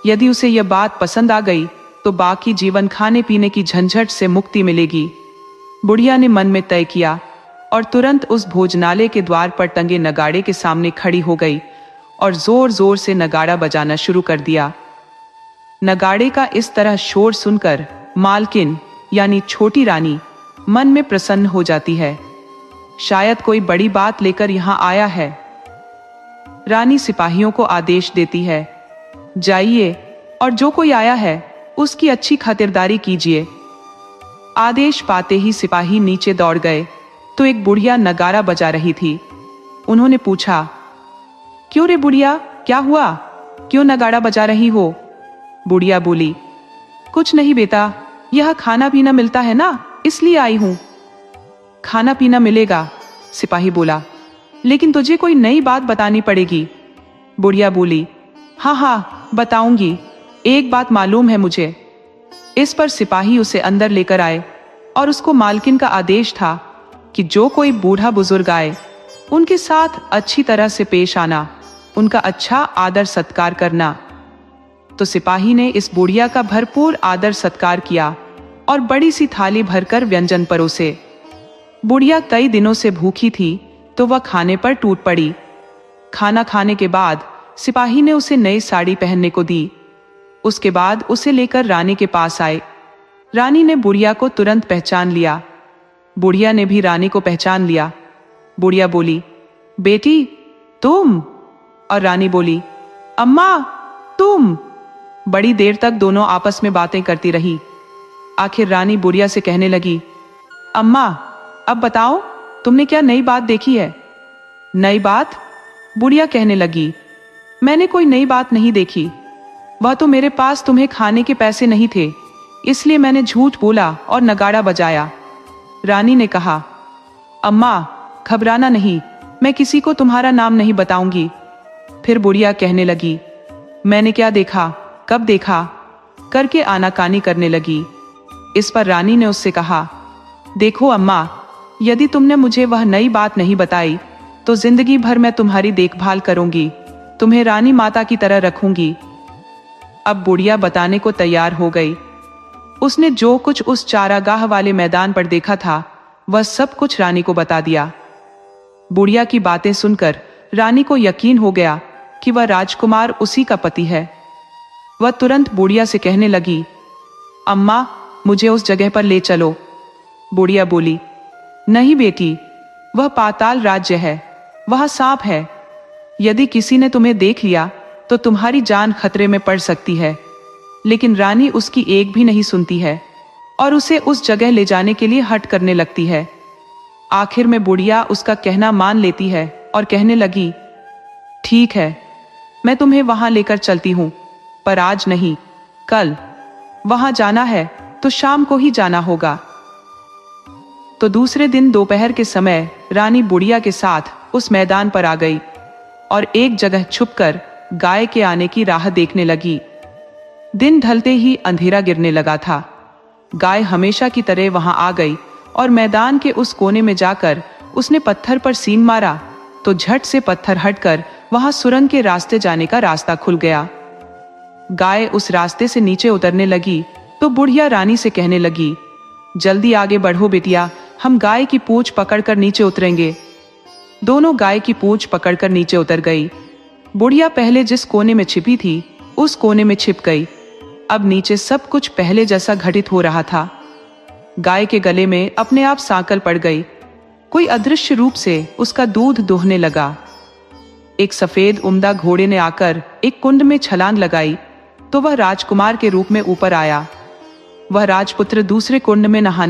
यदि उसे यह बात पसंद आ गई तो बाकी जीवन खाने पीने की झंझट से मुक्ति मिलेगी। बुढ़िया ने मन में तय किया और तुरंत उस भोजनालय के द्वार पर टंगे नगाड़े के सामने खड़ी हो गई और जोर जोर से नगाड़ा बजाना शुरू कर दिया। नगाड़े का इस तरह शोर सुनकर मालकिन यानी छोटी रानी मन में प्रसन्न हो जाती है। शायद कोई बड़ी बात लेकर यहाँ आया है। रानी सिपाहियों को आदेश देती है, जाइए और जो कोई आया है उसकी अच्छी खातिरदारी कीजिए। आदेश पाते ही सिपाही नीचे दौड़ गए तो एक बुढ़िया नगाड़ा बजा रही थी। उन्होंने पूछा, क्यों रे बुढ़िया, क्या हुआ, क्यों नगाड़ा बजा रही हो? बुढ़िया बोली, कुछ नहीं बेटा, यह खाना पीना मिलता है ना, इसलिए आई हूं। खाना पीना मिलेगा, सिपाही बोला, लेकिन तुझे कोई नई बात बतानी पड़ेगी। बुढ़िया बोली, हाँ हाँ बताऊंगी, एक बात मालूम है मुझे। इस पर सिपाही उसे अंदर लेकर आए और उसको मालकिन का आदेश था कि जो कोई बूढ़ा बुजुर्ग आए उनके साथ अच्छी तरह से पेश आना, उनका अच्छा आदर सत्कार करना। तो सिपाही ने इस बुढ़िया का भरपूर आदर सत्कार किया और बड़ी सी थाली भरकर व्यंजन परोसे। बुढ़िया कई दिनों से भूखी थी तो वह खाने पर टूट पड़ी। खाना खाने के बाद सिपाही ने उसे नई साड़ी पहनने को दी। उसके बाद उसे लेकर रानी के पास आए। रानी ने बुढ़िया को तुरंत पहचान लिया। बुढ़िया ने भी रानी को पहचान लिया। बुढ़िया बोली, बेटी तुम? और रानी बोली, अम्मा तुम? बड़ी देर तक दोनों आपस में बातें करती रही। आखिर रानी बुढ़िया से कहने लगी, अम्मा अब बताओ तुमने क्या नई बात देखी है? नई बात? बुढ़िया कहने लगी, मैंने कोई नई बात नहीं देखी। वह तो मेरे पास तुम्हें खाने के पैसे नहीं थे, इसलिए मैंने झूठ बोला और नगाड़ा बजाया। रानी ने कहा, अम्मा घबराना नहीं, मैं किसी को तुम्हारा नाम नहीं बताऊंगी। फिर बुढ़िया कहने लगी, मैंने क्या देखा, कब देखा, करके आनाकानी करने लगी। इस पर रानी ने उससे कहा, देखो अम्मा, यदि तुमने मुझे वह नई बात नहीं बताई तो जिंदगी भर मैं तुम्हारी देखभाल करूंगी, तुम्हें रानी माता की तरह रखूंगी। अब बुढ़िया बताने को तैयार हो गई। उसने जो कुछ उस चारागाह वाले मैदान पर देखा था वह सब कुछ रानी को बता दिया। बुढ़िया की बातें सुनकर रानी को यकीन हो गया कि वह राजकुमार उसी का पति है। वह तुरंत बुढ़िया से कहने लगी, अम्मा मुझे उस जगह पर ले चलो। बुढ़िया बोली, नहीं बेटी, वह पाताल राज्य है, वहां सांप है। यदि किसी ने तुम्हें देख लिया तो तुम्हारी जान खतरे में पड़ सकती है। लेकिन रानी उसकी एक भी नहीं सुनती है और उसे उस जगह ले जाने के लिए हट करने लगती है। आखिर में बुढ़िया उसका कहना मान लेती है और कहने लगी, ठीक है, मैं तुम्हें वहां लेकर चलती हूं, पर आज नहीं, कल। वहां जाना है तो शाम को ही जाना होगा। तो दूसरे दिन दोपहर के समय रानी बुढ़िया के साथ उस मैदान पर आ गई और एक जगह छुपकर गाय के आने की राह देखने लगी। दिन ढलते ही अंधेरा गिरने लगा था। गाय हमेशा की तरह वहां आ गई और मैदान के उस कोने में जाकर उसने पत्थर पर सींग मारा तो झट से पत्थर हटकर वहां सुरंग के रास्ते जाने का रास्ता खुल गया। गाय उस रास्ते से नीचे उतरने लगी तो बुढ़िया रानी से कहने लगी, जल्दी आगे बढ़ो बिटिया, हम गाय की पूंछ पकड़कर नीचे उतरेंगे। दोनों गाय की पूंछ पकड़कर नीचे उतर गई। बुढ़िया पहले जिस कोने में छिपी थी उस कोने में छिप गई। अब नीचे सब कुछ पहले जैसा घटित हो रहा था। गाय के गले में अपने आप सांकल पड़ गई। कोई अदृश्य रूप से उसका दूध दोहने लगा। एक सफेद उम्दा घोड़े ने आकर एक कुंड में छलांग लगाई तो वह राजकुमार के रूप में ऊपर आया। वह राजपुत्र दूसरे कुंड में नहाने